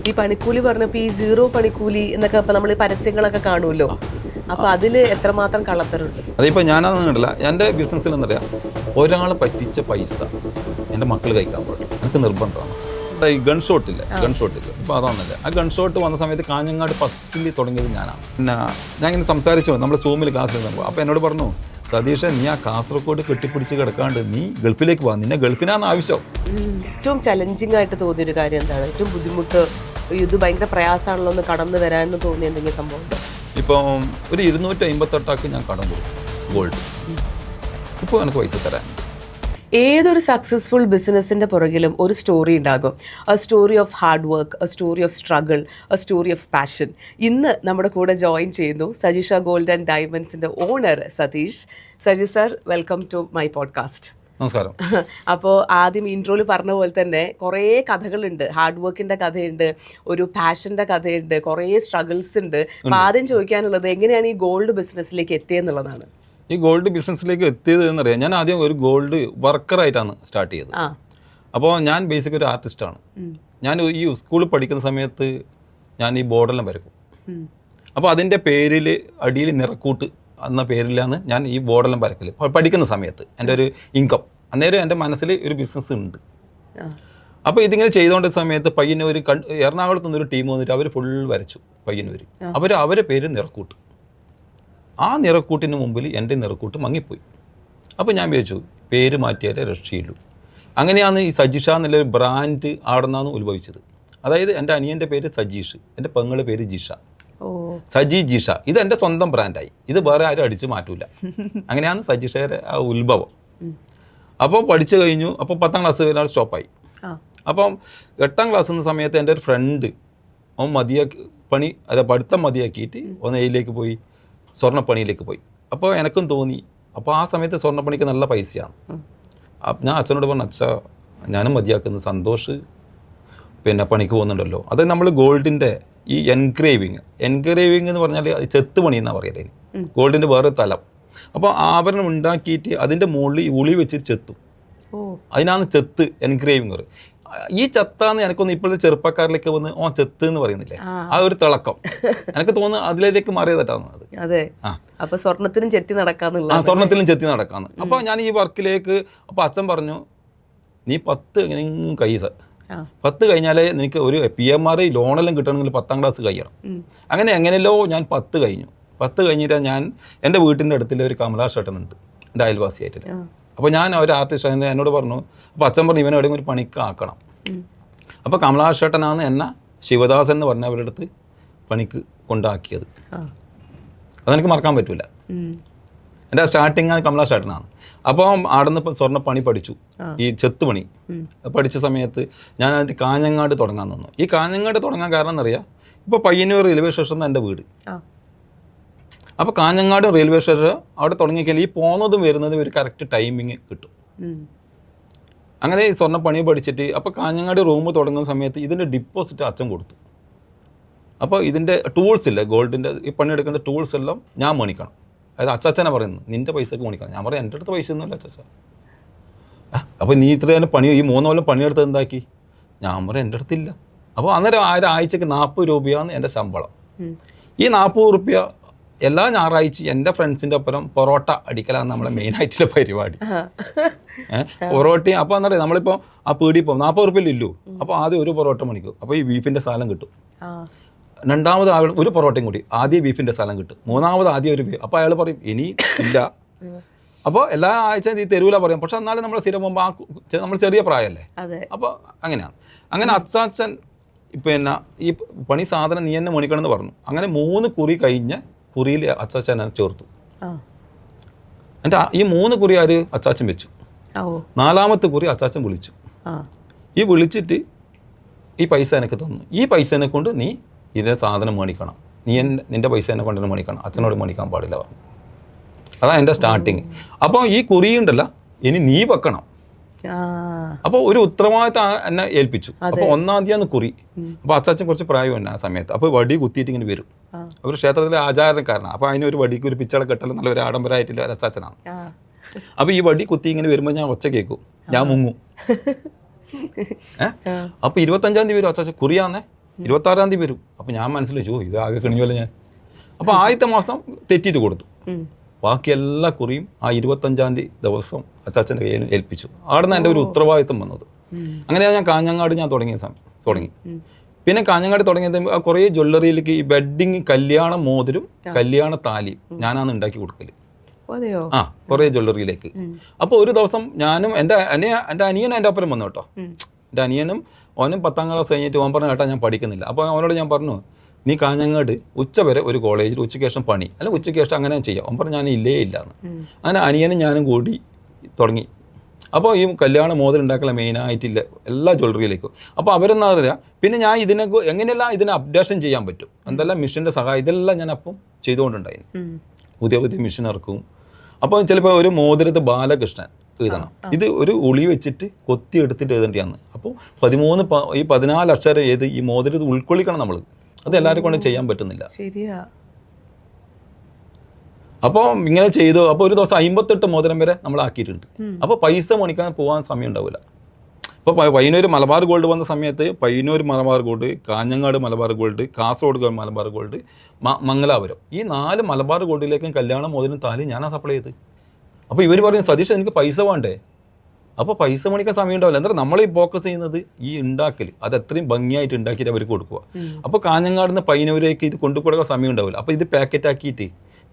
ഈ പണിക്കൂലി പറഞ്ഞപ്പോൾ ഈ 0 പണിക്കൂലി എന്നൊക്കെ ഇപ്പം നമ്മൾ പരസ്യങ്ങളൊക്കെ കാണുമല്ലോ, അപ്പോൾ അതിൽ എത്രമാത്രം കള്ളത്തരുണ്ട്? അതിപ്പോൾ ഞാനതൊന്നും കണ്ടില്ല. എൻ്റെ ബിസിനസ്സിൽ എന്നറിയാം, ഒരാളെ പറ്റിച്ച പൈസ എൻ്റെ മക്കൾ കഴിക്കാൻ പാടില്ല, എനിക്ക് നിർബന്ധമാണ്. ഈ ഗൺ ഷോട്ടില്ല, ഇപ്പോൾ അതാണല്ലേ. ആ ഗൺ ഷോട്ട് വന്ന സമയത്ത് കാഞ്ഞങ്ങാട് ഫസ്റ്റിൽ തുടങ്ങിയത് ഞാനാണ്. പിന്നെ ഞാൻ ഇങ്ങനെ സംസാരിച്ചു, നമ്മൾ സൂമിൽ ക്ലാസ് എടുക്കുമ്പോൾ. അപ്പോൾ എന്നോട് പറഞ്ഞു, സതീഷ്, നീ ആ കാസർഗോഡ് കെട്ടിപ്പിടിച്ച് കിടക്കാണ്ട് നീ ഗൾഫിലേക്ക് പോകാം, നിന്നെ ഗൾഫിനാണ് ആവശ്യം. ഏറ്റവും ചലഞ്ചിങ് ആയിട്ട് തോന്നിയൊരു കാര്യം എന്താണ്? ഏറ്റവും ബുദ്ധിമുട്ട്, ഇത് ഭയങ്കര പ്രയാസമാണല്ലോ ഒന്ന് കടന്നു വരാമെന്ന് തോന്നിയ എന്തെങ്കിലും സംഭവം ഉണ്ടോ? ഇപ്പം ഒരു 258 ഞാൻ കടം കൊടുക്കും ഗോൾഡ്. ഇപ്പോൾ എനിക്ക് പൈസ തരാൻ. ഏതൊരു സക്സസ്ഫുൾ ബിസിനസ്സിൻ്റെ പുറകിലും ഒരു സ്റ്റോറി ഉണ്ടാകും. A story of hard work, a story of struggle, a story of passion. ഇന്ന് നമ്മുടെ കൂടെ ജോയിൻ ചെയ്യുന്നു സജീഷ ഗോൾഡ് ആൻഡ് ഡയമണ്ട്സിൻ്റെ owner Satheesh. Sajeesh sir, welcome to my podcast. നമസ്കാരം. അപ്പോൾ ആദ്യം ഇൻട്രോയിൽ പറഞ്ഞ പോലെ തന്നെ കുറേ കഥകളുണ്ട്. ഹാർഡ് വർക്കിൻ്റെ കഥയുണ്ട്, ഒരു പാഷൻ്റെ കഥയുണ്ട്, കുറേ സ്ട്രഗിൾസ് ഉണ്ട്. അപ്പോൾ ആദ്യം ചോദിക്കാനുള്ളത്, എങ്ങനെയാണ് ഈ ഗോൾഡ് ബിസിനസ്സിലേക്ക് എത്തിയെന്നുള്ളതാണ്. ഈ ഗോൾഡ് ബിസിനസ്സിലേക്ക് എത്തിയത് എന്നറിയാം, ഞാൻ ആദ്യം ഒരു ഗോൾഡ് വർക്കറായിട്ടാണ് സ്റ്റാർട്ട് ചെയ്തത്. അപ്പോൾ ഞാൻ ബേസിക് ഒരു ആർട്ടിസ്റ്റാണ്. ഞാൻ ഈ സ്കൂളിൽ പഠിക്കുന്ന സമയത്ത് ഞാൻ ഈ ബോർഡെല്ലാം വരക്കും. അപ്പോൾ അതിൻ്റെ പേരിൽ അടിയിൽ നിറക്കൂട്ട് എന്ന പേരിലാണ് ഞാൻ ഈ ബോർഡെല്ലാം വരക്കൽ പഠിക്കുന്ന സമയത്ത്. എൻ്റെ ഒരു ഇൻകം, അന്നേരം എൻ്റെ മനസ്സിൽ ഒരു ബിസിനസ് ഉണ്ട്. അപ്പോൾ ഇതിങ്ങനെ ചെയ്തുകൊണ്ട സമയത്ത് പയ്യന്നൂർ, എറണാകുളത്ത് നിന്നൊരു ടീം വന്നിട്ട് അവർ ഫുൾ വരച്ചു പയ്യന്നൂർ. അവരെ പേര് നിറക്കൂട്ട്. ആ നിറക്കൂട്ടിന് മുമ്പിൽ എൻ്റെ നിറക്കൂട്ട് മങ്ങിപ്പോയി. അപ്പോൾ ഞാൻ വിചാരിച്ചു പേര് മാറ്റിയാലേ രക്ഷയുള്ളൂ. അങ്ങനെയാണ് ഈ സജീഷ എന്നുള്ളൊരു ബ്രാൻഡ് അവിടെ നിന്നാണ് ഉത്ഭവിച്ചത്. അതായത് എൻ്റെ അനിയൻ്റെ പേര് സജീഷ്, എൻ്റെ പെങ്ങളുടെ പേര് ജിഷ, സജി ജിഷ. ഇത് എൻ്റെ സ്വന്തം ബ്രാൻഡായി, ഇത് വേറെ ആരും അടിച്ച് മാറ്റൂല. അങ്ങനെയാണ് സജീഷയുടെ ആ ഉത്ഭവം. അപ്പോൾ പഠിച്ചു കഴിഞ്ഞു. അപ്പോൾ 10ാം ക്ലാസ് ഒരാൾ സ്റ്റോപ്പായി. അപ്പം 8ാം ക്ലാസ് എന്ന സമയത്ത് എൻ്റെ ഒരു ഫ്രണ്ട്, അവൻ പഠിത്തം മതിയാക്കിയിട്ട് ഒന്ന് എയിലേക്ക് പോയി, സ്വർണ്ണപ്പണിയിലേക്ക് പോയി. അപ്പോൾ എനിക്കും തോന്നി, അപ്പോൾ ആ സമയത്ത് സ്വർണ്ണപ്പണിക്ക് നല്ല പൈസയാണ്. ഞാൻ അച്ഛനോട് പറഞ്ഞു, അച്ഛാ ഞാനും മതിയാക്കുന്നു, സന്തോഷ് പിന്നെ പണിക്ക് പോകുന്നുണ്ടല്ലോ. അത് നമ്മൾ ഗോൾഡിൻ്റെ ഈ എൻഗ്രേവിങ് എന്ന് പറഞ്ഞാൽ അത് ചെത്ത് പണി എന്നാണ് പറയല്, ഗോൾഡിൻ്റെ വേറെ തലം. അപ്പോൾ ആഭരണം ഉണ്ടാക്കിയിട്ട് അതിൻ്റെ മുകളിൽ ഉളി വെച്ചിട്ട് ചെത്തും, അതിനാണ് ചെത്ത് എൻഗ്രേവിങ് പറയും. ഈ ചെത്താന്ന് എനിക്കൊന്ന് ഇപ്പോഴത്തെ ചെറുപ്പക്കാരിലേക്ക് വന്ന് ചെത്ത് എന്ന് പറയുന്നില്ലേ, ആ ഒരു തിളക്കം എനിക്ക് തോന്നുന്നു അതിലേക്ക് മാറിയതായിട്ടാണ് അത്. അതെ, അപ്പൊ സ്വർണത്തിലും ചെത്തി നടക്കാന്നുള്ള. സ്വർണത്തിലും ചെത്തി നടക്കാന്ന്. അപ്പോൾ ഞാൻ ഈ വർക്കിലേക്ക്, അപ്പോൾ അച്ഛൻ പറഞ്ഞു, നീ 10 എങ്ങനെയും 10 കഴിഞ്ഞാലേ നിനക്ക് ഒരു PMR ലോണെല്ലാം കിട്ടണമെങ്കിൽ 10ാം ക്ലാസ് കഴിയണം. എങ്ങനെയല്ലോ ഞാൻ 10 കഴിഞ്ഞു. 10 കഴിഞ്ഞിട്ട് ഞാൻ എൻ്റെ വീട്ടിൻ്റെ അടുത്തുള്ള ഒരു കമലാഷേട്ടനുണ്ട്, എൻ്റെ അയൽവാസിയായിട്ട്. അപ്പോൾ ഞാൻ ഒരു ആർട്ടിസ്റ്റ് എന്നോട് പറഞ്ഞു. അപ്പോൾ അച്ഛൻ പറഞ്ഞു, ഇവനെ എവിടെയും ഒരു പണിക്ക് ആക്കണം. അപ്പോൾ കമലാഷേട്ടനാണ് എന്നെ ശിവദാസൻ എന്ന് പറഞ്ഞവരുടെ അടുത്ത് പണിക്ക് കൊണ്ടാക്കിയത്. അതെനിക്ക് മറക്കാൻ പറ്റില്ല. എൻ്റെ സ്റ്റാർട്ടിങ് കമലാഷേട്ടനാണ്. അപ്പോൾ അവിടെ നിന്ന് സ്വർണ്ണപ്പണി പഠിച്ചു, ഈ ചെത്ത് പണി പഠിച്ച സമയത്ത് ഞാൻ അതിൻ്റെ കാഞ്ഞങ്ങാട് തുടങ്ങാൻ നിന്നു. ഈ കാഞ്ഞങ്ങാട് തുടങ്ങാൻ കാരണം എന്നറിയാം, ഇപ്പോൾ പയ്യന്നൂർ റെയിൽവേ സ്റ്റേഷനിൽ എൻ്റെ വീട്. അപ്പോൾ കാഞ്ഞങ്ങാട് റെയിൽവേ സ്റ്റേഷൻ അവിടെ തുടങ്ങിക്കഴിഞ്ഞാൽ ഈ പോകുന്നതും വരുന്നതും ഒരു കറക്റ്റ് ടൈമിങ് കിട്ടും. അങ്ങനെ ഈ സ്വർണ്ണപ്പണി പഠിച്ചിട്ട് അപ്പോൾ കാഞ്ഞങ്ങാട് റൂം തുടങ്ങുന്ന സമയത്ത് ഇതിൻ്റെ ഡിപ്പോസിറ്റ് അച്ഛൻ കൊടുത്തു. അപ്പോൾ ഇതിൻ്റെ ടൂൾസ് ഇല്ല, ഗോൾഡിൻ്റെ ഈ പണിയെടുക്കേണ്ട ടൂൾസ് എല്ലാം ഞാൻ മേടിക്കണം. അതായത് അച്ചാച്ചനെ പറയുന്നു, നിൻ്റെ പൈസക്ക് മേടിക്കണം. ഞാൻ പറയാം, എൻ്റെ അടുത്ത് പൈസ ഒന്നുമില്ല അച്ചാച്ച. അപ്പോൾ നീ ഇത്ര തന്നെ പണി, ഈ 3 കൊല്ലം പണിയെടുത്ത് എന്താക്കി? ഞാൻ പറയാം, എൻ്റെ അടുത്തില്ല. അപ്പോൾ അന്നേരം ആഴ്ചക്ക് 40 രൂപയാണ് എൻ്റെ ശമ്പളം. ഈ 40 രൂപ എല്ലാ ഞായറാഴ്ച എൻ്റെ ഫ്രണ്ട്സിൻ്റെ ഒപ്പം പൊറോട്ട അടിക്കലാണ് നമ്മളെ മെയിനായിട്ടുള്ള പരിപാടി. പൊറോട്ടയും അപ്പോൾ എന്നറിയാം, നമ്മളിപ്പോൾ ആ പീടി പോകും 40 രൂപയിലില്ലു. അപ്പോൾ ആദ്യം ഒരു പൊറോട്ട മണിക്കും, അപ്പോൾ ഈ ബീഫിൻ്റെ സാധനം കിട്ടും. രണ്ടാമത് ഒരു പൊറോട്ടയും കൂടി, ആദ്യം ബീഫിൻ്റെ സാധനം കിട്ടും. മൂന്നാമത് ആദ്യം ഒരു ബീഫ്. അപ്പോൾ അയാൾ പറയും ഇനി ഇല്ല. അപ്പോൾ എല്ലാ ആഴ്ചയും ഈ തെരുവില പറയും. പക്ഷെ എന്നാലും നമ്മൾ സ്ഥിരം പോകുമ്പോൾ നമ്മൾ ചെറിയ പ്രായമല്ലേ. അപ്പോൾ അങ്ങനെയാണ്. അങ്ങനെ അച്ചാച്ചൻ പിന്നെ ഈ പണി സാധനം നീ എന്നെ മേടിക്കണം എന്ന് പറഞ്ഞു. അങ്ങനെ 3 കുറി കഴിഞ്ഞ കുറിയിൽ അച്ചാച്ചൻ ചേർത്തു. എൻ്റെ ഈ 3 കുറി ആര് അച്ചാച്ചൻ വെച്ചു. 4ാമത്തെ കുറി അച്ചാച്ചൻ വിളിച്ചു. ഈ വിളിച്ചിട്ട് ഈ പൈസ എനിക്ക് തന്നു. ഈ പൈസനെ കൊണ്ട് നീ ഇതിൻ്റെ സാധനം മേടിക്കണം, നീ നിൻ്റെ പൈസ എന്നെ കൊണ്ടുതന്നെ മേടിക്കണം, അച്ഛനോട് മേടിക്കാൻ പാടില്ല പറഞ്ഞു. അതാണ് എൻ്റെ സ്റ്റാർട്ടിങ്. അപ്പോൾ ഈ കുറിയുണ്ടല്ല, ഇനി നീ വെക്കണം. അപ്പോൾ ഒരു ഉത്തരവാദിത്തം എന്നെ ഏൽപ്പിച്ചു. അപ്പോൾ 1-ാം തീയതി കുറി. അപ്പോൾ അച്ചാച്ചൻ കുറച്ച് പ്രായമുണ്ട് ആ സമയത്ത്. അപ്പോൾ വടി കുത്തിയിട്ട് ഇങ്ങനെ വരും. ഒരു ക്ഷേത്രത്തിലെ ആചാരക്കാരനാണ്. അപ്പോൾ അതിനൊരു വടിക്ക് ഒരു പിച്ചള കെട്ടലും നല്ല ഒരു ആഡംബരമായിട്ടുള്ള ഒരു അച്ചാച്ചനാണ്. അപ്പോൾ ഈ വടി കുത്തി ഇങ്ങനെ വരുമ്പോൾ ഞാൻ ഒച്ച കേൾക്കും, ഞാൻ മുങ്ങും. അപ്പോൾ 25-ാം തീയതി വരും അച്ചാച്ചൻ, കുറിയാന്നേ 26-ാം തീയതി വരും. അപ്പോൾ ഞാൻ മനസ്സിലാച്ചു ഇത് ആകെ കിണിഞ്ഞല്ലോ ഞാൻ. അപ്പോൾ ആദ്യത്തെ മാസം തെറ്റിയിട്ട് കൊടുത്തു. ബാക്കി എല്ലാ കുറിയും ആ 25-ാം തീയതി ദിവസം അച്ചാച്ചൻ്റെ കയ്യിൽ ഏൽപ്പിച്ചു. അവിടെ നിന്ന് എൻ്റെ ഒരു ഉത്തരവാദിത്വം വന്നത്. അങ്ങനെയാണ് ഞാൻ കാഞ്ഞങ്ങാട് തുടങ്ങി. പിന്നെ കാഞ്ഞങ്ങാട് തുടങ്ങിയത് കുറേ ജ്വല്ലറിയിലേക്ക് ഈ വെഡ്ഡിങ് കല്യാണ മോതിരും കല്യാണ താലിയും ഞാനാണ് ഉണ്ടാക്കി കൊടുക്കൽ. ആ കുറേ ജ്വല്ലറിയിലേക്ക്. അപ്പോൾ ഒരു ദിവസം ഞാനും എൻ്റെ അനിയനും എൻ്റെ ഒപ്പം വന്നു കേട്ടോ. എൻ്റെ അനിയനും ഓനും 10ാം ക്ലാസ് കഴിഞ്ഞിട്ട് ഓൻ പറഞ്ഞു കേട്ടോ ഞാൻ പഠിക്കുന്നില്ല. അപ്പോൾ അവനോട് ഞാൻ പറഞ്ഞു നീ കാഞ്ഞങ്ങാട് ഉച്ച വരെ ഒരു കോളേജിൽ ഉച്ചയ്ക്ക് ശേഷം പണി അല്ല ഉച്ചയ്ക്ക് ശേഷം അങ്ങനെ ചെയ്യാം. അവൻ പറഞ്ഞു ഞാൻ ഇല്ലേ ഇല്ലാന്ന്. അങ്ങനെ അനിയനും ഞാനും കൂടി തുടങ്ങി. അപ്പോൾ ഈ കല്യാണ മോതിരം ഉണ്ടാക്കല മെയിനായിട്ടില്ല എല്ലാ ജ്വല്ലറിയിലേക്കും. അപ്പോൾ അവരെന്താ പറയുക പിന്നെ ഞാൻ എങ്ങനെയെല്ലാം ഇതിനെ അപ്ഡേഷൻ ചെയ്യാൻ പറ്റും എന്തെല്ലാം മിഷീൻ്റെ സഹായം ഇതെല്ലാം ഞാൻ അപ്പം ചെയ്തുകൊണ്ടുണ്ടായിരുന്നു. പുതിയ മെഷീൻ ഇറക്കും. അപ്പോൾ ചിലപ്പോൾ ഒരു മോതിരത്ത് ബാലകൃഷ്ണൻ എഴുതണം. ഇത് ഒരു ഉളി വെച്ചിട്ട് കൊത്തി എടുത്തിട്ട് എഴുതേണ്ടിയാണ്. അപ്പോൾ 14 അക്ഷരം ഏത് ഈ മോതിരത്ത് ഉൾക്കൊള്ളിക്കണം നമ്മൾ. അത് എല്ലാവരും കൊണ്ട് ചെയ്യാൻ പറ്റുന്നില്ല. ശരിയാ. അപ്പോൾ ഇങ്ങനെ ചെയ്തു. അപ്പോൾ ഒരു ദിവസം 58 മോതിരം വരെ നമ്മൾ ആക്കിയിട്ടുണ്ട്. അപ്പോൾ പൈസ മണിക്കാൻ പോകാൻ സമയം ഉണ്ടാവില്ല. ഇപ്പോൾ പയ്യന്നൂർ മലബാർ ഗോൾഡ് വന്ന സമയത്ത് Payyanur Malabar gold, Kanhangad Malabar gold, Kasaragod Malabar gold, Mangalapuram ഈ 4 മലബാർ ഗോൾഡിലേക്കും കല്യാണ മോതിരം താലി ഞാനാണ് സപ്ലൈ ചെയ്ത്. അപ്പോൾ ഇവർ പറയും സതീഷ് എനിക്ക് പൈസ വേണ്ടേ. അപ്പോൾ പൈസ മണിക്കാൻ സമയം ഉണ്ടാവില്ല. എന്താ നമ്മൾ ഈ ഫോക്കസ് ചെയ്യുന്നത് ഈ ഉണ്ടാക്കൽ അത് എത്രയും ഭംഗിയായിട്ട് ഉണ്ടാക്കിയിട്ട് അവർക്ക് കൊടുക്കുക. അപ്പോൾ കാഞ്ഞങ്ങാട് നിന്ന് പയ്യന്നൂരേക്ക് ഇത് കൊണ്ടുകൊടുക്കാൻ സമയം ഉണ്ടാവില്ല. അപ്പോൾ ഇത് പാക്കറ്റ് ആക്കിയിട്ട്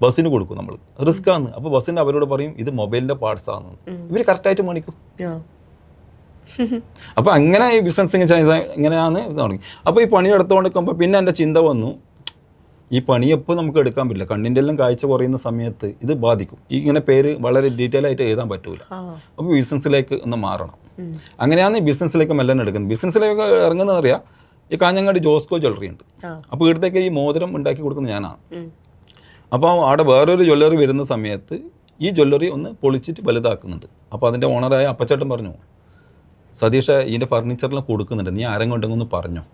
ബസ്സിന് കൊടുക്കും നമ്മൾ. റിസ്ക് ആണ്. അപ്പോൾ ബസ്സിന് അവരോട് പറയും ഇത് മൊബൈലിൻ്റെ പാർട്സ് ആണ്. ഇവർ കറക്റ്റായിട്ട് മേടിക്കും. അപ്പോൾ അങ്ങനെ ഈ ബിസിനസ് ഇങ്ങനെയാണ് തുടങ്ങി. അപ്പോൾ ഈ പണി എടുത്തുകൊണ്ട് നിൽക്കുമ്പോൾ പിന്നെ എൻ്റെ ചിന്ത വന്നു ഈ പണി എപ്പോൾ നമുക്ക് എടുക്കാൻ പറ്റില്ല. കണ്ണിൻ്റെ എല്ലാം കാഴ്ച കുറയുന്ന സമയത്ത് ഇത് ബാധിക്കും. ഈ ഇങ്ങനെ പേര് വളരെ ഡീറ്റെയിൽ ആയിട്ട് എഴുതാൻ പറ്റൂല. അപ്പോൾ ബിസിനസ്സിലേക്ക് ഒന്ന് മാറണം. അങ്ങനെയാണ് ഈ ബിസിനസ്സിലേക്ക് മെല്ലൻ എടുക്കുന്നത്. ബിസിനസ്സിലേക്ക് ഇറങ്ങുന്നത് അറിയാം ഈ കാഞ്ഞങ്ങാട് ജോസ്കോ ജ്വല്ലറി ഉണ്ട്. അപ്പോൾ ഇവിടത്തേക്ക് ഈ മോതിരം ഉണ്ടാക്കി കൊടുക്കുന്നത് ഞാനാണ്. അപ്പോൾ അവിടെ വേറൊരു ജ്വല്ലറി വരുന്ന സമയത്ത് ഈ ജ്വല്ലറി ഒന്ന് പൊളിച്ചിട്ട് വലുതാക്കുന്നുണ്ട്. അപ്പോൾ അതിൻ്റെ ഓണറായ അപ്പച്ചേട്ടൻ പറഞ്ഞു സതീഷ ഇതിൻ്റെ ഫർണിച്ചറെല്ലാം കൊടുക്കുന്നുണ്ട്, നീ ആരും കൊണ്ടെങ്കിൽ പറഞ്ഞോ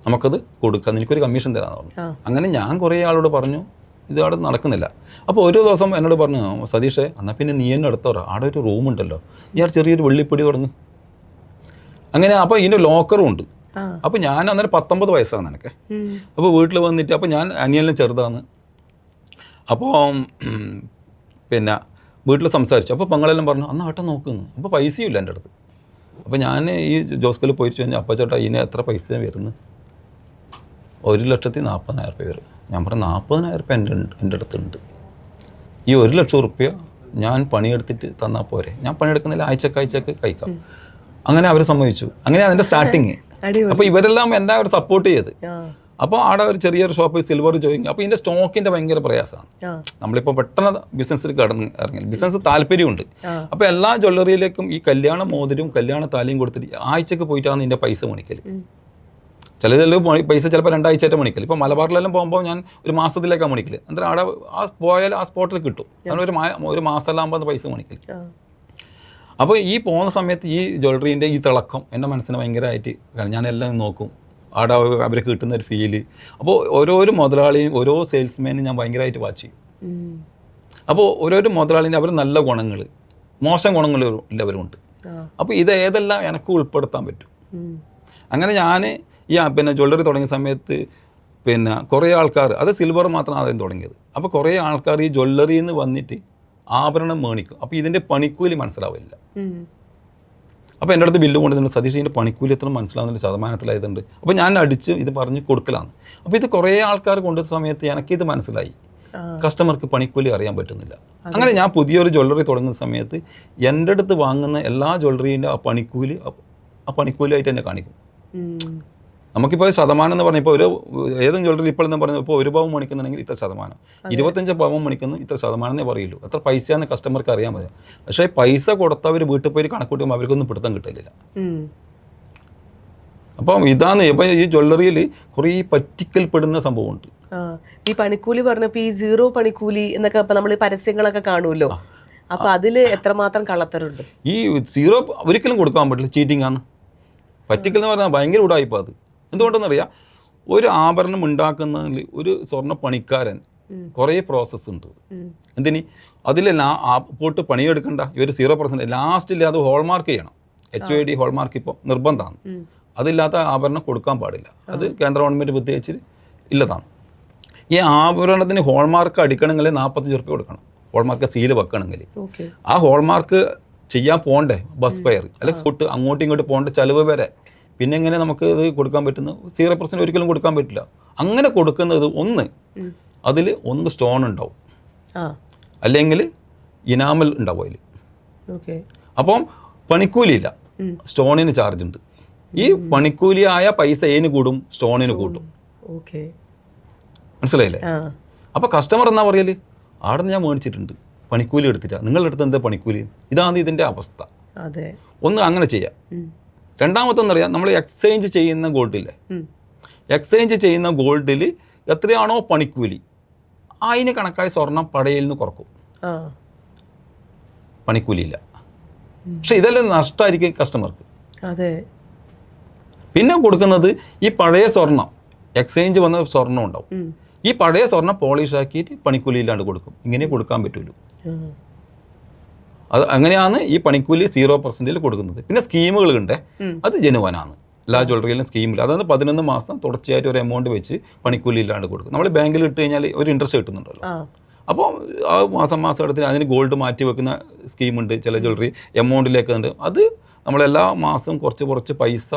നമുക്കത് കൊടുക്കാം, എനിക്കൊരു കമ്മീഷൻ തരാമെന്ന് പറഞ്ഞു. അങ്ങനെ ഞാൻ കുറേ ആളോട് പറഞ്ഞു ഇത് അവിടെ നടക്കുന്നില്ല. അപ്പോൾ ഒരു ദിവസം എന്നോട് പറഞ്ഞു സതീഷേ എന്നാൽ പിന്നെ നീ എന്നെ എടുത്തോറ അവിടെ ഒരു റൂമുണ്ടല്ലോ, നീ അവിടെ ചെറിയൊരു വെള്ളിപ്പൊടി തുടങ്ങി. അങ്ങനെ അപ്പോൾ ഇതിൻ്റെ ലോക്കറും ഉണ്ട്. അപ്പോൾ ഞാൻ അന്നേരം 19 വയസ്സാണ് എനിക്ക്. അപ്പോൾ വീട്ടിൽ വന്നിട്ട് അപ്പോൾ ഞാൻ അനിയനെല്ലാം ചെറുതാണ്. അപ്പോൾ പിന്നെ വീട്ടിൽ സംസാരിച്ചു. അപ്പോൾ പെങ്ങളെല്ലാം പറഞ്ഞു അന്ന് ആട്ടം നോക്കുന്നു. അപ്പോൾ പൈസയും ഇല്ല എൻ്റെ അടുത്ത്. അപ്പോൾ ഞാൻ ഈ ജോസ്കോയിൽ പോയിട്ട് കഴിഞ്ഞാൽ അപ്പം ചേട്ടാ ഇതിന് എത്ര പൈസ വരുന്നു? 1,40,000 രൂപ വരും. ഞാൻ പറഞ്ഞു 40,000 രൂപ എൻ്റെ അടുത്തുണ്ട്. ഈ 1,00,000 രൂപ ഞാൻ പണിയെടുത്തിട്ട് തന്നാൽ പോരെ, ഞാൻ പണിയെടുക്കുന്നില്ല, ആഴ്ചക്ക് കഴിക്കാം. അങ്ങനെ അവർ സമ്മതിച്ചു. അങ്ങനെയാണ് എൻ്റെ സ്റ്റാർട്ടിങ്. അപ്പോൾ ഇവരെല്ലാം എൻ്റെ അവർ സപ്പോർട്ട് ചെയ്ത്. അപ്പോൾ അവിടെ ഒരു ചെറിയൊരു ഷോപ്പ് സിൽവർ ജോയിങ്. അപ്പോൾ ഇതിൻ്റെ സ്റ്റോക്കിൻ്റെ ഭയങ്കര പ്രയാസമാണ്. നമ്മളിപ്പോൾ പെട്ടെന്ന് ബിസിനസ്സിൽ ഇറങ്ങി ബിസിനസ് താല്പര്യമുണ്ട്. അപ്പോൾ എല്ലാ ജ്വല്ലറിയിലേക്കും ഈ കല്യാണ മോതിരും കല്യാണ താലിയും കൊടുത്തിട്ട് ആഴ്ചക്ക് പോയിട്ടാണ് ഇതിൻ്റെ പൈസ മണിക്കൽ. ചിലതെല്ലാം പൈസ ചിലപ്പോൾ 2 ആഴ്ചയായിട്ട് മണിക്കൽ. ഇപ്പോൾ മലബാറിലെല്ലാം പോകുമ്പോൾ ഞാൻ ഒരു മാസത്തിലേക്കാണ് മണിക്കൽ. എന്നിട്ട് അവിടെ പോയാൽ ആ സ്പോട്ടിൽ കിട്ടും. അങ്ങനെ ഒരു മാസമെല്ലാം ആകുമ്പോൾ പൈസ മണിക്കൽ. അപ്പോൾ ഈ പോകുന്ന സമയത്ത് ഈ ജ്വല്ലറീൻ്റെ ഈ തിളക്കം എൻ്റെ മനസ്സിന് ഭയങ്കരമായിട്ട് ഞാനെല്ലാം നോക്കും. അവിടെ അവർക്ക് കിട്ടുന്ന ഒരു ഫീല്. അപ്പോൾ ഓരോരോ മുതലാളിയും ഓരോ സെയിൽസ്മാനും ഞാൻ ഭയങ്കരമായിട്ട് വാച്ച് ചെയ്യും. അപ്പോൾ ഓരോരോ മുതലാളിൻ്റെ അവർ നല്ല ഗുണങ്ങൾ മോശം ഗുണങ്ങൾ ഉള്ളവരുണ്ട്. അപ്പോൾ ഇത് ഏതെല്ലാം എനിക്ക് ഉൾപ്പെടുത്താൻ പറ്റും. അങ്ങനെ ഞാൻ ഈ പിന്നെ ജ്വല്ലറി തുടങ്ങിയ സമയത്ത് പിന്നെ കുറേ ആൾക്കാർ അത് സിൽവർ മാത്രം ആദ്യം തുടങ്ങിയത്. അപ്പോൾ കുറേ ആൾക്കാർ ഈ ജ്വല്ലറിയിൽ നിന്ന് വന്നിട്ട് ആഭരണം മേണിക്കും. അപ്പോൾ ഇതിൻ്റെ പണിക്കൂലി മനസ്സിലാവില്ല. അപ്പോൾ എൻ്റെ അടുത്ത് ബില്ല് കൊണ്ടുവന്നിട്ട് സതീഷ് ഇതിൻ്റെ പണിക്കൂലി എത്ര മനസ്സിലാവുന്നതിൻ്റെ ശതമാനത്തിലായതുണ്ട്. അപ്പോൾ ഞാൻ അടിച്ച് ഇത് പറഞ്ഞ് കൊടുക്കലാണ്. അപ്പോൾ ഇത് കുറേ ആൾക്കാർ കൊണ്ടുവന്ന സമയത്ത് എനിക്കിത് മനസ്സിലായി കസ്റ്റമർക്ക് പണിക്കൂലി അറിയാൻ പറ്റുന്നില്ല. അങ്ങനെ ഞാൻ പുതിയൊരു ജ്വല്ലറി തുടങ്ങുന്ന സമയത്ത് എൻ്റെ അടുത്ത് വാങ്ങുന്ന എല്ലാ ജ്വല്ലറീൻ്റെ ആ പണിക്കൂലിയായിട്ട് എന്നെ കാണിക്കും. നമുക്കിപ്പോൾ ശതമാനം എന്ന് പറഞ്ഞാൽ ഇപ്പോൾ ഏതും ജ്വല്ലറി ഇപ്പോൾ എന്ന് പറഞ്ഞാൽ ഇപ്പോൾ 1 പവൻ മണിക്കുന്നുണ്ടെങ്കിൽ ഇത്ര ശതമാനം, 25 പവൻ മണിക്കുന്നു ഇത്ര ശതമാനം എന്നേ പറയുള്ളൂ. എത്ര പൈസയാണെന്ന് കസ്റ്റമർക്ക് അറിയാൻ പറ്റും. പക്ഷേ പൈസ കൊടുത്തവർ വീട്ടിൽ പോയി കണക്കൂട്ടുമ്പോൾ അവർക്കൊന്നും പിടുത്തം കിട്ടില്ല. അപ്പം ഇതാണ് ഇപ്പം ഈ ജ്വല്ലറിയിൽ കുറേ പറ്റിക്കൽപ്പെടുന്ന സംഭവമുണ്ട്. ഈ പണിക്കൂലി പറഞ്ഞപ്പോൾ ഈ 0 പണിക്കൂലി എന്നൊക്കെ ഇപ്പം നമ്മൾ പരസ്യങ്ങളൊക്കെ കാണുമല്ലോ. അപ്പോൾ അതിൽ എത്രമാത്രം കള്ളത്തരുണ്ട്? ഈ 0 ഒരിക്കലും കൊടുക്കാൻ പറ്റില്ല. ചീറ്റിംഗ് ആണ്. പറ്റിക്കൽ എന്ന് പറഞ്ഞാൽ ഭയങ്കര ഉടായിപ്പോൾ അത്. എന്തുകൊണ്ടെന്നറിയാം, ഒരു ആഭരണം ഉണ്ടാക്കുന്നതിൽ ഒരു സ്വർണ്ണ പണിക്കാരൻ കുറേ പ്രോസസ്സ് ഉണ്ട്. എന്തിന് അതിലെല്ലാം പോട്ട് പണിയെടുക്കണ്ട. ഇവർ 0% ലാസ്റ്റിൽ അത് ഹോൾമാർക്ക് ചെയ്യണം. HOD ഹോൾമാർക്ക് ഇപ്പോൾ നിർബന്ധമാണ്. അതില്ലാത്ത ആഭരണം കൊടുക്കാൻ പാടില്ല. അത് കേന്ദ്ര ഗവൺമെൻറ് പ്രത്യേകിച്ച് ഇല്ലതാണ്. ഈ ആഭരണത്തിന് ഹോൾമാർക്ക് അടിക്കണമെങ്കിൽ 45 ഉറുപ്പ്യ കൊടുക്കണം. ഹോൾമാർക്ക് സീല് വെക്കണമെങ്കിൽ ആ ഹോൾമാർക്ക് ചെയ്യാൻ പോകണ്ടേ ബസ് ഫെയർ അല്ലെങ്കിൽ തൊട്ട് അങ്ങോട്ടും ഇങ്ങോട്ട് പോകേണ്ട ചിലവ് വരെ. പിന്നെ എങ്ങനെ നമുക്ക് ഇത് കൊടുക്കാൻ പറ്റുന്നത്? 0% ഒരിക്കലും കൊടുക്കാൻ പറ്റില്ല. അങ്ങനെ കൊടുക്കുന്നത് അതിൽ ഒന്ന് സ്റ്റോൺ ഉണ്ടാവും, അല്ലെങ്കിൽ ഇനാമൽ ഉണ്ടാവും അതിൽ. അപ്പം പണിക്കൂലിയില്ല, സ്റ്റോണിന് ചാർജ് ഉണ്ട്. ഈ പണിക്കൂലിയായ പൈസ ഏതിന് കൂടും? സ്റ്റോണിന് കൂട്ടും. മനസ്സിലായില്ലേ? അപ്പോൾ കസ്റ്റമർ എന്നാ പറയല്, അവിടെ നിന്ന് ഞാൻ മേടിച്ചിട്ടുണ്ട്, പണിക്കൂലി എടുത്തിട്ടാ, നിങ്ങളുടെ അടുത്ത് എന്താ പണിക്കൂലി? ഇതാണ് ഇതിൻ്റെ അവസ്ഥ. അങ്ങനെ ചെയ്യാം. രണ്ടാമത്തെന്നറിയാം, നമ്മൾ എക്സ്ചേഞ്ച് ചെയ്യുന്ന ഗോൾഡില്ലേ, എക്സ്ചേഞ്ച് ചെയ്യുന്ന ഗോൾഡിൽ എത്രയാണോ പണിക്കൂലി അതിന് കണക്കായ സ്വർണം പടയിൽ നിന്ന് കുറക്കും, പണിക്കൂലിയില്ല. പക്ഷെ ഇതെല്ലാം നഷ്ടമായിരിക്കും കസ്റ്റമർക്ക്. പിന്നെ കൊടുക്കുന്നത് ഈ പഴയ സ്വർണം, എക്സ്ചേഞ്ച് വന്ന സ്വർണം ഉണ്ടാവും, ഈ പഴയ സ്വർണം പോളിഷ് ആക്കിയിട്ട് പണിക്കൂലി ഇല്ലാണ്ട് കൊടുക്കും. ഇങ്ങനെ കൊടുക്കാൻ പറ്റുള്ളൂ. അത് അങ്ങനെയാണ് ഈ പണിക്കൂലി 0% കൊടുക്കുന്നത്. പിന്നെ സ്കീമുകളുണ്ട്, അത് ജനുവനാണ്. എല്ലാ ജ്വല്ലറിയിലും സ്കീമിൽ, അതായത് 11 മാസം തുടർച്ചയായിട്ട് ഒരു എമൗണ്ട് വെച്ച് പണിക്കൂലി ഇല്ലാണ്ട് കൊടുക്കും. നമ്മൾ ബാങ്കിൽ ഇട്ട് കഴിഞ്ഞാൽ ഒരു ഇൻട്രസ്റ്റ് കിട്ടുന്നുണ്ടല്ലോ. അപ്പോൾ ആ മാസം എടുത്ത് അതിന് ഗോൾഡ് മാറ്റി വെക്കുന്ന സ്കീമുണ്ട്. ചില ജ്വല്ലറി എമൗണ്ടിലേക്ക് ഉണ്ട്. അത് നമ്മളെല്ലാ മാസവും കുറച്ച് പൈസ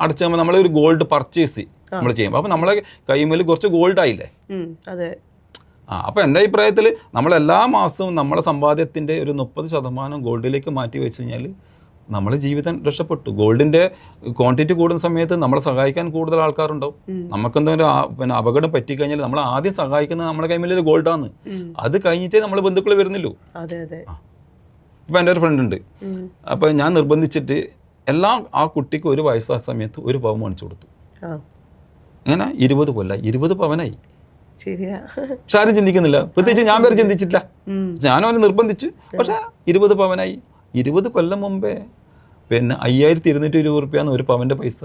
അടച്ചാകുമ്പോൾ നമ്മളൊരു ഗോൾഡ് പർച്ചേസ് നമ്മൾ ചെയ്യുമ്പോൾ അപ്പോൾ നമ്മളെ കൈമേൽ കുറച്ച് ഗോൾഡ് ആയില്ലേ. അപ്പോൾ എൻ്റെ അഭിപ്രായത്തിൽ നമ്മളെല്ലാ മാസവും നമ്മളെ സമ്പാദ്യത്തിൻ്റെ ഒരു 30% ഗോൾഡിലേക്ക് മാറ്റി വെച്ച് കഴിഞ്ഞാൽ നമ്മളെ ജീവിതം രക്ഷപ്പെട്ടു. ഗോൾഡിൻ്റെ ക്വാണ്ടിറ്റി കൂടുന്ന സമയത്ത് നമ്മളെ സഹായിക്കാൻ കൂടുതൽ ആൾക്കാരുണ്ടാവും. നമുക്കെന്തെങ്കിലും അപകടം പറ്റിക്കഴിഞ്ഞാൽ നമ്മൾ ആദ്യം സഹായിക്കുന്നത് നമ്മളെ കൈമേലൊരു ഗോൾഡാണ്. അത് കഴിഞ്ഞിട്ടേ നമ്മൾ ബന്ധുക്കൾ വരുന്നില്ലൂ. ഇപ്പം എൻ്റെ ഒരു ഫ്രണ്ട് ഉണ്ട്. അപ്പോൾ ഞാൻ നിർബന്ധിച്ചിട്ട് ആ കുട്ടിക്ക് ഒരു വയസ്സായ സമയത്ത് 1 പവൻ മേടിച്ചു കൊടുത്തു. അങ്ങനെ 20 കൊല്ലം 20 പവനായി. പക്ഷെ ആരും ചിന്തിക്കുന്നില്ല, പ്രത്യേകിച്ച് ഞാൻ വേറെ ചിന്തിച്ചിട്ടില്ല. ഞാനും അവനെ നിർബന്ധിച്ചു. പക്ഷെ 20 പവനായി. 20 കൊല്ലം മുമ്പേ പിന്നെ 5220 രൂപയാണ് 1 പവൻ്റെ പൈസ.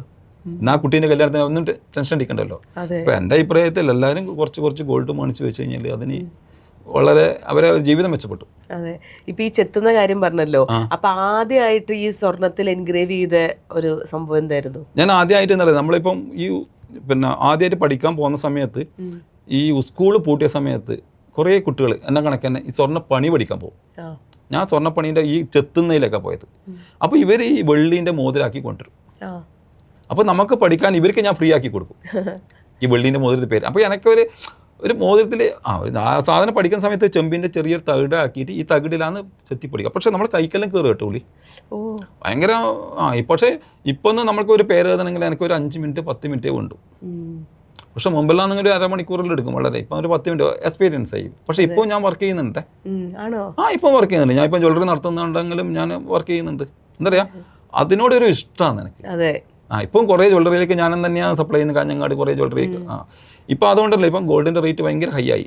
എന്നാൽ ആ കുട്ടീൻ്റെ കല്യാണത്തിന് ഒന്നും ടെൻഷൻ അടിക്കണ്ടല്ലോ. അപ്പം എൻ്റെ അഭിപ്രായത്തിൽ എല്ലാവരും കുറച്ച് ഗോൾഡ് മേടിച്ച് വെച്ച് കഴിഞ്ഞാൽ അതിന് വളരെ അവരെ ജീവിതം മെച്ചപ്പെട്ടു. അതെ. ഇപ്പൊ ഈ ചെത്തുന്ന കാര്യം പറഞ്ഞല്ലോ, അപ്പൊ ആദ്യമായിട്ട് ഈ സ്വർണത്തിൽ എൻഗ്രേവ് ചെയ്ത ഒരു സംഭവം എന്തായിരുന്നു? ഞാൻ ആദ്യമായിട്ട് എന്താ പറയുക, നമ്മളിപ്പം ആദ്യമായിട്ട് പഠിക്കാൻ പോകുന്ന സമയത്ത് ഈ സ്കൂൾ പൂട്ടിയ സമയത്ത് കുറേ കുട്ടികൾ എന്നെ കണക്കന്നെ ഈ സ്വർണ്ണ പണി പഠിക്കാൻ പോകും. ഞാൻ സ്വർണ്ണപ്പണീൻ്റെ ഈ ചെത്തുന്നതിലൊക്കെ പോയത്. അപ്പോൾ ഇവർ ഈ വെള്ളീൻ്റെ മോതിരാക്കി കൊണ്ടുവരും. അപ്പോൾ നമുക്ക് പഠിക്കാൻ ഇവർക്ക് ഞാൻ ഫ്രീ ആക്കി കൊടുക്കും ഈ വെള്ളീൻ്റെ മോതിരത്തിൻ്റെ പേര്. അപ്പോൾ എനിക്കൊരു മോതിരത്തിൽ ആ സാധനം പഠിക്കുന്ന സമയത്ത് ചെമ്പിൻ്റെ ചെറിയൊരു തകിടാക്കിയിട്ട് ഈ തകിടിലാണ് ചെത്തി പഠിക്കുക. പക്ഷേ നമ്മൾ കൈക്കെല്ലാം കയറി കേട്ടോ ഉള്ളി ഭയങ്കര. പക്ഷേ ഇപ്പോൾ ഒന്ന് നമ്മൾക്ക് ഒരു പേര് എഴുതണമെങ്കിൽ എനിക്കൊരു 5 മിനിറ്റ് 10 മിനിറ്റേ വേണ്ടു. പക്ഷെ മുമ്പെല്ലാം നിങ്ങൾ ഒരു അരമണിക്കൂറിൽ എടുക്കും വളരെ. ഇപ്പം ഒരു 10 മിനിറ്റ് എക്സ്പീരിയൻസ് ആയി. പക്ഷെ ഇപ്പോൾ ഞാൻ വർക്ക് ചെയ്യുന്നുണ്ട്. ഇപ്പം വർക്ക് ചെയ്യുന്നുണ്ട്. ഞാൻ ഇപ്പം ജ്വല്ലറി നടത്തുന്നുണ്ടെങ്കിലും ഞാൻ വർക്ക് ചെയ്യുന്നുണ്ട്. എന്താ പറയുക, അതിനോടൊരു ഇഷ്ടമാണ് എനിക്ക്. ഇപ്പം കുറേ ജ്വല്ലറിയിലേക്ക് ഞാനും തന്നെയാണ് സപ്ലൈ ചെയ്യുന്നത്. കാഞ്ഞങ്ങാട് കുറേ ജ്വല്ലറിക്ക്. ഇപ്പം അതുകൊണ്ടല്ല, ഇപ്പം ഗോൾഡിൻ്റെ റേറ്റ് ഭയങ്കര ഹൈ ആയി.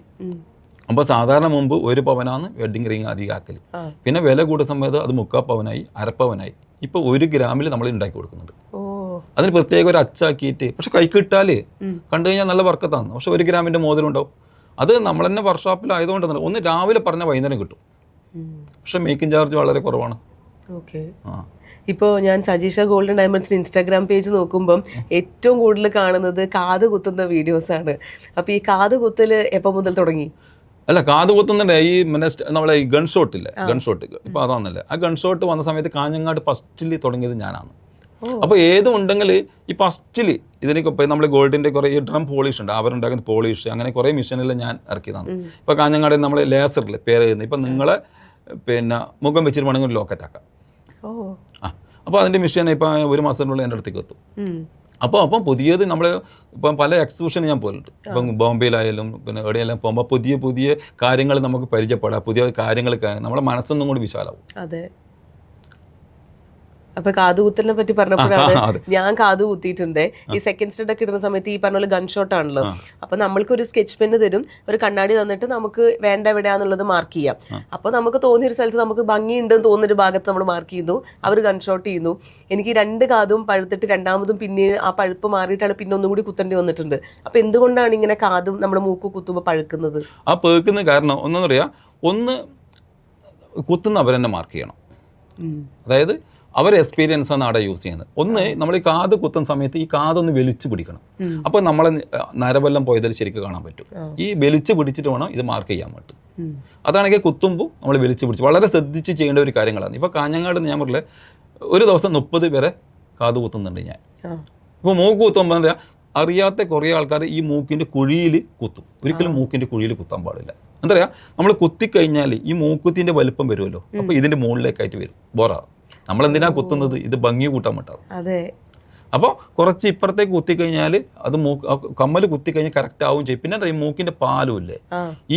അപ്പോൾ സാധാരണ മുമ്പ് 1 പവനാണ് വെഡ്ഡിങ് റിങ് അധികം ആക്കൽ. പിന്നെ വില കൂടിയ സമയത്ത് അത് 3/4 പവനായി, 1/2 പവനായി. ഇപ്പോൾ 1 ഗ്രാമിൽ നമ്മൾ ഉണ്ടാക്കി കൊടുക്കുന്നുണ്ട്. അതിന് പ്രത്യേക ഒരു അച്ചാക്കിയിട്ട്. പക്ഷെ കൈ കിട്ടാൽ കണ്ടു കഴിഞ്ഞാൽ നല്ല വർക്കത്താണ്. പക്ഷെ 1 ഗ്രാമിൻ്റെ മോതിരം ഉണ്ടാവും. അത് നമ്മൾ തന്നെ വർക്ക്ഷോപ്പിലായതുകൊണ്ട് ഒന്ന് രാവിലെ പറഞ്ഞാൽ വൈകുന്നേരം കിട്ടും. പക്ഷെ മേക്കിംഗ് ചാർജ് വളരെ കുറവാണ്. ഇപ്പോൾ ഞാൻ സജീഷ ഗോൾഡൻ ഡയമണ്ട്സിന് ഇൻസ്റ്റാഗ്രാം പേജ് നോക്കുമ്പം ഏറ്റവും കൂടുതൽ കാണുന്നത് കാത് കുത്തുന്ന വീഡിയോസാണ്. അപ്പോൾ ഈ കാത് കുത്തൽ എപ്പോൾ മുതൽ തുടങ്ങി? അല്ല, കാത് കുത്തുന്നുണ്ട്. ഈ നമ്മളെ ഈ ഗൺ ഷോട്ടില്ലേ, ഗൺ ഷോട്ട് ഇപ്പോൾ അതാണല്ലേ. ആ ഗൺ ഷോട്ട് വന്ന സമയത്ത് കാഞ്ഞങ്ങാട് ഫസ്റ്റിൽ തുടങ്ങിയത് ഞാനാണ്. അപ്പോൾ ഏതും ഉണ്ടെങ്കിൽ ഈ ഫസ്റ്റിൽ ഇതിനൊക്കെ നമ്മൾ ഗോൾഡിൻ്റെ കുറേ ഈ ഡ്രം പോളിഷ് ഉണ്ട്, അവരുണ്ടാക്കുന്ന പോളിഷ്, അങ്ങനെ കുറേ മെഷീനിൽ ഞാൻ ഇറക്കിയതാണ്. ഇപ്പോൾ കാഞ്ഞങ്ങാട് നമ്മൾ ലേസറിൽ പേര് ചെയ്യുന്നത്. ഇപ്പം നിങ്ങളെ മുഖം വെച്ചിട്ട് വേണമെങ്കിൽ ലോക്കറ്റ് ആക്കാം. അപ്പോൾ അതിൻ്റെ മെഷീൻ ഇപ്പം 1 മാസത്തിനുള്ളിൽ എൻ്റെ അടുത്തേക്ക് എത്തും. അപ്പം പുതിയത് നമ്മൾ ഇപ്പം പല എക്സിബിഷന് ഞാൻ പോയിട്ടുണ്ട്. ഇപ്പം ബോംബെയിലായാലും എവിടെയെല്ലാം പോകുമ്പോൾ പുതിയ കാര്യങ്ങൾ നമുക്ക് പരിചയപ്പെടാം. പുതിയ കാര്യങ്ങൾ നമ്മുടെ മനസ്സൊന്നും കൂടി വിശാലാവും. അതെ. അപ്പൊ കാതുകുത്തലിനെ പറ്റി പറഞ്ഞപ്പോഴാണ് ഞാൻ കാതു കുത്തിയിട്ടുണ്ട്. ഈ സെക്കൻഡ് സ്റ്റഡ് ഒക്കെ ഇടുന്ന സമയത്ത് ഈ പറഞ്ഞ പോലെ ഗൺ ഷോട്ട് ആണല്ലോ. അപ്പൊ നമ്മൾക്കൊരു സ്കെച്ച് പെന്ന് തരും, ഒരു കണ്ണാടി തന്നിട്ട് നമുക്ക് വേണ്ട എവിടെയാന്നുള്ളത് മാർക്ക് ചെയ്യാം. അപ്പൊ നമുക്ക് തോന്നിയൊരു സ്ഥലത്ത് നമുക്ക് ഭംഗിയുണ്ടെന്ന് തോന്നുന്നൊരു ഭാഗത്ത് നമ്മൾ മാർക്ക് ചെയ്യുന്നു, അവർ ഗൺ ഷോട്ട് ചെയ്യുന്നു. എനിക്ക് 2 കാതും പഴുത്തിട്ട് രണ്ടാമതും പിന്നെ ആ പഴുപ്പ് മാറിയിട്ടാണ് പിന്നെ ഒന്നും കൂടി കുത്തേണ്ടി വന്നിട്ടുണ്ട്. അപ്പൊ എന്തുകൊണ്ടാണ് ഇങ്ങനെ കാതും നമ്മുടെ മൂക്ക് കുത്തുമ്പോൾ പഴുക്കുന്നത്? ആ പഴുക്കുന്ന കാരണം ഒന്നെന്ന് പറയാ, ഒന്ന് കുത്തുന്ന അവരെന്നെ മാർക്ക് ചെയ്യണം. അതായത് അവർ എക്സ്പീരിയൻസ് ആണ് അവിടെ യൂസ് ചെയ്യുന്നത്. ഒന്ന് നമ്മൾ ഈ കാത് കുത്തുന്ന സമയത്ത് ഈ കാതൊന്ന് വലിച്ചു പിടിക്കണം. അപ്പോൾ നമ്മളെ നരവെല്ലാം പോയതിൽ ശരിക്കും കാണാൻ പറ്റും. ഈ വലിച്ചു പിടിച്ചിട്ട് വേണം ഇത് മാർക്ക് ചെയ്യാൻ പറ്റും. അതാണെങ്കിൽ കുത്തുമ്പോൾ നമ്മൾ വലിച്ചു പിടിച്ച് വളരെ ശ്രദ്ധിച്ച് ചെയ്യേണ്ട ഒരു കാര്യങ്ങളാണ്. ഇപ്പോൾ കാഞ്ഞങ്ങാട് ഞാൻ പറഞ്ഞില്ലേ, ഒരു ദിവസം 30 പേരെ കാത് കുത്തുന്നുണ്ട് ഞാൻ. ഇപ്പോൾ മൂക്ക് കുത്തുമ്പോൾ എന്താ അറിയാത്ത കുറേ ആൾക്കാർ ഈ മൂക്കിൻ്റെ കുഴിയിൽ കുത്തും. ഒരിക്കലും മൂക്കിൻ്റെ കുഴിയിൽ കുത്താൻ പാടില്ല. എന്താ പറയുക, നമ്മൾ കുത്തിക്കഴിഞ്ഞാൽ ഈ മൂക്കുത്തിൻ്റെ വലുപ്പം വരുമല്ലോ, അപ്പോൾ ഇതിൻ്റെ മുകളിലേക്കായിട്ട് വരും. ബോറ നമ്മളെന്തിനാ കുത്തുന്നത്? ഇത് ഭംഗി കൂട്ടാൻ പറ്റാതെ. അതെ. അപ്പോൾ കുറച്ച് ഇപ്പുറത്തേക്ക് കുത്തിക്കഴിഞ്ഞാൽ അത് കമ്മൽ കുത്തിക്കഴിഞ്ഞാൽ കറക്റ്റ് ആവും ചെയ്യും. പിന്നെ എന്താ ഈ മൂക്കിൻ്റെ പാലും ഇല്ലേ,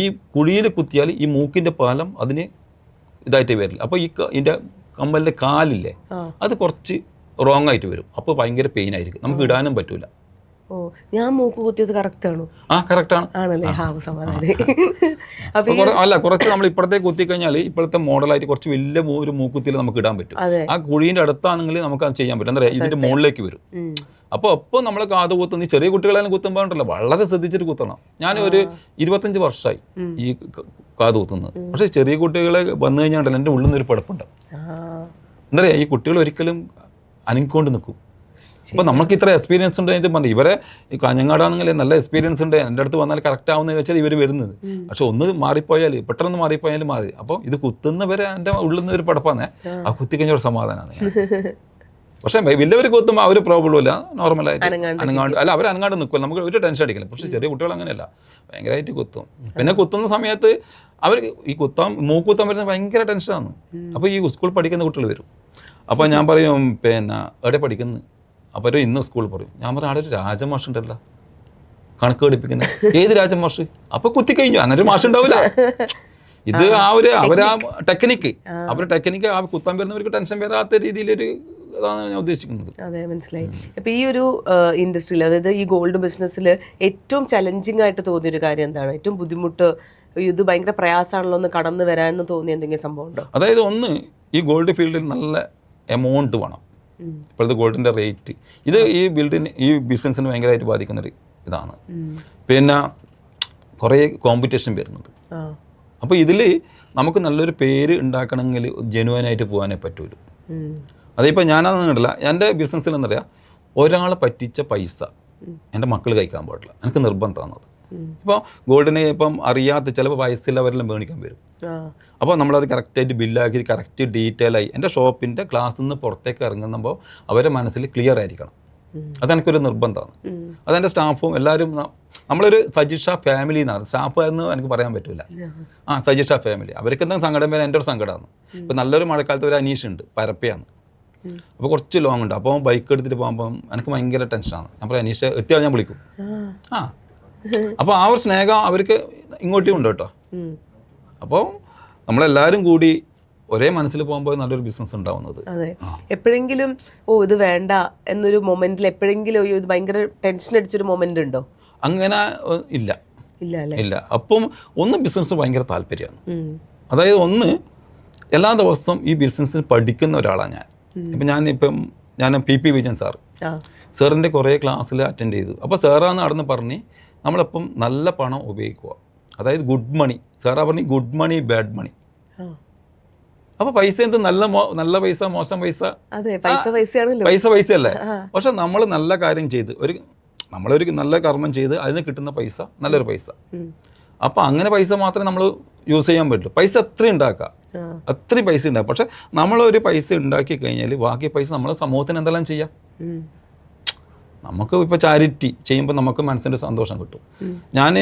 ഈ കുഴിയിൽ കുത്തിയാൽ ഈ മൂക്കിൻ്റെ പാലം അതിന് ഇതായിട്ട് വരില്ല. അപ്പോൾ ഇതിൻ്റെ കമ്മലിൻ്റെ കാലില്ലേ അത് കുറച്ച് റോങ് ആയിട്ട് വരും. അപ്പോൾ ഭയങ്കര പെയിൻ ആയിരിക്കും, നമുക്ക് ഇടാനും പറ്റൂല. ഓ, ഞാൻ മൂക്ക് കുത്തിയത് കറക്റ്റ് ആണോ? ആ കറക്റ്റാണ്. ആണല്ലേ? അല്ല, കുറച്ച് നമ്മൾ ഇപ്പഴത്തേക്ക് കുത്തിക്കഴിഞ്ഞാൽ ഇപ്പോഴത്തെ മോഡലായിട്ട് കുറച്ച് വലിയ ഒരു മൂക്കുത്തിയിൽ നമുക്ക് ഇടാൻ പറ്റും. ആ കുഴീൻ്റെ അടുത്താണെങ്കിൽ നമുക്ക് അത് ചെയ്യാൻ പറ്റും. എന്താ പറയുക, ഇതിൻ്റെ മുകളിലേക്ക് വരും. അപ്പോൾ നമ്മൾ കാത് കുത്തുന്ന ഈ ചെറിയ കുട്ടികളെല്ലാം കുത്തുമ്പോൾ ഉണ്ടല്ലോ വളരെ ശ്രദ്ധിച്ചിട്ട് കുത്തണം. ഞാൻ ഒരു 25 വർഷമായി ഈ കാത് കുത്തുന്നത്. പക്ഷേ ചെറിയ കുട്ടികളെ വന്നു കഴിഞ്ഞാൽ ഉണ്ടല്ലോ എൻ്റെ ഉള്ളിൽ നിന്നൊരു പടപ്പുണ്ട്. എന്താ പറയുക, ഈ കുട്ടികൾ ഒരിക്കലും അനങ്ങിക്കൊണ്ട് നിൽക്കും. അപ്പോൾ നമുക്ക് ഇത്ര എക്സ്പീരിയൻസ് ഉണ്ട് എന്ന് പറഞ്ഞു. ഇവരെ ഈ കാഞ്ഞങ്ങാടാണെങ്കിൽ നല്ല എക്സ്പീരിയൻസ് ഉണ്ട്, എൻ്റെ അടുത്ത് വന്നാൽ കറക്റ്റ് ആവുന്നതെന്ന് വെച്ചാൽ ഇവർ വരുന്നത്. പക്ഷെ ഒന്ന് മാറിപ്പോയാൽ പെട്ടെന്ന് മാറിപ്പോയാൽ മാറി. അപ്പോൾ ഇത് കുത്തുന്നവരെ എൻ്റെ ഉള്ളിൽ നിന്ന് ഒരു പടപ്പാന്നേ, ആ കുത്തിക്കഴിഞ്ഞ ഒരു സമാധാനമാണ്. പക്ഷേ വലിയവർ കുത്തുമ്പോൾ അവർ പ്രോബ്ലം ഇല്ല, നോർമലായിട്ട് അനങ്ങാണ്ട് അല്ല, അവർ അനങ്ങാണ്ട് നിൽക്കില്ല, നമുക്ക് ഒരു ടെൻഷൻ അടിക്കില്ല. പക്ഷേ ചെറിയ കുട്ടികൾ അങ്ങനെയല്ല, ഭയങ്കരമായിട്ട് കുത്തും. പിന്നെ കുത്തുന്ന സമയത്ത് അവർ ഈ മൂക്കുത്താൻ വരുന്നത് ഭയങ്കര ടെൻഷനാണ്. അപ്പോൾ ഈ സ്കൂൾ പഠിക്കുന്ന കുട്ടികൾ വരും. അപ്പോൾ ഞാൻ പറയും, പിന്നെ എവിടെ പഠിക്കുന്നു? അപ്പോൾ ഒരു ഇന്ന് സ്കൂളിൽ പറയും. ഞാൻ പറയും, അവിടെ ഒരു രാജമാഷ് ഉണ്ടല്ലോ കണക്ക് പഠിപ്പിക്കുന്നത്. ഏത് രാജമാഷ്? അപ്പോൾ കുത്തിക്കഴിഞ്ഞു, അങ്ങനെ ഒരു മാഷ് ഉണ്ടാവില്ല. ഇത് അവരാ ടെക്നിക്ക്, അവരുടെ ടെക്നിക്ക് ആ കുത്താൻ വരുന്നവർക്ക് ടെൻഷൻ വരാത്ത രീതിയിലൊരു അതാണ് ഞാൻ ഉദ്ദേശിക്കുന്നത്. അതെ, മനസ്സിലായി. അപ്പോൾ ഈ ഒരു ഇൻഡസ്ട്രിയിൽ, അതായത് ഈ ഗോൾഡ് ബിസിനസ്സിൽ ഏറ്റവും ചലഞ്ചിങ് ആയിട്ട് തോന്നിയൊരു കാര്യം എന്താണ്? ഏറ്റവും ബുദ്ധിമുട്ട്, ഇത് ഭയങ്കര പ്രയാസമാണല്ലോ ഒന്ന് കടന്നു വരാമെന്ന് തോന്നിയ എന്തെങ്കിലും സംഭവം ഉണ്ടോ? അതായത് ഒന്ന്, ഈ ഗോൾഡ് ഫീൽഡിൽ നല്ല എമൗണ്ട് വേണം. ഇപ്പോഴത്തെ ഗോൾഡിൻ്റെ റേറ്റ് ഇത് ഈ ബിസിനസ്സിന് ഭയങ്കരമായിട്ട് ബാധിക്കുന്നൊരു ഇതാണ്. പിന്നെ കുറേ കോമ്പറ്റീഷൻ വരുന്നുണ്ട്. അപ്പോൾ ഇതിൽ നമുക്ക് നല്ലൊരു പേര് ഉണ്ടാക്കണമെങ്കിൽ ജെനുവനായിട്ട് പോകാനേ പറ്റുള്ളൂ. അതിപ്പോൾ ഞാനതൊന്നും കണ്ടില്ല. എൻ്റെ ബിസിനസ്സിൽ എന്താ പറയുക, ഒരാളെ പറ്റിച്ച പൈസ എൻ്റെ മക്കൾ കഴിക്കാൻ പാടില്ല, എനിക്ക് നിർബന്ധമാണത്. ഇപ്പോൾ ഗോൾഡിനെ ഇപ്പം അറിയാത്ത ചിലപ്പോൾ വയസ്സിലവരെല്ലാം മേടിക്കാൻ വരും. അപ്പോൾ നമ്മളത് കറക്റ്റായിട്ട് ബില്ലാക്കി കറക്റ്റ് ഡീറ്റെയിൽ ആയി എൻ്റെ ഷോപ്പിൻ്റെ ക്ലാസ്സിൽ നിന്ന് പുറത്തേക്ക് ഇറങ്ങുമ്പോൾ അവരുടെ മനസ്സിൽ ക്ലിയർ ആയിരിക്കണം. അതെനിക്കൊരു നിർബന്ധമാണ്. അതെൻ്റെ സ്റ്റാഫും എല്ലാവരും, നമ്മളൊരു സജിഷ ഫാമിലി എന്നാണ്. സ്റ്റാഫ് എന്ന് എനിക്ക് പറയാൻ പറ്റില്ല. സജിഷ ഫാമിലി, അവർക്ക് എന്തെങ്കിലും സങ്കടം വരെ എൻ്റെ ഒരു സങ്കടമാണ്. ഇപ്പോൾ നല്ലൊരു മഴക്കാലത്ത് ഒരു അനീഷ് ഉണ്ട്, പരപ്പയാണ്. അപ്പോൾ കുറച്ച് ലോങ് ഉണ്ട്. അപ്പോൾ ബൈക്ക് എടുത്തിട്ട് പോകുമ്പം എനിക്ക് ഭയങ്കര ടെൻഷനാണ്. ഞാൻ പറയാം, അനീഷ് എത്തിയാൽ ഞാൻ വിളിക്കും. അപ്പോൾ ആ ഒരു സ്നേഹം അവർക്ക് ഇങ്ങോട്ടും ഉണ്ട് കേട്ടോ. അപ്പോൾ നമ്മളെല്ലാവരും കൂടി ഒരേ മനസ്സിൽ പോകുമ്പോൾ നല്ലൊരു ബിസിനസ് ഉണ്ടാവുന്നത്. അതെ. എപ്പോഴെങ്കിലും ഇത് വേണ്ട എന്നൊരു മൊമെന്റിൽ എപ്പോഴെങ്കിലും ഇത് ഭയങ്കര ടെൻഷൻ അടിച്ചൊരു മൊമെന്റ് ഉണ്ടോ? അങ്ങനെ ഇല്ല. അപ്പം ഒന്ന് ബിസിനസ് ഭയങ്കര താല്പര്യമാണ്. അതായത് ഒന്ന്, എല്ലാ ദിവസവും ഈ ബിസിനസ്സിന് പഠിക്കുന്ന ഒരാളാണ് ഞാൻ. ഇപ്പം ഞാൻ PP വിജയൻ സാറിൻ്റെ കുറേ ക്ലാസ്സിൽ അറ്റൻഡ് ചെയ്തു. അപ്പോൾ സാറാന്ന് നടന്ന് പറഞ്ഞ് നമ്മളപ്പം നല്ല പണം ഉപയോഗിക്കുക, അതായത് ഗുഡ് മണി. സാറാ പറഞ്ഞ് ഗുഡ് മണി ബാഡ് മണി. അപ്പോൾ പൈസ എന്ത് നല്ല പൈസ മോശം പൈസ, പൈസയല്ലേ. പക്ഷെ നമ്മൾ നല്ല കാര്യം ചെയ്ത് നമ്മളൊരു നല്ല കർമ്മം ചെയ്ത് അതിന് കിട്ടുന്ന പൈസ നല്ലൊരു പൈസ. അപ്പോൾ അങ്ങനെ പൈസ മാത്രമേ നമ്മൾ യൂസ് ചെയ്യാൻ പറ്റുള്ളൂ. പൈസ അത്രയും ഉണ്ടാക്കുക, അത്രയും പൈസ ഉണ്ടാക്കുക. പക്ഷെ നമ്മളൊരു പൈസ ഉണ്ടാക്കി കഴിഞ്ഞാൽ ബാക്കി പൈസ നമ്മൾ സമൂഹത്തിന് എന്തെല്ലാം ചെയ്യാം. നമുക്ക് ഇപ്പോൾ ചാരിറ്റി ചെയ്യുമ്പോൾ നമുക്ക് മനസ്സിൻ്റെ സന്തോഷം കിട്ടും. ഞാൻ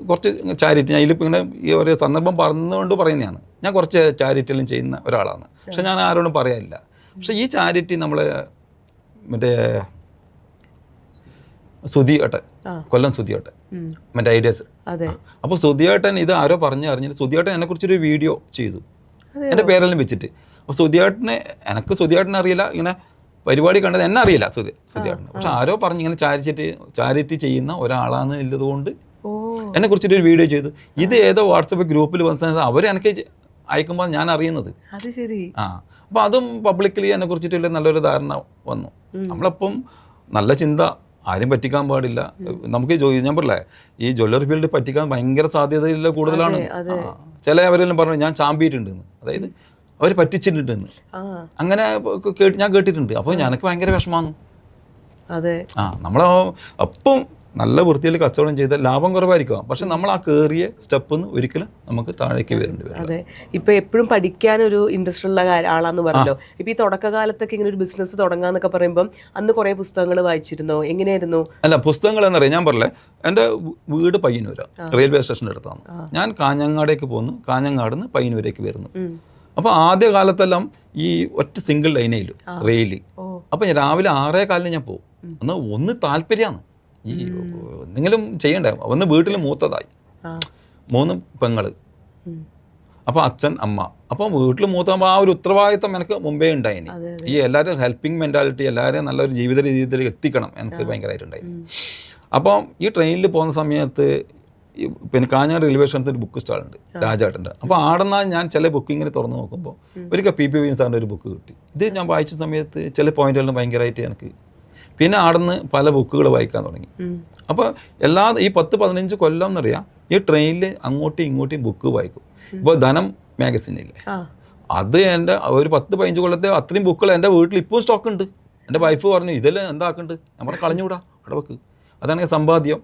കുറച്ച് ചാരിറ്റി, ഞാൻ ഇതിലിപ്പോൾ ഇങ്ങനെ ഈ ഒരു സന്ദർഭം പറഞ്ഞുകൊണ്ട് പറയുന്നതാണ്. ഞാൻ കുറച്ച് ചാരിറ്റിയെല്ലാം ചെയ്യുന്ന ഒരാളാണ്. പക്ഷെ ഞാൻ ആരോടും പറയാനില്ല. പക്ഷേ ഈ ചാരിറ്റി നമ്മളെ മറ്റേ സുധിയേട്ടൻ, കൊല്ലം സുധിയേട്ടൻ, മറ്റേ ഐഡിയാസ്. അപ്പോൾ സുധിയേട്ടൻ ഇത് ആരോ അറിഞ്ഞിട്ട് സുധിയേട്ടൻ എന്നെക്കുറിച്ചൊരു വീഡിയോ ചെയ്തു, എൻ്റെ പേരെല്ലാം വെച്ചിട്ട്. അപ്പോൾ എനിക്ക് സുധിയേട്ടനെ അറിയില്ല, ഇങ്ങനെ പരിപാടി കണ്ടത് എന്നെ അറിയില്ല സുധിയേട്ടന്. പക്ഷെ ആരോ പറഞ്ഞ് ഇങ്ങനെ ചാരിറ്റി ചെയ്യുന്ന ഒരാളാണ് ഉള്ളതുകൊണ്ട് എന്നെക്കുറിച്ചിട്ടൊരു വീഡിയോ ചെയ്തു. ഇത് ഏതോ വാട്സപ്പ് ഗ്രൂപ്പിൽ വന്ന അവർ എനിക്ക് അയക്കുമ്പോൾ ഞാൻ അറിയുന്നത്. അപ്പോൾ അതും പബ്ലിക്കലി എന്നെക്കുറിച്ചിട്ടുള്ള നല്ലൊരു ധാരണ വന്നു. നമ്മളപ്പം നല്ല ചിന്ത, ആരും പറ്റിക്കാൻ പാടില്ല. നമുക്ക് ഞാൻ പറയല്ലേ, ഈ ജ്വല്ലറി ഫീൽഡ് പറ്റിക്കാൻ ഭയങ്കര സാധ്യതയില്ല കൂടുതലാണ്. ചില അവരെല്ലാം പറഞ്ഞു ഞാൻ ചാമ്പിയിട്ടുണ്ടെന്ന്. അതായത് അവർ പറ്റിച്ചിട്ടുണ്ടെന്ന് അങ്ങനെ ഞാൻ കേട്ടിട്ടുണ്ട്. അപ്പോൾ എനിക്ക് ഭയങ്കര വിഷമമാണ്. അതെ, നമ്മൾ അപ്പം നല്ല വൃത്തിയിൽ കച്ചവടം ചെയ്താൽ ലാഭം കുറവായിരിക്കും, പക്ഷെ നമ്മൾ ആ കയറിയ സ്റ്റെപ്പ് ഒരിക്കലും നമുക്ക് താഴേക്ക് വരേണ്ടി വരും. അതെ, ഇപ്പൊ എപ്പോഴും പഠിക്കാനൊരു ഇൻട്രസ്റ്റ് ഉള്ള ആളാന്ന് പറഞ്ഞല്ലോ. ഇപ്പൊ ഈ തുടക്കകാലത്തൊക്കെ ഇങ്ങനെ ഒരു ബിസിനസ് തുടങ്ങാന്നൊക്കെ പറയുമ്പോൾ അന്ന് കുറെ പുസ്തകങ്ങൾ വായിച്ചിരുന്നോ, എങ്ങനെയായിരുന്നു? അല്ല, പുസ്തകങ്ങൾ എന്നറിയാം, ഞാൻ പറഞ്ഞേ എൻ്റെ വീട് പയ്യന്നൂരാണ്, റെയിൽവേ സ്റ്റേഷൻ്റെ അടുത്താണ്. ഞാൻ കാഞ്ഞങ്ങാടേക്ക് പോകുന്നു, കാഞ്ഞങ്ങാട് നിന്ന് പയ്യന്നൂരേക്ക് വരുന്നു. അപ്പോൾ ആദ്യ കാലത്തെല്ലാം ഈ ഒറ്റ സിംഗിൾ ലൈനേലും റെയില്. അപ്പോൾ ഞാൻ രാവിലെ 6:15 ഞാൻ പോകും. ഒന്ന് താല്പര്യമാണ് ഈ എന്തെങ്കിലും ചെയ്യണ്ടേ. ഒന്ന് വീട്ടിൽ മൂത്തതായി 3 പെങ്ങള്, അപ്പോൾ അച്ഛൻ അമ്മ. അപ്പം വീട്ടിൽ മൂത്താകുമ്പോൾ ആ ഒരു ഉത്തരവാദിത്തം എനിക്ക് മുമ്പേ ഉണ്ടായിന്. ഈ എല്ലാവരും ഹെൽപ്പിംഗ് മെൻറ്റാലിറ്റി, എല്ലാവരെയും നല്ലൊരു ജീവിത രീതിയിൽ എത്തിക്കണം എനിക്ക് ഭയങ്കരമായിട്ടുണ്ടായിരുന്നു. അപ്പം ഈ ട്രെയിനിൽ പോകുന്ന സമയത്ത് പിന്നെ കാഞ്ഞങ്ങാട് റെയിൽവേ സ്റ്റേഷനത്തിൽ ഒരു ബുക്ക് സ്റ്റാളുണ്ട്, രാജാട്ടൻ്റെ. അപ്പോൾ ആടെന്നാൽ ഞാൻ ചില ബുക്കിങ്ങിന് തുറന്ന് നോക്കുമ്പോൾ ഒരിക്കൽ പി പി സാറിൻ്റെ ഒരു ബുക്ക് കിട്ടി. ഇത് ഞാൻ വായിച്ച സമയത്ത് ചില പോയിന്റുകളിലും ഭയങ്കരമായിട്ട് എനിക്ക് പിന്നെ ആടുന്ന് പല ബുക്കുകൾ വായിക്കാൻ തുടങ്ങി. അപ്പോൾ ഈ 10-15 കൊല്ലം എന്നറിയാം ഈ ട്രെയിനിൽ അങ്ങോട്ടും ഇങ്ങോട്ടും ബുക്ക് വായിക്കും. ഇപ്പോൾ ധനം മാഗസിനില്ലേ, അത് എൻ്റെ ഒരു 10-15 കൊല്ലത്തെ അത്രയും ബുക്കുകൾ എൻ്റെ വീട്ടിൽ ഇപ്പോൾ സ്റ്റോക്ക് ഉണ്ട്. എൻ്റെ വൈഫ് പറഞ്ഞു ഇതെല്ലാം എന്താക്കുന്നുണ്ട്, ഞാൻ പറഞ്ഞു കളഞ്ഞുകൂടാ അവിടെ വെക്ക്, അതാണ് സമ്പാദ്യം.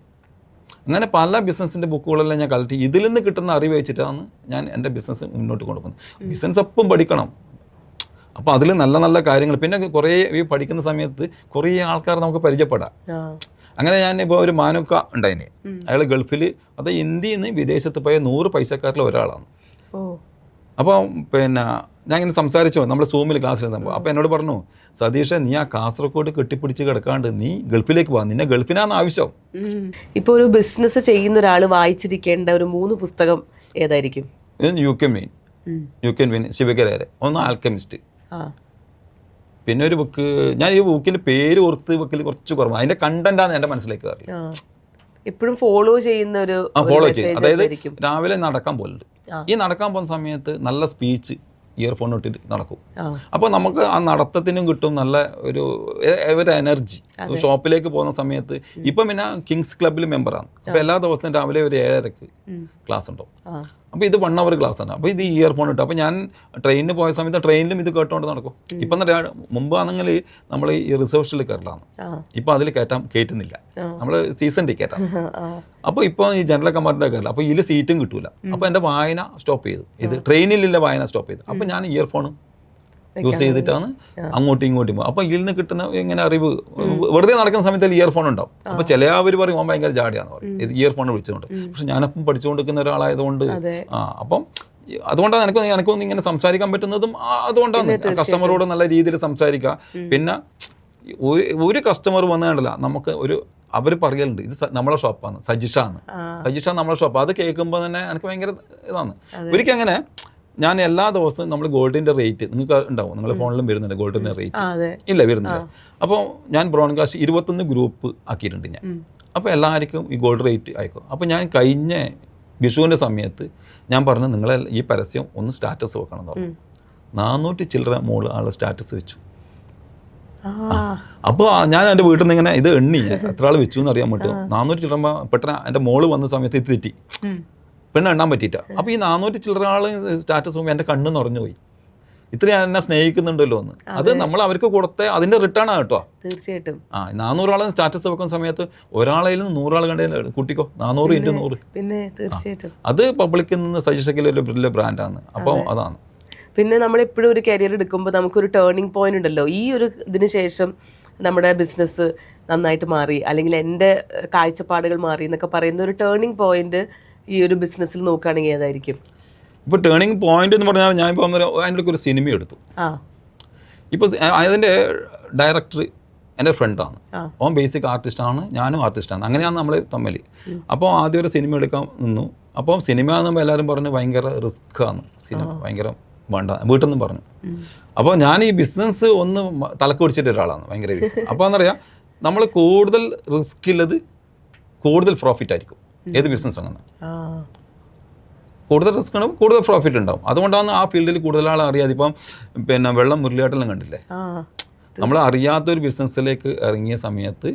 അങ്ങനെ പല ബിസിനസ്സിൻ്റെ ബുക്കുകളെല്ലാം ഞാൻ കളക്ട് ഇതിൽ നിന്ന് കിട്ടുന്ന അറിവ് വെച്ചിട്ടാണ് ഞാൻ എൻ്റെ ബിസിനസ് മുന്നോട്ട് കൊണ്ടുപോകുന്നത്. ബിസിനസ് എപ്പം പഠിക്കണം. അപ്പോൾ അതിൽ നല്ല നല്ല കാര്യങ്ങൾ, പിന്നെ കുറേ ഈ പഠിക്കുന്ന സമയത്ത് കുറേ ആൾക്കാർ നമുക്ക് പരിചയപ്പെടാം. അങ്ങനെ ഞാൻ ഇപ്പോൾ ഒരു മാനുക്ക ഉണ്ടായിന്, അയാൾ ഗൾഫിൽ, അത് ഇന്ത്യയിൽ നിന്ന് വിദേശത്ത് പോയ 100 പൈസക്കാരിൽ ഒരാളാണ്. അപ്പോൾ പിന്നെ ഞാൻ ഇങ്ങനെ സംസാരിച്ചു, നമ്മൾ സൂമിൽ ക്ലാസ്സിൽ സംഭവം. അപ്പോൾ എന്നോട് പറഞ്ഞു, സതീഷ് നീ ആ കാസർഗോഡ് കെട്ടിപ്പിടിച്ച് കിടക്കാണ്ട് നീ ഗൾഫിലേക്ക് പോകാം, നിന്നെ ഗൾഫിനാണ് ആവശ്യം. ഇപ്പോൾ ഒരു ബിസിനസ് ചെയ്യുന്ന ഒരാൾ വായിച്ചിരിക്കേണ്ട ഒരു 3 പുസ്തകം ഏതായിരിക്കും? യു കെൻ വിൻ ശിവകരേരെ, ഒന്ന് ആൽക്കമിസ്റ്റ്. പിന്നെ ഒരു ബുക്ക്, ഞാൻ ഈ ബുക്കിൻ്റെ പേര് ഓർത്ത് വെക്കൽ കുറച്ച് കുറവാണ്, അതിൻ്റെ കണ്ടന്റാണ് എൻ്റെ മനസ്സിലേക്ക് അറിയാം. എപ്പോഴും ഫോളോ ചെയ്യുന്ന ഒരു ഫോളോ ചെയ്യും. അതായത് രാവിലെ നടക്കാൻ പോകുന്നുണ്ട്, ഈ നടക്കാൻ പോകുന്ന സമയത്ത് നല്ല സ്പീച്ച് ഇയർഫോൺ ഇട്ടിട്ട് നടക്കും. അപ്പോൾ നമുക്ക് ആ നടത്തത്തിനും കിട്ടും നല്ല ഒരു എനർജി. ഷോപ്പിലേക്ക് പോകുന്ന സമയത്ത് ഇപ്പം പിന്നെ കിങ്സ് ക്ലബ്ബിൽ മെമ്പറാണ്. അപ്പോൾ എല്ലാ ദിവസവും രാവിലെ ഒരു 7:30 ക്ലാസ് ഉണ്ടാവും. അപ്പോൾ ഇത് 1 hour ക്ലാസ് ആണ്. അപ്പോൾ ഇത് ഇയർഫോൺ ഇട്ട്, അപ്പോൾ ഞാൻ ട്രെയിനിന് പോയ സമയത്ത് ട്രെയിനിലും ഇത് കേട്ടോണ്ട് നടക്കും. ഇപ്പം മുമ്പാണെങ്കിൽ നമ്മൾ ഈ റിസർവേഷനിൽ കയറലാണ്, ഇപ്പം അതിൽ കയറ്റുന്നില്ല, നമ്മൾ സീസൺ ടിക്കറ്റാണ്. അപ്പോൾ ഇപ്പോൾ ഈ ജനറൽ കമ്പാർട്ട്മെൻറ്റ് കയറില്ല, അപ്പോൾ ഇതിൽ സീറ്റും കിട്ടൂല. അപ്പോൾ എൻ്റെ വായന സ്റ്റോപ്പ് ചെയ്തു, ഇത് ട്രെയിനിലുള്ള വായന സ്റ്റോപ്പ് ചെയ്തു. അപ്പോൾ ഞാൻ ഇയർഫോൺ യൂസ് ചെയ്തിട്ടാണ് അങ്ങോട്ടും ഇങ്ങോട്ടും പോകും. അപ്പോൾ ഇതിൽ നിന്ന് കിട്ടുന്ന ഇങ്ങനെ അറിവ്, വെറുതെ നടക്കുന്ന സമയത്ത് ഇയർഫോൺ ഉണ്ടാവും. അപ്പോൾ ചില അവർ പറയും ഓൻ ഭയങ്കര ജാടിയാന്ന് പറയും ഇത് ഇയർഫോൺ വിളിച്ചുകൊണ്ട്. പക്ഷെ ഞാനപ്പം പഠിച്ചുകൊണ്ടിരിക്കുന്ന ഒരാളായതുകൊണ്ട് അപ്പം അതുകൊണ്ടാണ് എനിക്കൊന്ന് ഇങ്ങനെ സംസാരിക്കാൻ പറ്റുന്നതും. അതുകൊണ്ടാണ് കസ്റ്റമറോട് നല്ല രീതിയിൽ സംസാരിക്കുക. പിന്നെ ഒരു കസ്റ്റമർ വന്നു കണ്ടില്ല, നമുക്ക് അവർ പറയലുണ്ട് ഇത് നമ്മളെ ഷോപ്പാണ്, സജിഷ നമ്മളെ ഷോപ്പ്. അത് കേൾക്കുമ്പോൾ തന്നെ എനിക്ക് ഭയങ്കര ഇതാണ്. ഒരിക്കലും അങ്ങനെ ഞാൻ എല്ലാ ദിവസവും നമ്മൾ ഗോൾഡിൻ്റെ റേറ്റ് നിങ്ങൾക്ക് ഉണ്ടാവും, നിങ്ങളുടെ ഫോണിലും വരുന്നുണ്ട് ഗോൾഡിൻ്റെ റേറ്റ് ഇല്ല വരുന്നില്ല. അപ്പോൾ ഞാൻ ബ്രോഡ്കാസ്റ്റ് 21 ഗ്രൂപ്പ് ആക്കിയിട്ടുണ്ട് ഞാൻ. അപ്പോൾ എല്ലാവർക്കും ഈ ഗോൾഡ് റേറ്റ് അയക്കും. അപ്പോൾ ഞാൻ കഴിഞ്ഞ വിഷുവിൻ്റെ സമയത്ത് ഞാൻ പറഞ്ഞു നിങ്ങളെ ഈ പരസ്യം ഒന്ന് സ്റ്റാറ്റസ് വെക്കണം എന്ന് പറഞ്ഞു. 400 ചില്ലറ മോള് ആൾ സ്റ്റാറ്റസ് വെച്ചു. അപ്പോൾ ഞാൻ എൻ്റെ വീട്ടിൽ നിന്ന് ഇങ്ങനെ ഇത് എണ്ണി എത്ര ആൾ വെച്ചു എന്ന് അറിയാൻ പറ്റും. 400 ചില്ലറ പെട്ടെന്ന് എൻ്റെ മോള് വന്ന സമയത്ത് ഇത് തെറ്റി, പെണ്ണ് എണ്ണാൻ പറ്റിയിട്ട. അപ്പോൾ ഈ 400 ചില്ലറ ആൾ സ്റ്റാറ്റസ് പോകുമ്പോൾ എൻ്റെ കണ്ണ് നിറഞ്ഞു പോയി, ഇത്രയും എന്നെ സ്നേഹിക്കുന്നുണ്ടല്ലോ എന്ന്. അത് നമ്മൾ അവർക്ക് കൊടുത്ത അതിൻ്റെ റിട്ടേൺ ആണ് കേട്ടോ. തീർച്ചയായിട്ടും 400 ആൾ സ്റ്റാറ്റസ് വെക്കുന്ന സമയത്ത് ഒരാളയിൽ നിന്ന് 100 ആൾ കണ്ടു കൂട്ടിക്കോ, 400 × 100. പിന്നെ തീർച്ചയായിട്ടും അത് പബ്ലിക്കിൽ നിന്ന് സജഷക്കിൽ ഒരു വലിയ ബ്രാൻഡാണ്. അപ്പോൾ അതാണ്. പിന്നെ നമ്മളെപ്പോഴും ഒരു കരിയർ എടുക്കുമ്പോൾ നമുക്കൊരു ടേണിംഗ് പോയിന്റ് ഉണ്ടല്ലോ. ഈ ഒരു ഇതിന് ശേഷം നമ്മുടെ ബിസിനസ് നന്നായിട്ട് മാറി, അല്ലെങ്കിൽ എൻ്റെ കാഴ്ചപ്പാടുകൾ മാറി എന്നൊക്കെ പറയുന്ന ഒരു ടേണിംഗ് പോയിന്റ് ഈ ഒരു ബിസിനസ്സിൽ നോക്കുകയാണെങ്കിൽ ഏതായിരിക്കും? ഇപ്പോൾ ടേണിംഗ് പോയിന്റ് എന്ന് പറഞ്ഞാൽ ഞാൻ ഇപ്പോൾ അതിൻ്റെ ഒരു സിനിമ എടുത്തു. ഇപ്പോൾ അതിൻ്റെ ഡയറക്ടർ എൻ്റെ ഫ്രണ്ടാണ്, ഓൻ ബേസിക് ആർട്ടിസ്റ്റാണ്, ഞാനും ആർട്ടിസ്റ്റാണ്, അങ്ങനെയാണ് നമ്മൾ തമ്മിൽ. അപ്പോൾ ആദ്യം ഒരു സിനിമ എടുക്കാൻ നിന്നു. അപ്പോൾ സിനിമ എന്നുമ്പോൾ എല്ലാവരും പറഞ്ഞു ഭയങ്കര റിസ്ക്കാണ് സിനിമ, ഭയങ്കര വേണ്ട വീട്ടിൽ നിന്നും പറഞ്ഞു. അപ്പോൾ ഞാൻ ഈ ബിസിനസ് ഒന്ന് തലക്ക് പിടിച്ചിട്ട് ഒരാളാണ്, ഭയങ്കര ബിസിനസ്. അപ്പോൾ എന്നറിയാം നമ്മൾ കൂടുതൽ റിസ്ക് ഉള്ളത് കൂടുതൽ പ്രോഫിറ്റ് ആയിരിക്കും. ഏത് ബിസിനസ് അങ്ങനെ കൂടുതൽ റിസ്ക് ആണ്, കൂടുതൽ പ്രോഫിറ്റ് ഉണ്ടാവും. അതുകൊണ്ടാണ് ആ ഫീൽഡിൽ കൂടുതൽ ആൾ അറിയാതെ. ഇപ്പം പിന്നെ വെള്ളം മുരളിയാട്ടെല്ലാം കണ്ടില്ലേ, നമ്മൾ അറിയാത്തൊരു ബിസിനസ്സിലേക്ക് ഇറങ്ങിയ സമയത്ത്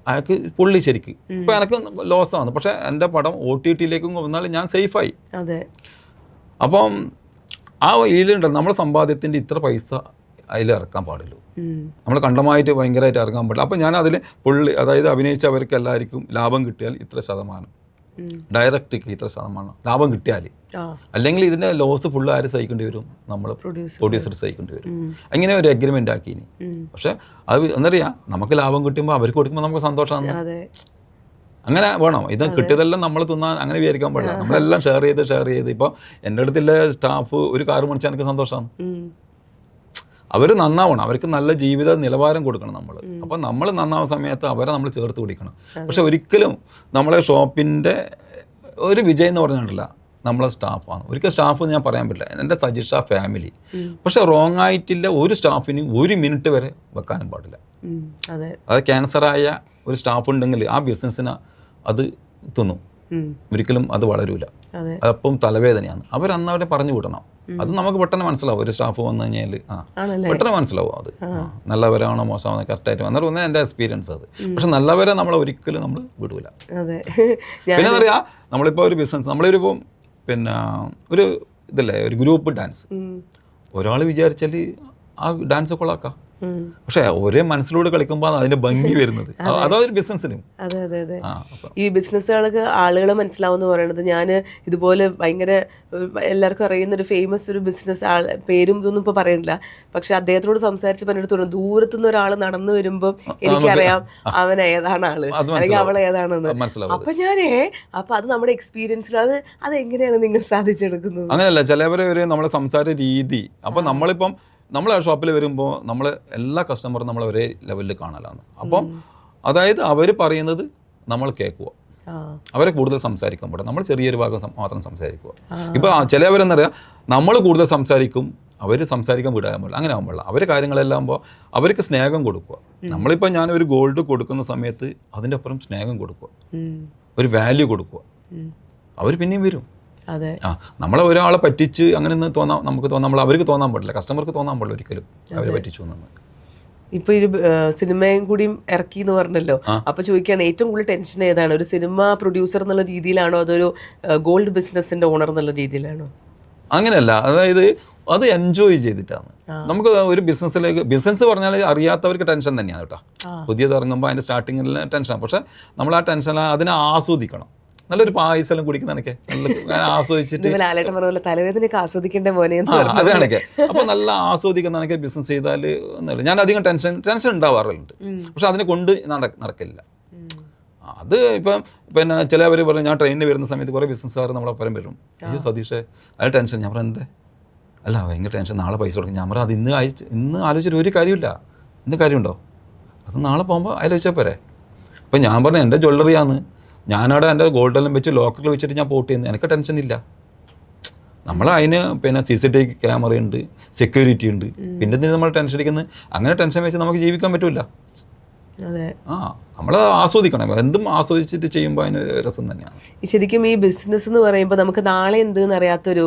അയാൾക്ക് പുള്ളി ശരിക്ക് ഇപ്പം എനിക്ക് ലോസാണ്, പക്ഷേ എൻ്റെ പടം OTT-ലേക്കും വന്നാൽ ഞാൻ സേഫായി. അപ്പം ആ ഇതിലുണ്ടല്ലോ നമ്മുടെ സമ്പാദ്യത്തിൻ്റെ ഇത്ര പൈസ അതിൽ ഇറക്കാൻ പാടുള്ളൂ. നമ്മൾ കണ്ടമായിട്ട് ഭയങ്കരമായിട്ട് ഇറങ്ങാൻ പാടില്ല. അപ്പോൾ ഞാൻ അതിൽ അതായത് അഭിനയിച്ചവർക്ക് എല്ലാവർക്കും ലാഭം കിട്ടിയാൽ ഇത്ര ശതമാനം, ഡയറക്റ്റ് ഇത്ര ശതമാനം ലാഭം കിട്ടിയാൽ, അല്ലെങ്കിൽ ഇതിൻ്റെ ലോസ് ഫുള്ള് ആര് സഹിക്കേണ്ടി വരും? നമ്മൾ പ്രൊഡ്യൂസർ സഹിക്കേണ്ടി വരും. അങ്ങനെ ഒരു എഗ്രിമെൻ്റ് ആക്കിയിനി. പക്ഷേ അത് എന്നറിയാം, നമുക്ക് ലാഭം കിട്ടുമ്പോൾ അവർക്ക് കൊടുക്കുമ്പോൾ നമുക്ക് സന്തോഷമാണ്. അങ്ങനെ വേണം. ഇത് കിട്ടിയതെല്ലാം നമ്മൾ തിന്നാൻ അങ്ങനെ വിചാരിക്കാൻ പാടില്ല. നമ്മളെല്ലാം ഷെയർ ചെയ്ത് ഇപ്പോൾ എൻ്റെ അടുത്തുള്ള സ്റ്റാഫ് ഒരു കാറ് മേടിച്ചാൽ എനിക്ക് സന്തോഷമാണ്. അവർ നന്നാവണം, അവർക്ക് നല്ല ജീവിത നിലവാരം കൊടുക്കണം നമ്മൾ. അപ്പോൾ നമ്മൾ നന്നാവുന്ന സമയത്ത് അവരെ നമ്മൾ ചേർത്ത് പിടിക്കണം. പക്ഷെ ഒരിക്കലും നമ്മളെ ഷോപ്പിൻ്റെ ഒരു വിജയം എന്ന് പറഞ്ഞിട്ടില്ല നമ്മളെ സ്റ്റാഫാണ്. ഒരിക്കലും സ്റ്റാഫ് ഞാൻ പറയാൻ പറ്റില്ല, എൻ്റെ സജിഷ ഫാമിലി. പക്ഷെ റോങ് ആയിട്ടില്ല ഒരു സ്റ്റാഫിന് 1 മിനിറ്റ് വരെ വെക്കാനും പാടില്ല. അത് ക്യാൻസറായ ഒരു സ്റ്റാഫ് ഉണ്ടെങ്കിൽ ആ ബിസിനസ്സിന് അത് തിന്നും, ഒരിക്കലും അത് വളരൂല. അപ്പം തലവേദനയാണ്. അവരന്ന് അവരെ പറഞ്ഞു വിടണം. അത് നമുക്ക് പെട്ടെന്ന് മനസ്സിലാവും. ഒരു സ്റ്റാഫ് വന്നു കഴിഞ്ഞാൽ പെട്ടെന്ന് മനസ്സിലാവും അത് നല്ലവരാണോ മോശമാണോ കറക്റ്റായിട്ട് വന്നാൽ ഒന്ന് എൻ്റെ എക്സ്പീരിയൻസ് അത്. പക്ഷെ നല്ലവരെ നമ്മളെ ഒരിക്കലും നമ്മൾ വിടൂല. പിന്നെ അറിയാം, നമ്മളിപ്പോൾ ഒരു ബിസിനസ് നമ്മളൊരു പിന്നെ ഒരു ഇതല്ലേ ഒരു ഗ്രൂപ്പ് ഡാൻസ്, ഒരാൾ വിചാരിച്ചാൽ ആ ഡാൻസ് കൊള്ളാക്കാം. പക്ഷെ ഒരേ മനസ്സിലൂടെ കളിക്കുമ്പോൾ അതിന്റെ ഭംഗി വരുന്നത് അതൊരു ബിസിനസ്സിനും. അതെ. ഈ ബിസിനസ്സുകൾക്ക് ആളുകളെ മനസ്സിലാവുമെന്ന് പറയുന്നത്, ഞാൻ ഇതുപോലെ ഭയങ്കര എല്ലാവർക്കും അറിയുന്ന ഒരു ഫേമസ് ഒരു ബിസിനസ് പേരും ഇതൊന്നും ഇപ്പോൾ പറയണില്ല, പക്ഷെ അദ്ദേഹത്തോട് സംസാരിച്ച് പറഞ്ഞിടത്തോളം ദൂരത്തുനിന്ന് ഒരാൾ നടന്നു വരുമ്പോൾ എനിക്കറിയാം അവൻ ഏതാണ് ആള് അല്ലെങ്കിൽ അവൾ ഏതാണെന്ന്. അപ്പൊ അത് നമ്മുടെ എക്സ്പീരിയൻസിൽ അത് എങ്ങനെയാണ് നിങ്ങൾ സാധിച്ചെടുക്കുന്നത്? അങ്ങനെയല്ല, ചിലവരെ നമ്മളെ സംസാര രീതി. അപ്പൊ നമ്മളിപ്പം നമ്മൾ ആ ഷോപ്പിൽ വരുമ്പോൾ നമ്മൾ എല്ലാ കസ്റ്റമറും നമ്മൾ ഒരേ ലെവലിൽ കാണലാണ്. അപ്പം അതായത് അവർ പറയുന്നത് നമ്മൾ കേൾക്കുക, അവരെ കൂടുതൽ സംസാരിക്കാൻ പാടില്ല. നമ്മൾ ചെറിയൊരു ഭാഗം മാത്രം സംസാരിക്കുക. ഇപ്പോൾ ചിലവരെന്നറിയാം നമ്മൾ കൂടുതൽ സംസാരിക്കും, അവർ സംസാരിക്കാൻ വിടാൻ പാടില്ല. അങ്ങനെ ആകുമ്പോൾ അവർ കാര്യങ്ങളെല്ലാം ആകുമ്പോൾ അവർക്ക് സ്നേഹം കൊടുക്കുക. നമ്മളിപ്പോൾ ഞാനൊരു ഗോൾഡ് കൊടുക്കുന്ന സമയത്ത് അതിൻ്റെ അപ്പുറം സ്നേഹം കൊടുക്കുക, ഒരു വാല്യൂ കൊടുക്കുക, അവർ പിന്നെയും വരും. നമ്മളെ ഒരാളെ പറ്റിച്ച് അങ്ങനെ നമുക്ക് തോന്നാൻ അവർക്ക് തോന്നാൻ പാടില്ല, കസ്റ്റമർക്ക് തോന്നാൻ പാടില്ല ഒരിക്കലും അവരെ പറ്റിച്ചു എന്നത്. ഇപ്പൊ ഒരു സിനിമയും കൂടി ഇറക്കി എന്ന് പറഞ്ഞല്ലോ, അപ്പൊ ചോദിക്കുകയാണ് ഏറ്റവും കൂടുതൽ ടെൻഷൻ ഏതാണ്? ഒരു സിനിമ പ്രൊഡ്യൂസർ എന്നുള്ള രീതിയിലാണോ, അതൊരു ഗോൾഡ് ബിസിനസിന്റെ ഓണർ എന്നുള്ള രീതിയിലാണോ? അങ്ങനെയല്ല, അതായത് അത് എൻജോയ് ചെയ്തിട്ടാണ്. നമുക്ക് ഒരു ബിസിനസ് പറഞ്ഞാൽ അറിയാത്തവർക്ക് ടെൻഷൻ തന്നെയാണ് കേട്ടോ. പുതിയത് ഇറങ്ങുമ്പോൾ അതിന്റെ സ്റ്റാർട്ടിങ്ങിൽ ടെൻഷനാണ്. പക്ഷെ നമ്മൾ ആ ടെൻഷൻ അതിനെ ആസ്വദിക്കണം. നല്ലൊരു പായസം കുടിക്കുന്നതൊക്കെ ആസ്വദിച്ചിട്ട് തലവേദനയൊക്കെ ആസ്വദിക്കേണ്ട മോനെ അതാണൊക്കെ. അപ്പൊ നല്ല ആസ്വദിക്കുന്നതൊക്കെ ബിസിനസ് ചെയ്താൽ ഞാൻ അധികം ടെൻഷൻ ഉണ്ടാവാറുണ്ട്, പക്ഷെ അതിനെ കൊണ്ട് നടക്കില്ല. അത് ഇപ്പം പിന്നെ ചിലവർ പറയും, ഞാൻ ട്രെയിനിൽ വരുന്ന സമയത്ത് കുറേ ബിസിനസ്സുകാർ നമ്മളൊപ്പം വരും, അയ്യോ സതീഷേ അത് ടെൻഷൻ. ഞാൻ പറയാം എന്തേ? അല്ല ഭയങ്കര ടെൻഷൻ, നാളെ പൈസ കൊടുക്കും. ഞാൻ പറയാം അത് ഇന്ന് ആലോചിച്ചിട്ട് ഒരു കാര്യമില്ല. എന്ത് കാര്യമുണ്ടോ? അത് നാളെ പോകുമ്പോൾ ആലോചിച്ചാൽ പോരെ. അപ്പം ഞാൻ പറഞ്ഞു എൻ്റെ ജ്വല്ലറിയാന്ന്, ഞാനവിടെ എൻ്റെ ഗോൾഡെല്ലാം വെച്ച് ലോക്കറിൽ വെച്ചിട്ട് ഞാൻ പോട്ട് ചെയ്യുന്നു, എനിക്ക് ടെൻഷൻ ഇല്ല. നമ്മൾ അതിന് പിന്നെ CCTV ക്യാമറ ഉണ്ട്, സെക്യൂരിറ്റി ഉണ്ട്, പിന്നെ നമ്മൾ ടെൻഷൻ അടിക്കുന്നത്. അങ്ങനെ ടെൻഷൻ വെച്ച് നമുക്ക് ജീവിക്കാൻ പറ്റില്ല. നമ്മൾ ആസ്വദിക്കണം, എന്തും ആസ്വദിച്ചിട്ട് ചെയ്യുമ്പോൾ അതിന് രസം തന്നെയാണ്. ശരിക്കും ഈ ബിസിനസ് എന്ന് പറയുമ്പോൾ നമുക്ക് നാളെ എന്തെന്ന് അറിയാത്തൊരു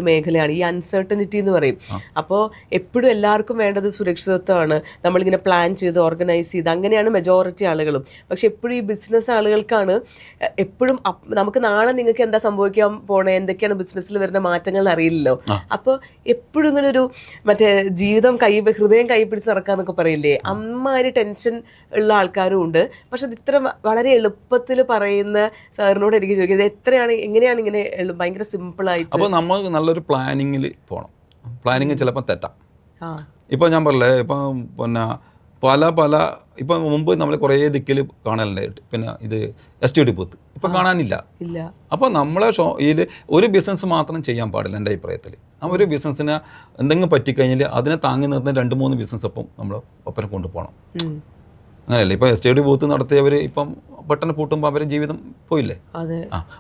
മേഖലയാണ് ഈ അൺസർട്ടനിറ്റി എന്ന് പറയും. അപ്പോൾ എപ്പോഴും എല്ലാവർക്കും വേണ്ടത് സുരക്ഷിതത്വമാണ്. നമ്മളിങ്ങനെ പ്ലാൻ ചെയ്ത് ഓർഗനൈസ് ചെയ്ത് അങ്ങനെയാണ് മെജോറിറ്റി ആളുകളും. പക്ഷെ എപ്പോഴും ഈ ബിസിനസ് ആളുകൾക്കാണ് എപ്പോഴും നമുക്ക് നാളെ നിങ്ങൾക്ക് എന്താ സംഭവിക്കാൻ പോണേ, എന്തൊക്കെയാണ് ബിസിനസ്സിൽ വരുന്ന മാറ്റങ്ങൾ അറിയില്ലല്ലോ. അപ്പോൾ എപ്പോഴും ഇങ്ങനെ ഒരു മറ്റേ ഹൃദയം കൈ പിടിച്ച് നടക്കാന്നൊക്കെ പറയില്ലേ, അമ്മാതിരി ടെൻഷൻ ഉള്ള ആൾക്കാരും ഉണ്ട്. പക്ഷെ അത് ഇത്ര വളരെ എളുപ്പത്തിൽ പറയുന്ന സാറിനോട് എനിക്ക് ചോദിക്കുന്നത് എങ്ങനെയാണ് ഇങ്ങനെ ഭയങ്കര സിമ്പിളായിട്ട്? അപ്പോൾ നമ്മൾ നല്ലൊരു പ്ലാനിങ്ങിൽ പോകണം. പ്ലാനിങ് ചിലപ്പോൾ തെറ്റാം. ഇപ്പോൾ ഞാൻ പറഞ്ഞില്ലേ, ഇപ്പം പിന്നെ പല ഇപ്പം മുമ്പ് നമ്മൾ കുറേ ദിക്കിൽ കാണലുണ്ടായിട്ട്, പിന്നെ ഇത് STD ബൂത്ത് ഇപ്പം കാണാനില്ല. അപ്പോൾ നമ്മളെ ഇതിൽ ഒരു ബിസിനസ് മാത്രം ചെയ്യാൻ പാടില്ല എൻ്റെ അഭിപ്രായത്തിൽ. ആ ഒരു ബിസിനസ്സിനെ എന്തെങ്കിലും പറ്റിക്കഴിഞ്ഞാൽ അതിനെ താങ്ങി നിർത്തുന്ന 2-3 ബിസിനസ് ഒപ്പം നമ്മൾ ഒപ്പം കൊണ്ടുപോകണം. അങ്ങനെയല്ലേ? ഇപ്പോൾ STD ബൂത്ത് നടത്തിയവർ ഇപ്പം പെട്ടെന്ന് പൂട്ടുമ്പോൾ അവരുടെ ജീവിതം പോയില്ലേ?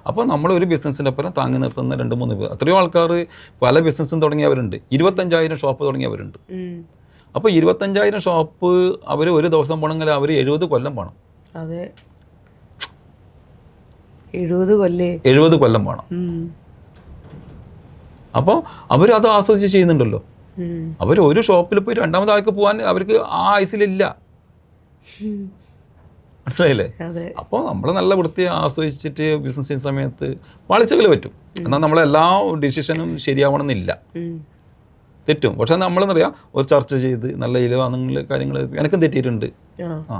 അപ്പോൾ നമ്മൾ ഒരു ബിസിനസ്സിൻ്റെ ഒപ്പം താങ്ങി നിർത്തുന്ന 2-3 എത്രയോ ആൾക്കാർ പല ബിസിനസ്സും തുടങ്ങിയവരുണ്ട്. 25,000 ഷോപ്പ് തുടങ്ങിയവരുണ്ട്. അപ്പോൾ 25,000 ഷോപ്പ് അവർ ഒരു ദിവസം പോകണമെങ്കിൽ അവർ 70 കൊല്ലം പോകണം. 70 കൊല്ലം പോകണം. അപ്പോൾ അവരത് ആസ്വദിച്ച് ചെയ്യുന്നുണ്ടല്ലോ. അവർ ഒരു ഷോപ്പിൽ പോയി 2ാമത് ആൾക്ക് പോകാൻ അവർക്ക് ആ ആയുസിലില്ല. മനസ്സിലായില്ലേ? അപ്പോൾ നമ്മൾ നല്ല വൃത്തി ആസ്വദിച്ചിട്ട് ബിസിനസ് ചെയ്യുന്ന സമയത്ത് പാളിച്ചകൾ പറ്റും. എന്നാൽ നമ്മളെല്ലാ ഡിസിഷനും ശരിയാവണമെന്നില്ല. തെറ്റും. പക്ഷെ നമ്മളെന്ന് പറയാം ഒരു ചർച്ച ചെയ്ത് നല്ല ഇലവ നിങ്ങൾ കാര്യങ്ങൾ എനിക്കും തെറ്റിയിട്ടുണ്ട്. ആ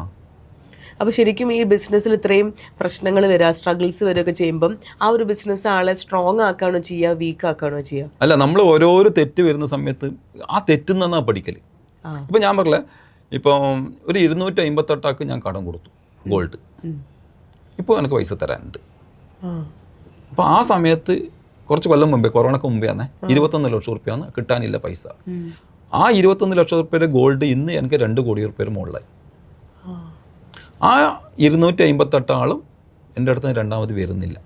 അപ്പോൾ ശരിക്കും ഈ ബിസിനസ്സിൽ ഇത്രയും പ്രശ്നങ്ങൾ വരിക, സ്ട്രഗിൾസ് വരികയൊക്കെ ചെയ്യുമ്പം ആ ഒരു ബിസിനസ് ആളെ സ്ട്രോങ് ആക്കുകയാണോ ചെയ്യുക, വീക്ക് ആക്കുകയാണോ ചെയ്യുക? അല്ല, നമ്മൾ ഓരോരോ തെറ്റ് വരുന്ന സമയത്ത് ആ തെറ്റിൽ നിന്നാണ് പഠിക്കൽ. ഇപ്പം ഞാൻ പറഞ്ഞില്ലേ, ഇപ്പം ഒരു 258 ഞാൻ കടം കൊടുത്തു ഗോൾഡ്. ഇപ്പോൾ എനിക്ക് പൈസ തരാനുണ്ട്. അപ്പോൾ ആ സമയത്ത് കുറച്ച് കൊല്ലം മുമ്പേ, കൊറോണക്ക് മുമ്പേ ആണ് 21 ലക്ഷം റുപ്യാണ് കിട്ടാനില്ല പൈസ. ആ 21 ലക്ഷം റുപ്യയുടെ ഗോൾഡ് ഇന്ന് എനിക്ക് 2 കോടി റുപ്യയുടെ മുകളിലായി. ആ 258 ആളും എൻ്റെ അടുത്ത് രണ്ടാമത് വരുന്നില്ല.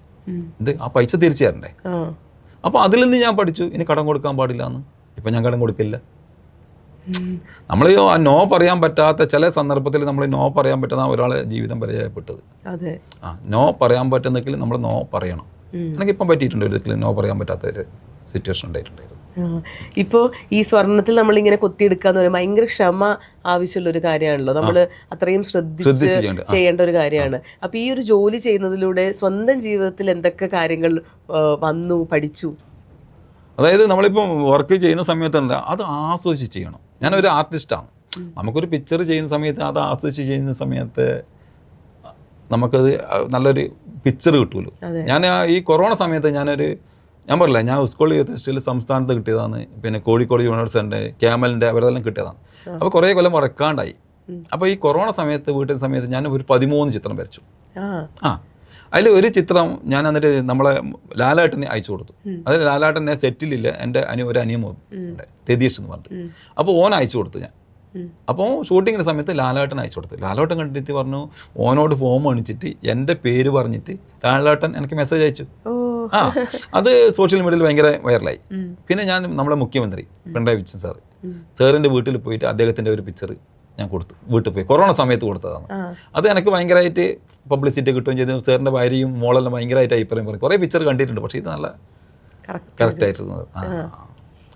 ആ പൈസ തിരിച്ചു തരണ്ടേ? അപ്പോൾ അതിൽ നിന്ന് ഞാൻ പഠിച്ചു ഇനി കടം കൊടുക്കാൻ പാടില്ല എന്ന്. ഇപ്പം ഞാൻ കടം കൊടുക്കില്ല. നമ്മൾ നോ പറയാൻ പറ്റാത്ത ചില സന്ദർഭത്തിൽ നമ്മൾ നോ പറയാൻ പറ്റുന്ന ഒരാളെ ജീവിതം പരിചയപ്പെട്ടത്. നോ പറയാൻ പറ്റുന്നെങ്കിൽ നമ്മൾ നോ പറയണം. എനിക്കിപ്പം പറ്റിയിട്ടുണ്ട് ഒരിക്കലും നോ പറയാൻ പറ്റാത്ത ഒരു സിറ്റുവേഷൻ ഉണ്ടായിട്ടുണ്ടായിരുന്നു. ഇപ്പോൾ ഈ സ്വർണ്ണത്തിൽ നമ്മളിങ്ങനെ കൊത്തിയെടുക്കാന്ന് പറയുമ്പോൾ ഭയങ്കര ക്ഷമ ആവശ്യമുള്ളൊരു കാര്യമാണല്ലോ. നമ്മൾ അത്രയും ശ്രദ്ധിച്ച് ചെയ്യേണ്ട ഒരു കാര്യമാണ്. അപ്പോൾ ഈ ഒരു ജോലി ചെയ്യുന്നതിലൂടെ സ്വന്തം ജീവിതത്തിൽ എന്തൊക്കെ കാര്യങ്ങൾ വന്നു പഠിച്ചു? അതായത് നമ്മളിപ്പം വർക്ക് ചെയ്യുന്ന സമയത്തല്ല, അത് ആസ്വദിച്ച് ചെയ്യണം. ഞാനൊരു ആർട്ടിസ്റ്റാണ്. നമുക്കൊരു പിക്ചർ ചെയ്യുന്ന സമയത്ത് അത് ആസ്വദിച്ച് ചെയ്യുന്ന സമയത്ത് നമുക്കത് നല്ലൊരു പിക്ചർ കിട്ടുമല്ലോ. ഞാൻ ഈ കൊറോണ സമയത്ത് ഞാൻ പറയില്ല, ഞാൻ സ്കൂൾ യൂത്ത് ഫെസ്റ്റിവൽ സംസ്ഥാനത്ത് കിട്ടിയതാണ്. പിന്നെ കോഴിക്കോട് യൂണിവേഴ്സിറ്റിൻ്റെ ക്യാമലിൻ്റെ അവരെല്ലാം കിട്ടിയതാണ്. അപ്പോൾ കുറേ കൊല്ലം വറക്കാണ്ടായി. അപ്പോൾ ഈ കൊറോണ സമയത്ത് വീട്ടിൽ സമയത്ത് ഞാൻ ഒരു 13 ചിത്രം വരച്ചു. അതിൽ ഒരു ചിത്രം ഞാൻ എന്നിട്ട് നമ്മളെ ലാലേട്ടനെ അയച്ചു കൊടുത്തു. അതിൽ ലാലേട്ടനെ സെറ്റിലില്ല, എൻ്റെ ഒരു അനിയമോ രതീഷ് എന്ന് പറഞ്ഞിട്ട്. അപ്പോൾ ഓൻ അയച്ചു കൊടുത്തു ഞാൻ. അപ്പോൾ ഷൂട്ടിങ്ങിൻ്റെ സമയത്ത് ലാലേട്ടൻ അയച്ചു കൊടുത്തു. ലാലേട്ടൻ കണ്ടിട്ട് പറഞ്ഞു, ഓനോട് ഫോം അണിച്ചിട്ട് എൻ്റെ പേര് പറഞ്ഞിട്ട് ലാലേട്ടൻ എനിക്ക് മെസ്സേജ് അയച്ചു. അത് സോഷ്യൽ മീഡിയയിൽ ഭയങ്കര വൈറലായി. പിന്നെ ഞാൻ നമ്മളെ മുഖ്യമന്ത്രി പിണറായി വിജയൻ സാറിൻ്റെ വീട്ടിൽ പോയിട്ട് അദ്ദേഹത്തിൻ്റെ ഒരു പിക്ചർ ഞാൻ കൊടുത്തു. വീട്ടിൽ പോയി കൊറോണ സമയത്ത് കൊടുത്തതാണ്. അത് എനിക്ക് ഭയങ്കരമായിട്ട് പബ്ലിസിറ്റി കിട്ടുകയും ചെയ്തു. സാറിൻ്റെ ഭാര്യയും മോളെല്ലാം ഭയങ്കരമായിട്ട് അഭിപ്രായം പറയും. കുറേ പിക്ചർ കണ്ടിട്ടുണ്ട്, പക്ഷേ ഇത് നല്ല കറക്റ്റായിട്ട്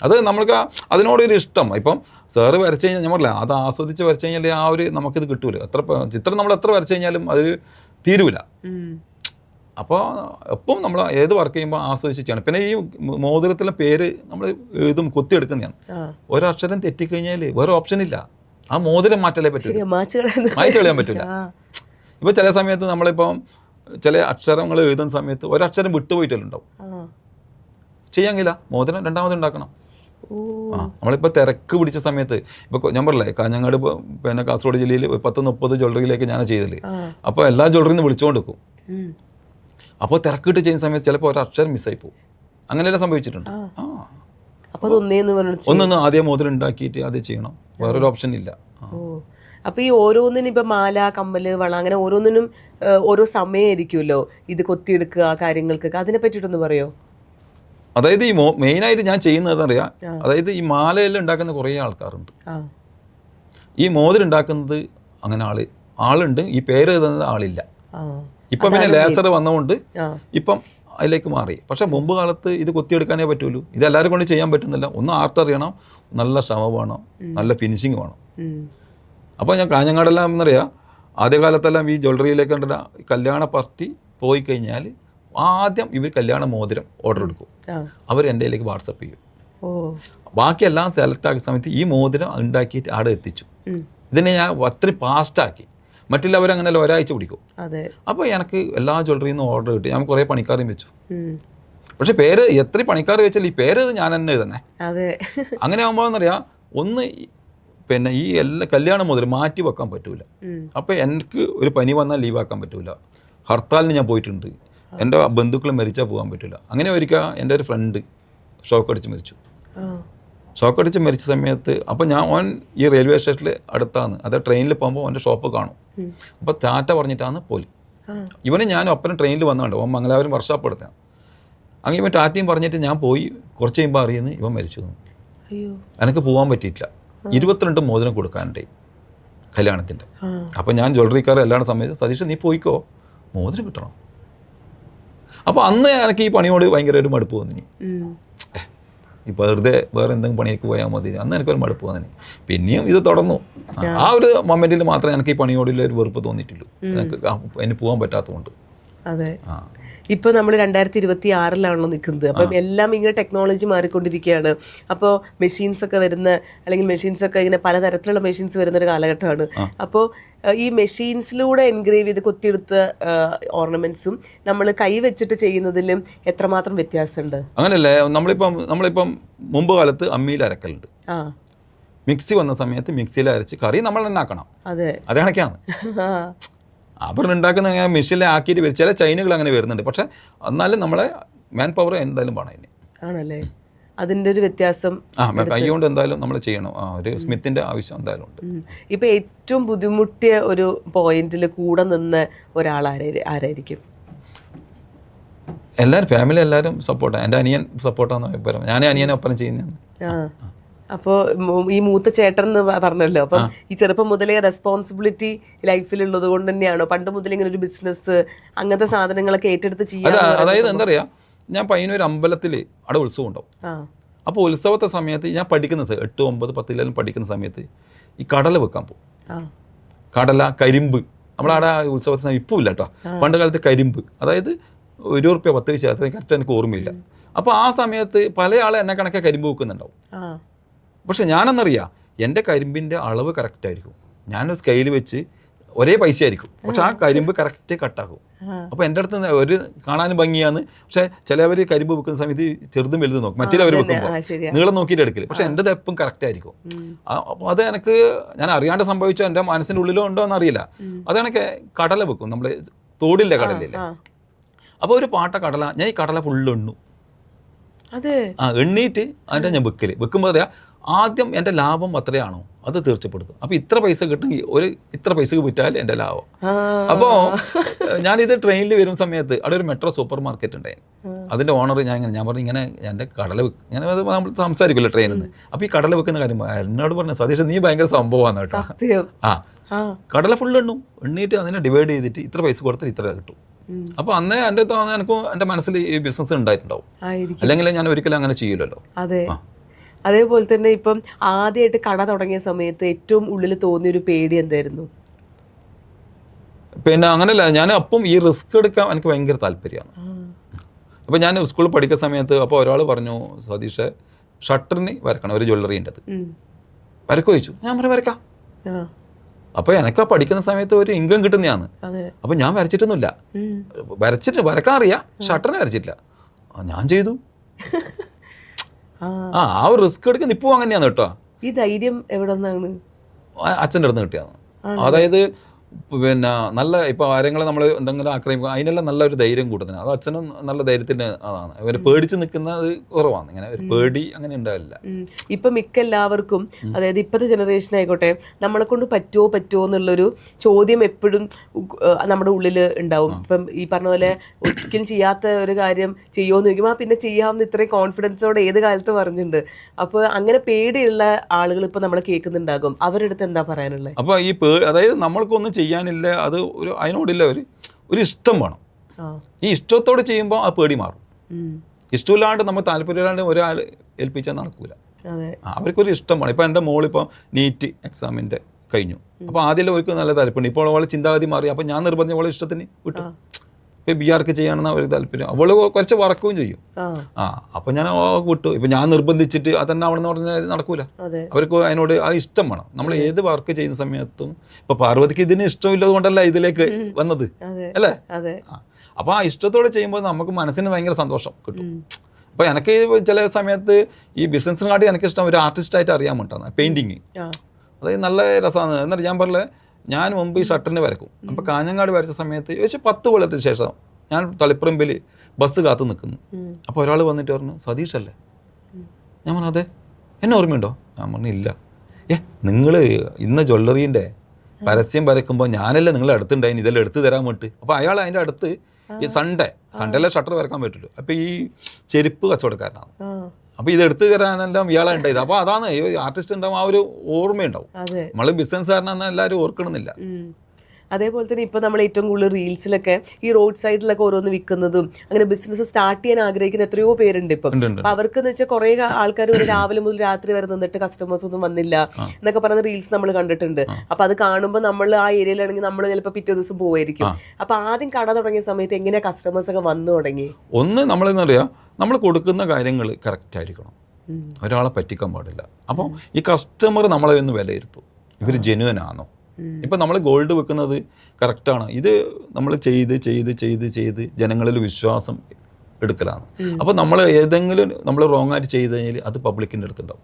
അത് നമ്മൾക്ക് അതിനോടൊരു ഇഷ്ടം. ഇപ്പം സാറ് വരച്ച് കഴിഞ്ഞാൽ ഞാൻ പറഞ്ഞില്ല, അത് ആസ്വദിച്ച് വരച്ച് കഴിഞ്ഞാൽ ആ ഒരു നമുക്കിത് കിട്ടൂല. ചിത്രം നമ്മൾ എത്ര വരച്ച് കഴിഞ്ഞാലും അത് തീരൂല. അപ്പോൾ എപ്പം നമ്മൾ ഏത് വർക്ക് ചെയ്യുമ്പോൾ ആസ്വദിച്ച് ചെയ്യണം. പിന്നെ ഈ മോതിരത്തിലെ പേര് നമ്മൾ എഴുതും കൊത്തിയെടുക്കുന്നതാണ്. ഒരക്ഷരം തെറ്റിക്കഴിഞ്ഞാൽ വേറെ ഓപ്ഷൻ ഇല്ല. ആ മോതിരം മാറ്റലേ പറ്റില്ല, മായ്ച്ചു കളയാൻ പറ്റില്ല. ഇപ്പോൾ ചില സമയത്ത് നമ്മളിപ്പം ചില അക്ഷരങ്ങൾ എഴുതുന്ന സമയത്ത് ഒരക്ഷരം വിട്ടുപോയിട്ടുണ്ടാവും, ചെയ്യാങ്കില്ല, മോതിരം രണ്ടാമത് ഉണ്ടാക്കണം. നമ്മളിപ്പോൾ തിരക്ക് പിടിച്ച സമയത്ത് ഇപ്പോൾ ഞാൻ പറഞ്ഞില്ലേ, കാഞ്ഞങ്ങാട് പിന്നെ കാസർഗോഡ് ജില്ലയിൽ 10-30 ജ്വല്ലറിയിലേക്ക് ഞാൻ ചെയ്തത്. അപ്പോൾ എല്ലാ ജ്വല്ലറിയിൽ നിന്ന് വിളിച്ചുകൊണ്ട് വെക്കും. അപ്പോൾ തിരക്കിട്ട് ചെയ്യുന്ന സമയത്ത് ചിലപ്പോൾ ഒരക്ഷരം മിസ്സായി പോകും. അങ്ങനെയെല്ലാം സംഭവിച്ചിട്ടുണ്ട്. ഒന്നൊന്ന് ആദ്യം മോതിരം ഉണ്ടാക്കിയിട്ട് അത് ചെയ്യണം, വേറൊരു ഓപ്ഷൻ ഇല്ല. അപ്പോൾ ഈ ഓരോന്നിനും ഇപ്പം മാല, കമ്മല്, വള, അങ്ങനെ ഓരോന്നിനും ഓരോ സമയമായിരിക്കുമല്ലോ ഇത് കൊത്തിയെടുക്കുക കാര്യങ്ങൾക്കൊക്കെ. അതിനെ പറ്റിയിട്ടൊന്ന് പറയോ? അതായത് ഈ മെയിനായിട്ട് ഞാൻ ചെയ്യുന്നത് അറിയാം. അതായത് ഈ മാലയെല്ലാം ഉണ്ടാക്കുന്ന കുറേ ആൾക്കാരുണ്ട്. ഈ മോതിരം ഉണ്ടാക്കുന്നത് അങ്ങനെ ആളുണ്ട്, ഈ പേര് എഴുതുന്നത് ആളില്ല. ഇപ്പം പിന്നെ ലേസർ വന്നതുകൊണ്ട് ഇപ്പം അതിലേക്ക് മാറി. പക്ഷേ മുമ്പ് കാലത്ത് ഇത് കൊത്തിയെടുക്കാനേ പറ്റുള്ളൂ. ഇത് എല്ലാവരും കൊണ്ട് ചെയ്യാൻ പറ്റുന്നില്ല. ഒന്ന് ആർട്ട് അറിയണം, നല്ല ശ്രമം വേണം, നല്ല ഫിനിഷിങ് വേണം. അപ്പോൾ ഞാൻ കാഞ്ഞങ്ങാടെല്ലാം എന്നറിയാം, ആദ്യകാലത്തെല്ലാം ഈ ജ്വല്ലറിയിലേക്ക് കണ്ട കല്യാണ പാർട്ടി പോയി കഴിഞ്ഞാൽ ആദ്യം ഇവർ കല്യാണ മോതിരം ഓർഡർ എടുക്കും. അവർ എൻ്റെ കയ്യിലേക്ക് വാട്സപ്പ് ചെയ്യും. ബാക്കിയെല്ലാം സെലക്ട് ആക്കിയ സമയത്ത് ഈ മോതിരം ഉണ്ടാക്കിയിട്ട് അവിടെ എത്തിച്ചു. ഇതിനെ ഞാൻ അത്രയും ഫാസ്റ്റാക്കി. മറ്റുള്ളവരങ്ങനെയല്ല, ഒരാഴ്ച പിടിക്കും. അപ്പോൾ എനിക്ക് എല്ലാ ജ്വല്ലറിയിൽ നിന്നും ഓർഡർ കിട്ടി. ഞാൻ കുറേ പണിക്കാരെയും വെച്ചു. പക്ഷെ പേര് എത്ര പണിക്കാർ വെച്ചാൽ ഈ പേര് ഞാൻ തന്നെ തന്നെ. അങ്ങനെ ആകുമ്പോൾ എന്നറിയാം, ഒന്ന് പിന്നെ ഈ എല്ലാ കല്യാണം മുതൽ മാറ്റി വെക്കാൻ പറ്റൂല. അപ്പോൾ എനിക്ക് ഒരു പനി വന്നാൽ ലീവാക്കാൻ പറ്റൂല. ഹർത്താലിന് ഞാൻ പോയിട്ടുണ്ട്. എൻ്റെ ബന്ധുക്കൾ മരിച്ചാൽ പോകാൻ പറ്റില്ല. അങ്ങനെ ഒരിക്കൽ എൻ്റെ ഒരു ഫ്രണ്ട് ഷോക്ക് അടിച്ച് മരിച്ചു. ഷോക്ക് അടിച്ച് മരിച്ച സമയത്ത് അപ്പോൾ ഓൻ ഈ റെയിൽവേ സ്റ്റേഷനിൽ അടുത്താണ്. അത് ട്രെയിനിൽ പോകുമ്പോൾ അവൻ്റെ ഷോപ്പ് കാണും. അപ്പോൾ ടാറ്റ പറഞ്ഞിട്ടാണ് പോലും. ഇവന് ഞാനും ഒപ്പനം ട്രെയിനിൽ വന്നുകൊണ്ട് ഓൻ മംഗലാപുരം വർക്ക്ഷോപ്പ് എടുത്താണ്. അങ്ങനെ ഇവൻ ടാറ്റയും പറഞ്ഞിട്ട് ഞാൻ പോയി. കുറച്ച് കഴിയുമ്പോൾ അറിയുന്നു ഇവൻ മരിച്ചു. എനിക്ക് പോകാൻ പറ്റിയിട്ടില്ല. 22 മോതിരം കൊടുക്കാനുണ്ടായി കല്യാണത്തിൻ്റെ. അപ്പോൾ ഞാൻ ജ്വല്ലറിക്കാരെ എല്ലാവരുടെ സമയത്ത്, സതീഷ് നീ പോയിക്കോ, മോതിരം കിട്ടണം. അപ്പോൾ അന്ന് എനിക്ക് ഈ പണിയോട് ഭയങ്കര ഒരു മടുപ്പ് വന്നി. ഇപ്പോൾ വെറുതെ വേറെ എന്തെങ്കിലും പണിയൊക്കെ പോയാൽ മതി. അന്ന് എനിക്കൊരു മടുപ്പ് വന്നി. പിന്നെയും ഇത് തുടർന്നു. ആ ഒരു മൊമെൻറ്റിൽ മാത്രമേ എനിക്ക് ഈ പണിയോടുള്ള ഒരു വെറുപ്പ് തോന്നിയിട്ടുള്ളൂ. എനിക്ക് അതിന് പോകാൻ പറ്റാത്തതുകൊണ്ട്. അതെ. ഇപ്പോൾ നമ്മൾ 2026-ലാണല്ലോ നിൽക്കുന്നത്. അപ്പം എല്ലാം ഇങ്ങനെ ടെക്നോളജി മാറിക്കൊണ്ടിരിക്കുകയാണ്. അപ്പോൾ മെഷീൻസൊക്കെ വരുന്ന, അല്ലെങ്കിൽ മെഷീൻസൊക്കെ ഇങ്ങനെ പലതരത്തിലുള്ള മെഷീൻസ് വരുന്നൊരു കാലഘട്ടമാണ്. അപ്പോൾ ഈ മെഷീൻസിലൂടെ എൻഗ്രേവ് ചെയ്ത് കൊത്തിയെടുത്ത ഓർണമെന്റ്സും നമ്മൾ കൈ വെച്ചിട്ട് ചെയ്യുന്നതിലും എത്രമാത്രം വ്യത്യാസമുണ്ട്? അങ്ങനെയല്ലേ, നമ്മളിപ്പം മുമ്പ് കാലത്ത് അമ്മിയിൽ അരക്കലുണ്ട്. മിക്സി വന്ന സമയത്ത് മിക്സിയിൽ അരച്ച് കറി നമ്മൾ തന്നെ ആക്കണം. അതെ, അത് കണക്കാണ്. അവർ ഉണ്ടാക്കുന്ന മെഷീനിൽ ആക്കിയിട്ട് വരും. ചില ചൈനകൾ അങ്ങനെ വരുന്നുണ്ട്. പക്ഷെ എന്നാലും നമ്മളെ മാൻ പവർ എന്തായാലും വേണം അതിന്. ആണല്ലേ, അതിൻ്റെ ഒരു വ്യത്യാസം. കൈകൊണ്ട് എന്തായാലും നമ്മൾ ചെയ്യണം. ഒരു സ്മിത്തിന്റെ ആവശ്യം എന്തായാലും ഉണ്ട്. ഇപ്പം ഏറ്റവും ബുദ്ധിമുട്ടിയ ഒരു പോയിന്റിൽ കൂടെ നിന്ന് ഒരാൾ ആരായിരിക്കും? എല്ലാവരും ഫാമിലി എല്ലാവരും സപ്പോർട്ടാണ്. എൻ്റെ അനിയൻ സപ്പോർട്ടാന്ന് അഭിപ്രായം. ഞാൻ അനിയനെ ഒപ്പം ചെയ്യുന്നതാണ്. അപ്പോൾ ഈ മൂത്ത ചേട്ടൻ എന്ന് പറഞ്ഞല്ലോ, അപ്പം ഈ ചെറുപ്പം മുതലേ റെസ്പോൺസിബിലിറ്റി ലൈഫിലുള്ളത് കൊണ്ട് തന്നെയാണോ പണ്ട് മുതലേ ഇങ്ങനെ ഒരു ബിസിനസ് അങ്ങനത്തെ സാധനങ്ങളൊക്കെ ഏറ്റെടുത്ത് ചെയ്യാൻ? അതായത് എന്താ പറയുക, ഞാൻ പയ്യന്നൂർ അമ്പലത്തിൽ അവിടെ ഉത്സവം ഉണ്ടാവും. അപ്പോൾ ഉത്സവത്തെ സമയത്ത് ഞാൻ പഠിക്കുന്ന 8, 9, 10 പഠിക്കുന്ന സമയത്ത് ഈ കടല വെക്കാൻ പോകും. കടല, കരിമ്പ്. നമ്മളവിടെ ഉത്സവത്തിന് ഇപ്പോൾ ഇല്ല കേട്ടോ, പണ്ട് കാലത്ത് കരിമ്പ്, അതായത് 1 റുപ്യ 10 പൈസ, അത്രയും കറക്റ്റ് എനിക്ക് ഓർമ്മയില്ല. അപ്പോൾ ആ സമയത്ത് പല ആളെ എന്നെ കണക്കെ കരിമ്പ് വെക്കുന്നുണ്ടാവും. പക്ഷെ ഞാനെന്നറിയാം, എൻ്റെ കരിമ്പിൻ്റെ അളവ് കറക്റ്റായിരിക്കും. ഞാനൊരു സ്കെയിൽ വെച്ച് ഒരേ പൈസ ആയിരിക്കും, പക്ഷെ ആ കരിമ്പ് കറക്റ്റ് കട്ടാക്കും. അപ്പോൾ എൻ്റെ അടുത്ത് ഒരു കാണാനും ഭംഗിയാണ്. പക്ഷെ ചിലവർ കരിമ്പ് വെക്കുന്ന സമയത്ത് ചെറുതും വലുതും നോക്കും, മറ്റേവർ വെക്കുമ്പോൾ നീളം നോക്കിയിട്ട് എടുക്കില്ല. പക്ഷെ എൻ്റെത് എപ്പം കറക്റ്റ് ആയിരിക്കും. അപ്പോൾ അത് എനിക്ക് ഞാൻ അറിയാണ്ട് സംഭവിച്ചോ, എൻ്റെ മനസ്സിൻ്റെ ഉള്ളിലോ ഉണ്ടോ എന്നറിയില്ല. അതെനിക്ക് കടല വെക്കും, നമ്മൾ തോടില്ല കടലില്ല. അപ്പോൾ ഒരു പാട്ട കടല, ഞാൻ ഈ കടല ഫുള്ള് എണ്ണു. എണ്ണീട്ട് അതിൻ്റെ ഞാൻ വെക്കുമ്പോൾ പറയാം, ആദ്യം എൻ്റെ ലാഭം അത്രയാണോ അത് തീർച്ചപ്പെടുത്തും. അപ്പോൾ ഇത്ര പൈസ കിട്ടുമെങ്കിൽ ഇത്ര പൈസക്ക് വിറ്റാൽ എൻ്റെ ലാഭം. അപ്പോൾ ഞാനിത് ട്രെയിനിൽ വരുന്ന സമയത്ത് അവിടെ ഒരു മെട്രോ സൂപ്പർ മാർക്കറ്റ് ഉണ്ടായിരുന്നു. അതിൻ്റെ ഓണർ ഞാൻ പറഞ്ഞു, ഇങ്ങനെ എൻ്റെ കടല ഞാൻ നമ്മൾ സംസാരിക്കുമല്ലോ ട്രെയിനിൽ നിന്ന്. അപ്പോൾ ഈ കടല വെക്കുന്ന കാര്യം എന്നോട് പറഞ്ഞു, സതീഷ് നീ ഭയങ്കര സംഭവമാണ് കേട്ടോ. കടല ഫുള്ള് എണ്ണീട്ട് അതിനെ ഡിവൈഡ് ചെയ്തിട്ട് ഇത്ര പൈസ കൊടുത്തിട്ട് ഇത്ര കിട്ടും. അപ്പോൾ അന്നേ എൻ്റെ എനിക്കും എൻ്റെ മനസ്സിൽ ഈ ബിസിനസ് ഉണ്ടായിട്ടുണ്ടാവും. അല്ലെങ്കിൽ ഞാൻ ഒരിക്കലും അങ്ങനെ ചെയ്യില്ലല്ലോ. അതേപോലെ തന്നെ ഇപ്പം ആദ്യമായിട്ട് കട തുടങ്ങിയ സമയത്ത് ഏറ്റവും ഉള്ളിൽ തോന്നിയൊരു പേടി എന്തായിരുന്നു? പിന്നെ അങ്ങനെയല്ല, ഞാൻ അപ്പം ഈ റിസ്ക് എടുക്കാൻ എനിക്ക് ഭയങ്കര താല്പര്യമാണ്. അപ്പോൾ ഞാൻ സ്കൂളിൽ പഠിക്കുന്ന സമയത്ത് അപ്പോൾ ഒരാൾ പറഞ്ഞു, സതീഷ് ഷട്ടറിന് വരക്കണം, ഒരു ജ്വല്ലറി ഉണ്ട്, അത് വരക്കോ ചോദിച്ചു. ഞാൻ പറഞ്ഞു വരക്കാം. അപ്പോൾ എനിക്ക് പഠിക്കുന്ന സമയത്ത് ഒരു ഇൻകം കിട്ടുന്നതാണ്. അപ്പോൾ ഞാൻ വരച്ചിട്ടൊന്നുമില്ല, വരക്കാൻ അറിയാം, ഷട്ടറിന് വരച്ചിട്ടില്ല. ഞാൻ ചെയ്തു. ആ ഒരു റിസ്ക് എടുക്കുന്ന ഇപ്പോൾ അങ്ങനെയാണ് കേട്ടോ. ഈ ധൈര്യം എവിടെ നിന്നാണ്? അച്ഛൻ്റെ അടുത്ത് കിട്ടിയാണ്. അതായത് പിന്നെ നല്ല ഇപ്പോൾ ആരെങ്കിലും നമ്മൾ എന്തെങ്കിലും ആക്രമിക്കുക അതിനെല്ലാം നല്ലൊരു ധൈര്യം കൂട്ടുന്നത്. അത് അച്ഛനും നല്ല ധൈര്യത്തിന് അതാണ്. അവർ പേടിച്ച് നിൽക്കുന്നത് കുറവാണ്. ഇങ്ങനെ ഒരു പേടി അങ്ങനെ ഉണ്ടാവില്ല. ഇപ്പം മിക്ക എല്ലാവർക്കും, അതായത് ഇപ്പോഴത്തെ ജനറേഷൻ ആയിക്കോട്ടെ, നമ്മളെ കൊണ്ട് പറ്റുമോ എന്നുള്ളൊരു ചോദ്യം എപ്പോഴും നമ്മുടെ ഉള്ളിൽ ഉണ്ടാവും. ഇപ്പം ഈ പറഞ്ഞ പോലെ ഒരിക്കലും ചെയ്യാത്ത ഒരു കാര്യം ചെയ്യുമോ എന്ന് ചോദിക്കുമ്പോൾ പിന്നെ ചെയ്യാമെന്ന് ഇത്രയും കോൺഫിഡൻസോടെ ഏത് കാലത്ത് പറഞ്ഞിട്ടുണ്ട്. അപ്പോൾ അങ്ങനെ പേടിയുള്ള ആളുകൾ ഇപ്പം നമ്മളെ കേൾക്കുന്നുണ്ടാകും. അവരുടെ അടുത്ത് എന്താ പറയാനുള്ളത്? അപ്പോൾ ഈ അതായത് നമ്മൾക്കൊന്നും ചെയ്യാനില്ല, അത് ഒരു അതിനോടില്ല ഒരു ഇഷ്ടം വേണം. ഈ ഇഷ്ടത്തോടെ ചെയ്യുമ്പോൾ ആ പേടി മാറും. ഇഷ്ടമില്ലാണ്ട് നമ്മൾ താല്പര്യമില്ലാണ്ട് ഒരാൾ ഏൽപ്പിച്ചാൽ നടക്കൂല. അവർക്കൊരു ഇഷ്ടം വേണം. ഇപ്പോൾ എൻ്റെ മോളിപ്പോൾ നീറ്റ് എക്സാമിൻ്റെ കഴിഞ്ഞു. അപ്പോൾ ആദ്യം അവർക്ക് നല്ല താല്പര്യം. ഇപ്പോൾ അവൾ ചിന്താഗതി മാറി. അപ്പോൾ ഞാൻ നിർബന്ധിച്ച് അവളെ ഇഷ്ടത്തിന് വിട്ടു. ഇപ്പോൾ BRക്ക് ചെയ്യണമെന്ന് അവർ താല്പര്യം. അവൾ കുറച്ച് വർക്കുകയും ചെയ്യും. അപ്പോൾ ഞാൻ വിട്ടു. ഇപ്പം ഞാൻ നിർബന്ധിച്ചിട്ട് അതന്നെ ആവണമെന്ന് പറഞ്ഞാൽ നടക്കൂല. അവർക്ക് അതിനോട് ആ ഇഷ്ടം വേണം. നമ്മൾ ഏത് വർക്ക് ചെയ്യുന്ന സമയത്തും ഇപ്പോൾ പാർവതിക്ക് ഇതിന് ഇഷ്ടമില്ലത് കൊണ്ടല്ല ഇതിലേക്ക് വന്നത് അല്ലേ? അപ്പോൾ ആ ഇഷ്ടത്തോടെ ചെയ്യുമ്പോൾ നമുക്ക് മനസ്സിന് ഭയങ്കര സന്തോഷം കിട്ടും. അപ്പോൾ എനിക്ക് ചില സമയത്ത് ഈ ബിസിനസ്സിനെക്കാട്ടി എനിക്കിഷ്ടം ഒരു ആർട്ടിസ്റ്റായിട്ട് അറിയാൻ വേണ്ടിയിട്ടാണ് പെയിൻറ്റിങ്. അതായത് നല്ല രസമാണ്. എന്നിട്ട് ഞാൻ പറഞ്ഞത്, ഞാൻ മുമ്പ് ഈ ഷട്ടറിന് വരക്കും. അപ്പോൾ കാഞ്ഞങ്ങാട് വരച്ച സമയത്ത് ഏകദേശം 10 കൊല്ലത്തിന് ശേഷം ഞാൻ തളിപ്പറമ്പിൽ ബസ് കാത്തു നിൽക്കുന്നു. അപ്പോൾ ഒരാൾ വന്നിട്ട് പറഞ്ഞു, സതീഷ് അല്ലേ? ഞാൻ പറഞ്ഞു അതെ. എന്നെ ഓർമ്മയുണ്ടോ? ഞാൻ പറഞ്ഞു ഇല്ല. നിങ്ങൾ ഇന്ന് ജ്വല്ലറീൻ്റെ പരസ്യം വരക്കുമ്പോൾ ഞാനല്ലേ നിങ്ങളെ അടുത്തുണ്ടായിന്, ഇതെല്ലാം എടുത്തു തരാൻ വേണ്ടിയിട്ട്. അപ്പോൾ അയാൾ അതിൻ്റെ അടുത്ത് ഈ സൺഡേയിലെ ഷട്ടർ വരക്കാൻ പറ്റുള്ളൂ. അപ്പോൾ ഈ ചെരുപ്പ് കച്ചവടക്കാരനാണ്. അപ്പോൾ ഇത് എടുത്തു തരാനെല്ലാം ഇയാളെ ഉണ്ടായത്. അപ്പോൾ അതാണ് ഈ ആർട്ടിസ്റ്റ് ഉണ്ടാവും, ആ ഒരു ഓർമ്മയുണ്ടാവും. നമ്മൾ ബിസിനസ്സുകാരനാണെന്ന് എല്ലാവരും ഓർക്കണമെന്നില്ല. അതേപോലെ തന്നെ ഇപ്പോൾ നമ്മൾ ഏറ്റവും കൂടുതൽ റീൽസിലൊക്കെ ഈ റോഡ് സൈഡിലൊക്കെ ഓരോന്ന് വിൽക്കുന്നതും അങ്ങനെ ബിസിനസ് സ്റ്റാർട്ട് ചെയ്യാൻ ആഗ്രഹിക്കുന്ന എത്രയോ പേരുണ്ട് ഇപ്പം. അപ്പം അവർക്ക് എന്ന് വെച്ചാൽ കുറേ ആൾക്കാർ ഒരു രാവിലെ മുതൽ രാത്രി വരെ നിന്നിട്ട് കസ്റ്റമേഴ്സ് ഒന്നും വന്നില്ല എന്നൊക്കെ പറയുന്ന റീൽസ് നമ്മൾ കണ്ടിട്ടുണ്ട്. അപ്പം അത് കാണുമ്പോൾ നമ്മൾ ആ ഏരിയയിലാണെങ്കിൽ നമ്മൾ ചിലപ്പോൾ പിറ്റേ ദിവസം പോവായിരിക്കും. അപ്പം ആദ്യം കട തുടങ്ങിയ സമയത്ത് എങ്ങനെയാ കസ്റ്റമേഴ്സ് ഒക്കെ വന്നു തുടങ്ങി? ഒന്ന് നമ്മളെന്ന് പറയാം, നമ്മൾ കൊടുക്കുന്ന കാര്യങ്ങൾ കറക്റ്റ് ആയിരിക്കണം, ഒരാളെ പറ്റിക്കാൻ പാടില്ല. അപ്പോൾ ഈ കസ്റ്റമർ നമ്മളെ ഒന്ന് വിലയിരുത്തും, ഇവർ ജെന്യുവൻ ആണോ. ഇപ്പം നമ്മൾ ഗോൾഡ് വെക്കുന്നത് കറക്റ്റാണ്, ഇത് നമ്മൾ ചെയ്ത് ജനങ്ങളിൽ വിശ്വാസം എടുക്കലാണ്. അപ്പോൾ നമ്മൾ ഏതെങ്കിലും നമ്മൾ റോങ് ആയിട്ട് ചെയ്ത് കഴിഞ്ഞാൽ അത് പബ്ലിക്കിൻ്റെ അടുത്തുണ്ടാവും.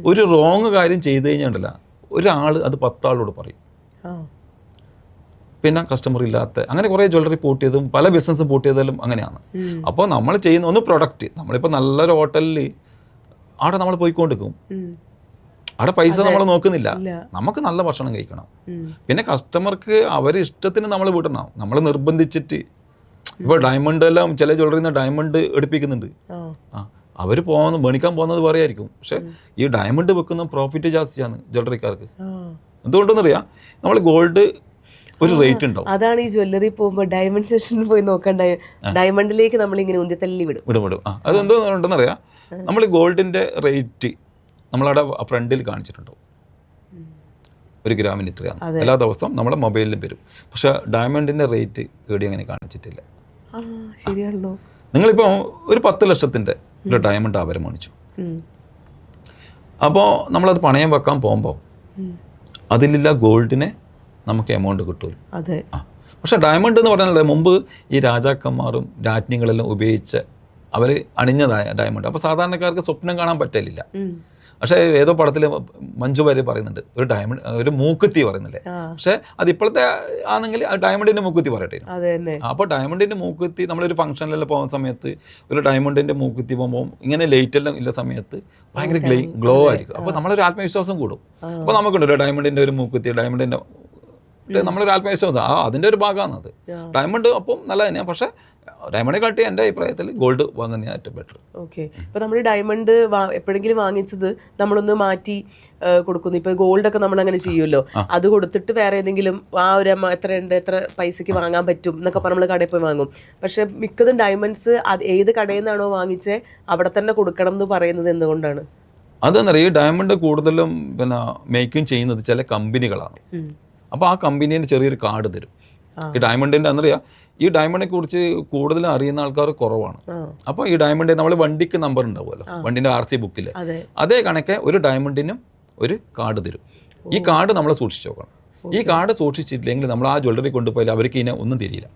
ഒരു റോങ് കാര്യം ചെയ്ത് കഴിഞ്ഞാൽ ഒരാൾ അത് 10 ആളോട് പറയും, പിന്നെ കസ്റ്റമർ ഇല്ലാത്ത അങ്ങനെ കുറേ ജ്വല്ലറി പൂട്ടിയതും പല ബിസിനസ്സും പൂട്ടിയതെല്ലാം അങ്ങനെയാണ്. അപ്പോൾ നമ്മൾ ചെയ്യുന്ന ഒന്ന് പ്രൊഡക്റ്റ്, നമ്മളിപ്പോൾ നല്ലൊരു ഹോട്ടലിൽ അവിടെ നമ്മൾ പോയിക്കൊണ്ടിരിക്കും, അവിടെ പൈസ നമ്മൾ നോക്കുന്നില്ല, നമുക്ക് നല്ല ഭക്ഷണം കഴിക്കണം. പിന്നെ കസ്റ്റമർക്ക് അവരെ ഇഷ്ടത്തിന് നമ്മൾ വിടണം, നമ്മൾ നിർബന്ധിച്ചിട്ട്. ഇപ്പോൾ ഡയമണ്ട് എല്ലാം ചില ജ്വല്ലറിയിൽ നിന്ന് ഡയമണ്ട് എടുപ്പിക്കുന്നുണ്ട്, അവർ മേടിക്കാൻ പോകുന്നത് പറയായിരിക്കും, പക്ഷെ ഈ ഡയമണ്ട് വെക്കുന്ന പ്രോഫിറ്റ് ജാസ്തിയാണ് ജ്വല്ലറിക്കാർക്ക്. എന്തുകൊണ്ടെന്നറിയാം, നമ്മൾ ഗോൾഡ് ഒരു റേറ്റ് ഉണ്ടാവും. അതാണ് ഈ ജ്വല്ലറി പോകുമ്പോൾ ഡയമണ്ട് സെഷനിൽ പോയി നോക്കണ്ട, ഡയമണ്ടിലേക്ക് നമ്മൾ ഇങ്ങനെ ഉന്തിത്തള്ളി വിടും. അതെന്തോന്നുണ്ടെന്നറിയാം, നമ്മൾ ഗോൾഡിൻ്റെ റേറ്റ് നമ്മളവിടെ ഫ്രണ്ടിൽ കാണിച്ചിട്ടുണ്ടാവും, 1 ഗ്രാമിന് ഇത്രയാണ്, എല്ലാ ദിവസവും നമ്മളെ മൊബൈലിലും വരും. പക്ഷെ ഡയമണ്ടിൻ്റെ റേറ്റ് എവിടെ അങ്ങനെ കാണിച്ചിട്ടില്ല. ശരിയാണല്ലോ. നിങ്ങളിപ്പോൾ ഒരു 10 ലക്ഷത്തിൻ്റെ ഒരു ഡയമണ്ട് ആഭരണം മേടിച്ചു, അപ്പോൾ നമ്മളത് പണയം വെക്കാൻ പോകുമ്പോൾ അതിലില്ല ഗോൾഡിനെ നമുക്ക് എമൗണ്ട് കിട്ടും. അതെ. പക്ഷെ ഡയമണ്ട് എന്ന് പറഞ്ഞാൽ മുമ്പ് ഈ രാജാക്കന്മാരും രാജ്ഞികളെല്ലാം ഉപയോഗിച്ച് അവർ അണിഞ്ഞതായ ഡയമണ്ട്. അപ്പോൾ സാധാരണക്കാർക്ക് സ്വപ്നം കാണാൻ പറ്റില്ല. പക്ഷേ ഏതോ പടത്തിൽ മഞ്ജു വാര്യർ പറയുന്നുണ്ട് ഒരു ഡയമണ്ട്, ഒരു മൂക്കുത്തി പറയുന്നില്ലേ, പക്ഷെ അത് ഇപ്പോഴത്തെ ആണെങ്കിൽ ഡയമണ്ടിൻ്റെ മൂക്കുത്തി പറയട്ടെ. അപ്പോൾ ഡയമണ്ടിൻ്റെ മൂക്കുത്തി നമ്മളൊരു ഫംഗ്ഷനിലെല്ലാം പോകുന്ന സമയത്ത് ഒരു ഡയമണ്ടിൻ്റെ മൂക്കുത്തി പോകുമ്പോൾ ഇങ്ങനെ ലൈറ്റ് എല്ലാം ഇല്ല സമയത്ത് ഭയങ്കര ഗ്ലോ ആയിരിക്കും. അപ്പോൾ നമ്മളൊരു ആത്മവിശ്വാസം കൂടും. അപ്പോൾ നമുക്കുണ്ടല്ലോ ഡയമണ്ടിൻ്റെ ഒരു മൂക്കുത്തി, ഡയമണ്ടിൻ്റെ നമ്മളൊരു ആത്മവിശ്വാസം, അതിൻ്റെ ഒരു ഭാഗമാണ് അത്. ഡയമണ്ട് അപ്പം നല്ല തന്നെയാണ്, പക്ഷേ ഡയമണ്ട് കാട്ടി എൻ്റെ അഭിപ്രായത്തിൽ ഗോൾഡ് വാങ്ങുന്ന ഏറ്റവും ബെറ്റർ. ഓക്കെ. ഇപ്പോൾ നമ്മൾ ഡയമണ്ട് എപ്പോഴെങ്കിലും വാങ്ങിച്ചത് നമ്മളൊന്ന് മാറ്റി കൊടുക്കുന്നു. ഇപ്പോൾ ഗോൾഡൊക്കെ നമ്മൾ അങ്ങനെ ചെയ്യുമല്ലോ, അത് കൊടുത്തിട്ട് വേറെ ഏതെങ്കിലും ആ ഒരു എത്ര പൈസയ്ക്ക് വാങ്ങാൻ പറ്റും എന്നൊക്കെ പറഞ്ഞ് നമ്മൾ കടയിൽ പോയി വാങ്ങും. പക്ഷെ മിക്കതും ഡയമണ്ട്സ് അത് ഏത് കടയിൽ നിന്നാണോ വാങ്ങിച്ചത് അവിടെ തന്നെ കൊടുക്കണം എന്ന് പറയുന്നത് എന്തുകൊണ്ടാണ്? അതെന്നറിയാം, ഈ ഡയമണ്ട് കൂടുതലും പിന്നെ മേക്കിംഗ് ചെയ്യുന്നത് ചില കമ്പനികളാണ്. അപ്പോൾ ആ കമ്പനീൻ്റെ ചെറിയൊരു കാർഡ് തരും. ഈ ഡയമണ്ടിൻ്റെ എന്നറിയാം, ഈ ഡയമണ്ടിനെ കുറിച്ച് കൂടുതലും അറിയുന്ന ആൾക്കാർ കുറവാണ്. അപ്പോൾ ഈ ഡയമണ്ട് നമ്മൾ വണ്ടിക്ക് നമ്പർ ഉണ്ടാവുമല്ലോ, വണ്ടിൻ്റെ RC ബുക്കിൽ, അതേ കണക്കെ ഒരു ഡയമണ്ടിനും ഒരു കാർഡ് തരും. ഈ കാർഡ് നമ്മൾ സൂക്ഷിച്ച് നോക്കണം. ഈ കാർഡ് സൂക്ഷിച്ചില്ലെങ്കിൽ നമ്മൾ ആ ജ്വല്ലറി കൊണ്ടുപോയാൽ അവർക്ക് ഇതിനെ ഒന്നും തിരിയില്ല.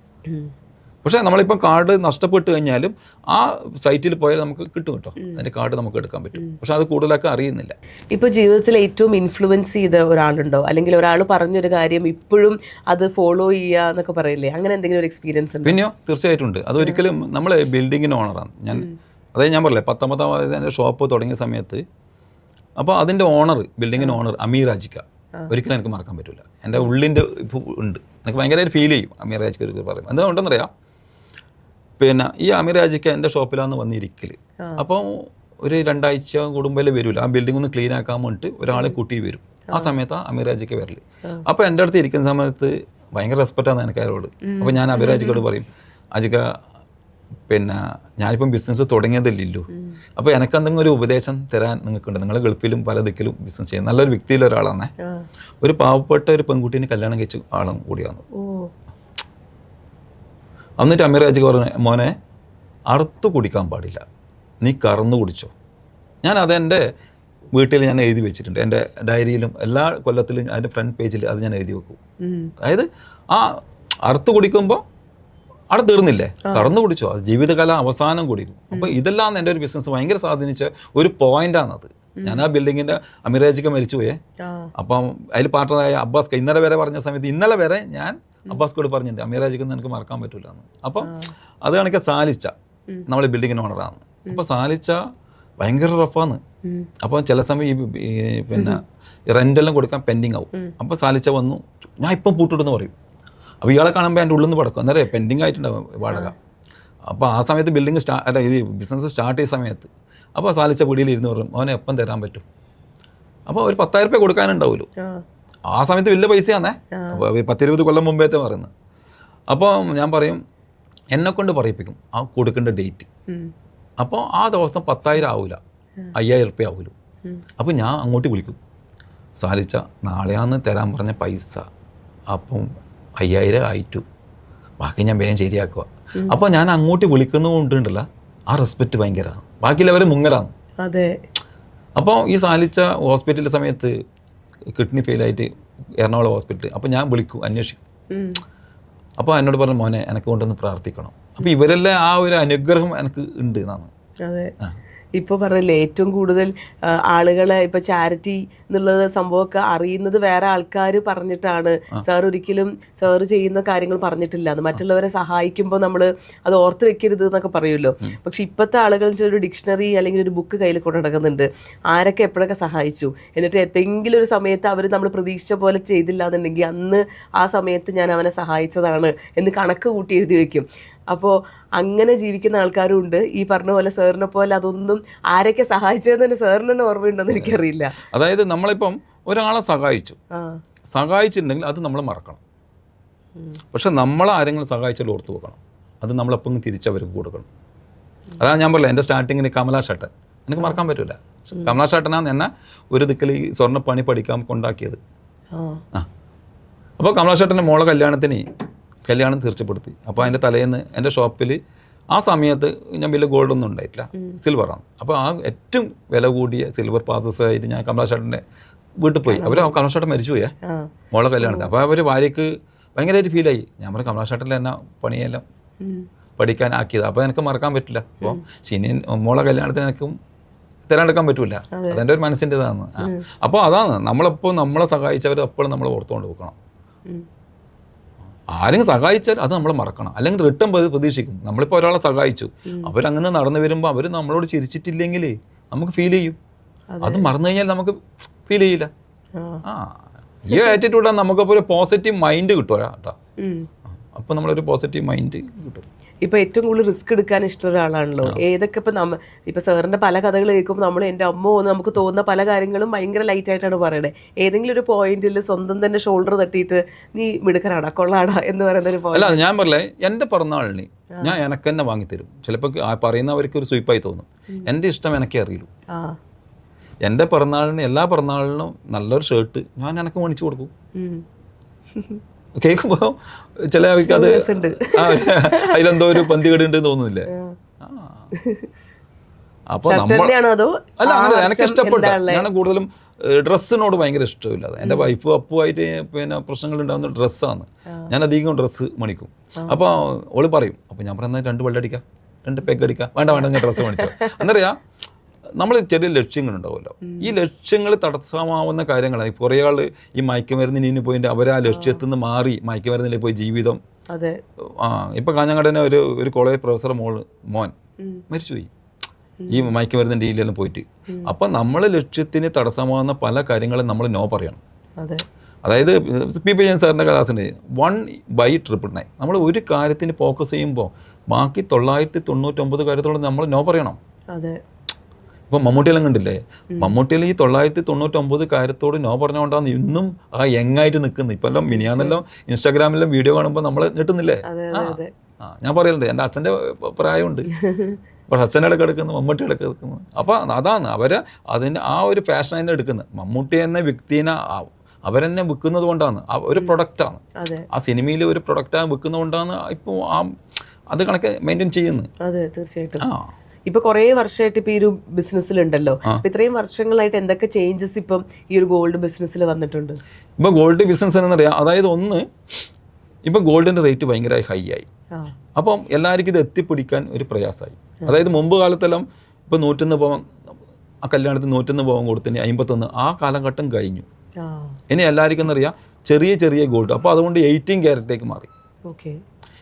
പക്ഷേ നമ്മളിപ്പോൾ കാർഡ് നഷ്ടപ്പെട്ട് കഴിഞ്ഞാലും ആ സൈറ്റിൽ പോയാൽ നമുക്ക് കിട്ടും കേട്ടോ, അതിൻ്റെ കാർഡ് നമുക്ക് എടുക്കാൻ പറ്റും. പക്ഷെ അത് കൂടുതലൊക്കെ അറിയുന്നില്ല. ഇപ്പോൾ ജീവിതത്തിൽ ഏറ്റവും ഇൻഫ്ലുവൻസ് ചെയ്ത ഒരാളുണ്ടോ, അല്ലെങ്കിൽ ഒരാൾ പറഞ്ഞൊരു കാര്യം ഇപ്പോഴും അത് ഫോളോ ചെയ്യുക എന്നൊക്കെ പറയില്ലേ, അങ്ങനെ എന്തെങ്കിലും ഒരു എക്സ്പീരിയൻസ് ഉണ്ട്? പിന്നെയോ, തീർച്ചയായിട്ടും ഉണ്ട്. അതൊരിക്കലും നമ്മൾ ബിൽഡിങ്ങിന് ഓണറാണ് ഞാൻ. അതായത് ഞാൻ പറഞ്ഞില്ലേ 19-ാം വയസ്സിൽ ഷോപ്പ് തുടങ്ങിയ സമയത്ത്, അപ്പോൾ അതിൻ്റെ ഓണർ, ബിൽഡിങ്ങിന് ഓണർ അമീർ ഹാജിക്ക, ഒരിക്കലും എനിക്ക് മറക്കാൻ പറ്റില്ല. എൻ്റെ ഉള്ളിൻ്റെ ഉണ്ട്, എനിക്ക് ഭയങ്കരമായിട്ട് ഫീൽ ചെയ്യും അമീർ ഹാജിക്ക ഒരിക്കൽ പറയും. എന്തുകൊണ്ടെന്നറിയാം, പിന്നെ ഈ അമീർ ഹാജിക്ക എൻ്റെ ഷോപ്പിലാണ് വന്നിരിക്കൽ. അപ്പോൾ ഒരു 2 ആഴ്ച കൂടുമ്പോൾ വരില്ല, ആ ബിൽഡിംഗ് ഒന്ന് ക്ലീൻ ആക്കാൻ വേണ്ടിയിട്ട് ഒരാളെ കൂട്ടി വരും. ആ സമയത്താണ് അമീർ ഹാജിക്ക വരൽ. അപ്പോൾ എൻ്റെ അടുത്ത് ഇരിക്കുന്ന സമയത്ത് ഭയങ്കര റെസ്പെക്റ്റാണ് എനിക്ക് അയാളോട്. അപ്പോൾ ഞാൻ അമീർ ഹാജിക്കോട് പറയും, ഹാജിക്ക പിന്നെ ഞാനിപ്പം ബിസിനസ് തുടങ്ങിയതല്ലോ, അപ്പോൾ എനിക്ക് എന്തെങ്കിലും ഒരു ഉപദേശം തരാൻ നിങ്ങൾക്കുണ്ട്. നിങ്ങൾ ഗൾഫിലും പല ദിക്കിലും ബിസിനസ് ചെയ്യുന്ന നല്ലൊരു വ്യക്തിയിലൊരാളാണ്. ഒരു പാവപ്പെട്ട ഒരു പെൺകുട്ടീനെ കല്യാണം കഴിച്ച ആളും കൂടിയാണ്. എന്നിട്ട് അമീർ ഹാജിക്ക പറഞ്ഞു, മോനെ അറുത്ത് കുടിക്കാൻ പാടില്ല, നീ കറന്നു കുടിച്ചോ. ഞാൻ അതെൻ്റെ വീട്ടിൽ ഞാൻ എഴുതി വെച്ചിട്ടുണ്ട്, എൻ്റെ ഡയറിയിലും എല്ലാ കൊല്ലത്തിലും അതിൻ്റെ ഫ്രണ്ട് പേജിൽ അത് ഞാൻ എഴുതി വെക്കും. അതായത് ആ അറുത്ത് കുടിക്കുമ്പോൾ അവിടെ തീർന്നില്ലേ, കറന്നു കുടിച്ചോ, അത് ജീവിതകാലം അവസാനം കുടിക്കും. അപ്പോൾ ഇതെല്ലാം എൻ്റെ ഒരു ബിസിനസ് ഭയങ്കര സ്വാധീനിച്ച ഒരു പോയിൻ്റാണത്. ഞാൻ ആ ബിൽഡിങ്ങിൻ്റെ അമീർ ഹാജിക്ക മരിച്ചുപോയേ, അപ്പം അതിൽ പാർട്ണറായ അബ്ബാസ് ഇന്നലെ വരെ പറഞ്ഞ സമയത്ത് ഇന്നലെ വരെ ഞാൻ അബ്ബാസ്കോട് പറഞ്ഞിട്ടുണ്ട് അമീർ ഹാജിക്കൊന്നും എനിക്ക് മറക്കാൻ പറ്റില്ല എന്ന്. അപ്പം അത് കണക്കെ സാലിച്ച നമ്മൾ ബിൽഡിങ്ങിന് ഓണറാണ്. അപ്പോൾ സാലിച്ച ഭയങ്കര റഫാന്ന്. അപ്പോൾ ചില സമയം ഈ പിന്നെ റെൻ്റെല്ലാം കൊടുക്കാൻ പെൻഡിങ് ആവും. അപ്പോൾ സാലിച്ച വന്നു, ഞാൻ ഇപ്പം പൂട്ടിടുന്ന് പറയും. അപ്പോൾ ഇയാളെ കാണുമ്പോൾ എൻ്റെ ഉള്ളിൽ നിന്ന് പടക്കും, അന്നേരം പെൻഡിങ് ആയിട്ടുണ്ടാവും വാടക. അപ്പോൾ ആ സമയത്ത് ബിൽഡിങ് ഇത് ബിസിനസ് സ്റ്റാർട്ട് ചെയ്ത സമയത്ത് അപ്പോൾ സാലിച്ച പിടിയിൽ ഇരുന്ന് പറയും, അവനെ എപ്പം തരാൻ പറ്റും. അപ്പോൾ ഒരു 10,000 രൂപ കൊടുക്കാനുണ്ടാവുമല്ലോ. ആ സമയത്ത് വലിയ പൈസയാണേ, 10-20 കൊല്ലം മുമ്പേത്തെ പറയുന്നത്. അപ്പോൾ ഞാൻ പറയും എന്നെക്കൊണ്ട് പറയിപ്പിക്കും ആ കൊടുക്കേണ്ട ഡേറ്റ്. അപ്പോൾ ആ ദിവസം 10,000 ആവില്ല, 5,000 റുപ്യ ആവുമല്ലോ. അപ്പോൾ ഞാൻ അങ്ങോട്ട് വിളിക്കും, സാധിച്ച നാളെയാന്ന് തരാൻ പറഞ്ഞ പൈസ അപ്പം 5,000 ആയിട്ടു, ബാക്കി ഞാൻ വേഗം ശരിയാക്കുക. അപ്പോൾ ഞാൻ അങ്ങോട്ട് വിളിക്കുന്നതുകൊണ്ടുണ്ടല്ല ആ റെസ്പെക്റ്റ് ഭയങ്കരമാണ്, ബാക്കിയുള്ളവർ മുങ്ങലാണ്. അതെ. അപ്പോൾ ഈ സാലിച്ച ഹോസ്പിറ്റലിൻ്റെ സമയത്ത് കിഡ്നി ഫെയിലായിട്ട് എറണാകുളം ഹോസ്പിറ്റൽ, അപ്പോൾ ഞാൻ വിളിക്കും, അന്വേഷിക്കും. അപ്പോൾ എന്നോട് പറഞ്ഞു മോനെ എനിക്ക് കൊണ്ടൊന്ന് പ്രാർത്ഥിക്കണം. അപ്പോൾ ഇവരെല്ലാം ആ ഒരു അനുഗ്രഹം എനിക്ക് ഉണ്ട് എന്നാണ്. അതെ. ഇപ്പോൾ പറഞ്ഞില്ലേ ഏറ്റവും കൂടുതൽ ആളുകളെ ഇപ്പോൾ ചാരിറ്റി എന്നുള്ളത് സംഭവമൊക്കെ അറിയുന്നത് വേറെ ആൾക്കാർ പറഞ്ഞിട്ടാണ്. സാർ ഒരിക്കലും സാറ് ചെയ്യുന്ന കാര്യങ്ങൾ പറഞ്ഞിട്ടില്ല എന്ന്, മറ്റുള്ളവരെ സഹായിക്കുമ്പോൾ നമ്മൾ അത് ഓർത്ത് വെക്കരുത് എന്നൊക്കെ പറയുമല്ലോ. പക്ഷെ ഇപ്പോഴത്തെ ആളുകൾ ഒരു ഡിക്ഷണറി അല്ലെങ്കിൽ ഒരു ബുക്ക് കയ്യിൽ കൊണ്ടു നടക്കുന്നുണ്ട്, ആരൊക്കെ എപ്പോഴൊക്കെ സഹായിച്ചു, എന്നിട്ട് എന്തെങ്കിലും ഒരു സമയത്ത് അവർ നമ്മൾ പ്രതീക്ഷിച്ച പോലെ ചെയ്തില്ല എന്നുണ്ടെങ്കിൽ അന്ന് ആ സമയത്ത് ഞാൻ അവനെ സഹായിച്ചതാണ് എന്ന് കണക്ക് കൂട്ടി എഴുതി വയ്ക്കും. അപ്പോൾ അങ്ങനെ ജീവിക്കുന്ന ആൾക്കാരും ഉണ്ട്. ഈ പറഞ്ഞ പോലെ സാറിനെ പോലെ അതൊന്നും ആരൊക്കെ സഹായിച്ചതെന്ന് തന്നെ സാറിന് തന്നെ ഓർമ്മയുണ്ടെന്ന് എനിക്കറിയില്ല. അതായത് നമ്മളിപ്പം ഒരാളെ സഹായിച്ചിട്ടുണ്ടെങ്കിൽ അത് നമ്മൾ മറക്കണം. പക്ഷെ നമ്മളെ ആരെങ്കിലും സഹായിച്ചാൽ ഓർത്ത് വെക്കണം, അത് നമ്മളെപ്പം തിരിച്ചവർക്ക് കൊടുക്കണം. അതാണ് ഞാൻ പറഞ്ഞത്, എൻ്റെ സ്റ്റാർട്ടിങ്ങിന് കമലാഷേട്ടൻ എനിക്ക് മറക്കാൻ പറ്റില്ല. കമലാഷേട്ടനാണ് എന്നെ ഒരു ദിക്കിൽ ഈ സ്വർണ്ണപ്പണി പഠിക്കാൻ കൊണ്ടാക്കിയത്. അപ്പോൾ കമലാഷേട്ടൻ്റെ മോളെ കല്യാണം തീർച്ചപ്പെടുത്തി. അപ്പോൾ അതിൻ്റെ തലേന്ന് എൻ്റെ ഷോപ്പിൽ ആ സമയത്ത് ഞാൻ വലിയ ഗോൾഡൊന്നും ഉണ്ടായിട്ടില്ല, സിൽവറാണ്. അപ്പോൾ ആ ഏറ്റവും വില കൂടിയ സിൽവർ പാസസായിട്ട് ഞാൻ കമലാഷേട്ടൻ്റെ വീട്ടിൽ പോയി. അവർ കമലാഷേട്ടൻ മരിച്ചുപോയേ മോളെ കല്യാണത്തിന്. അപ്പോൾ അവർ ഭാര്യയ്ക്ക് ഭയങ്കരമായിട്ട് ഫീലായി. ഞാൻ പറഞ്ഞു കമലാഷേട്ടനിൽ എന്നെ പണിയെല്ലാം പഠിക്കാൻ ആക്കിയത്, അപ്പോൾ എനിക്ക് മറക്കാൻ പറ്റില്ല. അപ്പോൾ ശനിയൻ മോളെ കല്യാണത്തിന് എനിക്കും തരാണ്ടെടുക്കാൻ പറ്റില്ല, അതെൻ്റെ ഒരു മനസ്സിൻ്റെ ഇതാണ്. അപ്പോൾ അതാണ് നമ്മളെപ്പോൾ നമ്മളെ സഹായിച്ചവർ എപ്പോഴും നമ്മൾ ഓർത്തുകൊണ്ട് വെക്കണം. ആരെങ്കിലും സഹായിച്ചാൽ അത് നമ്മൾ മറക്കണം, അല്ലെങ്കിൽ റിട്ടേൺ പ്രതീക്ഷിക്കും. നമ്മളിപ്പോൾ ഒരാളെ സഹായിച്ചു, അവരങ്ങനെ നടന്നു വരുമ്പോൾ അവർ നമ്മളോട് ചിരിച്ചിട്ടില്ലെങ്കിൽ നമുക്ക് ഫീൽ ചെയ്യും. അത് മറന്നു കഴിഞ്ഞാൽ നമുക്ക് ഫീൽ ചെയ്യില്ല. ഈ ആറ്റിറ്റ്യൂഡാണ് നമുക്കപ്പോൾ ഒരു പോസിറ്റീവ് മൈൻഡ് കിട്ടുക കേട്ടോ. അപ്പോൾ നമ്മളൊരു പോസിറ്റീവ് മൈൻഡ് കിട്ടും. ഇപ്പോൾ ഏറ്റവും കൂടുതൽ റിസ്ക് എടുക്കാൻ ഇഷ്ടമുള്ള ഒരാളാണല്ലോ. ഏതൊക്കെ ഇപ്പോൾ സാറിൻ്റെ പല കഥകൾ കേൾക്കുമ്പോൾ നമ്മൾ എൻ്റെ അമ്മ എന്ന് നമുക്ക് തോന്നുന്ന പല കാര്യങ്ങളും ഭയങ്കര ലൈറ്റായിട്ടാണ് പറയണേ. ഏതെങ്കിലും ഒരു പോയിന്റിൽ സ്വന്തം തന്നെ ഷോൾഡർ തട്ടിയിട്ട് നീ മിടുക്കനാടാ കൊള്ളാടാ എന്ന് പറയുന്ന ഒരു പോയിന്റ്. അല്ല, ഞാൻ പറഞ്ഞേ എൻ്റെ പിറന്നാളിന് ഞാൻ എനക്ക് തന്നെ വാങ്ങിത്തരും. ചിലപ്പോൾ പറയുന്നവർക്ക് ഒരു സ്വീപ്പായി തോന്നും. എൻ്റെ ഇഷ്ടം എനിക്കേ അറിയുള്ളൂ. എൻ്റെ പിറന്നാളിന് എല്ലാ പിറന്നാളിനും നല്ലൊരു ഷർട്ട് ഞാൻ എനക്ക് മേടിച്ചു കൊടുക്കും. കേൾക്കുമ്പോൾ ചില ആൾക്ക് അത് അതിലെന്തോ ഒരു പന്തികേട് ഉണ്ട് തോന്നുന്നില്ലേ? അപ്പോൾ നമ്മൾ അല്ല അങ്ങനെ എനിക്ക് ഇഷ്ടപ്പെട്ട, ഞാൻ കൂടുതലും ഡ്രസ്സിനോട് ഭയങ്കര ഇഷ്ടമില്ല. എൻ്റെ വൈഫ് അപ്പുമായിട്ട് പിന്നെ പ്രശ്നങ്ങൾ ഉണ്ടാകുന്ന ഡ്രസ്സാണ്. ഞാൻ അധികം ഡ്രസ്സ് മണിക്കും. അപ്പോൾ ഓള് പറയും, അപ്പോൾ ഞാൻ പറയുന്നത് 2 ബെല്ലടിക്കാം, 2 പെഗ് അടിക്കാം, വേണ്ട ഞാൻ ഡ്രസ്സ് മേടിച്ചോ. എന്നറിയാം, നമ്മൾ ചെറിയ ലക്ഷ്യങ്ങളുണ്ടാവുമല്ലോ, ഈ ലക്ഷ്യങ്ങൾ തടസ്സമാവുന്ന കാര്യങ്ങളാണ്. കുറേ ആൾ ഈ മയക്കുമരുന്നിന് പോയിട്ട് അവർ ആ ലക്ഷ്യത്തിൽ നിന്ന് മാറി മയക്കുമരുന്നിലേക്ക് പോയി ജീവിതം. ഇപ്പം കാഞ്ഞങ്ങാടനെ ഒരു കോളേജ് പ്രൊഫസർ മോൻ മരിച്ചുപോയി ഈ മയക്കുമരുന്നിൻ്റെ ഡീലെല്ലാം പോയിട്ട്. അപ്പം നമ്മൾ ലക്ഷ്യത്തിന് തടസ്സമാകുന്ന പല കാര്യങ്ങളും നമ്മൾ നോ പറയണം. അതായത് പി ജയൻ സാറിൻ്റെ ക്ലാസ്സുണ്ട് 1/999. നമ്മൾ ഒരു കാര്യത്തിന് ഫോക്കസ് ചെയ്യുമ്പോൾ ബാക്കി 999 കാര്യത്തോട് നമ്മൾ നോ പറയണം. ഇപ്പോൾ മമ്മൂട്ടിയെല്ലാം കണ്ടില്ലേ, മമ്മൂട്ടിയിൽ ഈ 999 കാര്യത്തോട് നോ പറഞ്ഞുകൊണ്ടാണ് ഇന്നും ആ യങ്ങായിട്ട് നിൽക്കുന്നത്. ഇപ്പം എല്ലാം മിനിയാന്നെല്ലാം ഇൻസ്റ്റാഗ്രാമിലെല്ലാം വീഡിയോ കാണുമ്പോൾ നമ്മൾ ഞെട്ടുന്നില്ലേ? ഞാൻ പറയലുണ്ട്, എൻ്റെ അച്ഛൻ്റെ പ്രായമുണ്ട്, അപ്പോൾ അച്ഛനിടയ്ക്ക് എടുക്കുന്നു, മമ്മൂട്ടി ഇടയ്ക്ക് എടുക്കുന്നു. അപ്പോൾ അതാണ് അതിൻ്റെ ആ ഒരു ഫാഷൻ അതിനെ എടുക്കുന്നത്. മമ്മൂട്ടി എന്ന വ്യക്തിനെ അവരെന്നെ വിൽക്കുന്നത് കൊണ്ടാണ്, ഒരു പ്രൊഡക്റ്റാണ്. ആ സിനിമയിൽ ഒരു പ്രൊഡക്റ്റാണ് വിൽക്കുന്നത് കൊണ്ടാണ് ഇപ്പോൾ അത് കണക്ക് മെയിൻറ്റെയിൻ ചെയ്യുന്നത്. അതെ, തീർച്ചയായിട്ടും. ഇപ്പൊ കുറേ വർഷമായിട്ട് ഇപ്പൊ ഈ ഒരു ബിസിനസ്സിലുണ്ടല്ലോ, ഇത്രയും വർഷങ്ങളായിട്ട് എന്തൊക്കെ ചേഞ്ചസ് ഇപ്പം ഈ ഒരു ഗോൾഡ് ബിസിനസ്സിൽ വന്നിട്ടുണ്ട്? ഇപ്പൊ ഗോൾഡ് ബിസിനസ് എന്നറിയാം, അതായത് ഒന്ന് ഇപ്പൊ ഗോൾഡിന്റെ റേറ്റ് ഭയങ്കര ഹൈ ആയി. അപ്പം എല്ലാവർക്കും ഇത് എത്തിപ്പിടിക്കാൻ ഒരു പ്രയാസമായി. അതായത് മുമ്പ് കാലത്തെല്ലാം ഇപ്പൊ 101 പവൻ ആ കല്യാണത്തിന് 101 പവൻ കൊടുത്തിന് 51, ആ കാലഘട്ടം കഴിഞ്ഞു. ഇനി എല്ലാവർക്കും എന്നറിയാം ചെറിയ ചെറിയ ഗോൾഡ്. അപ്പോൾ അതുകൊണ്ട് 18 ക്യാരറ്റിലേക്ക് മാറി.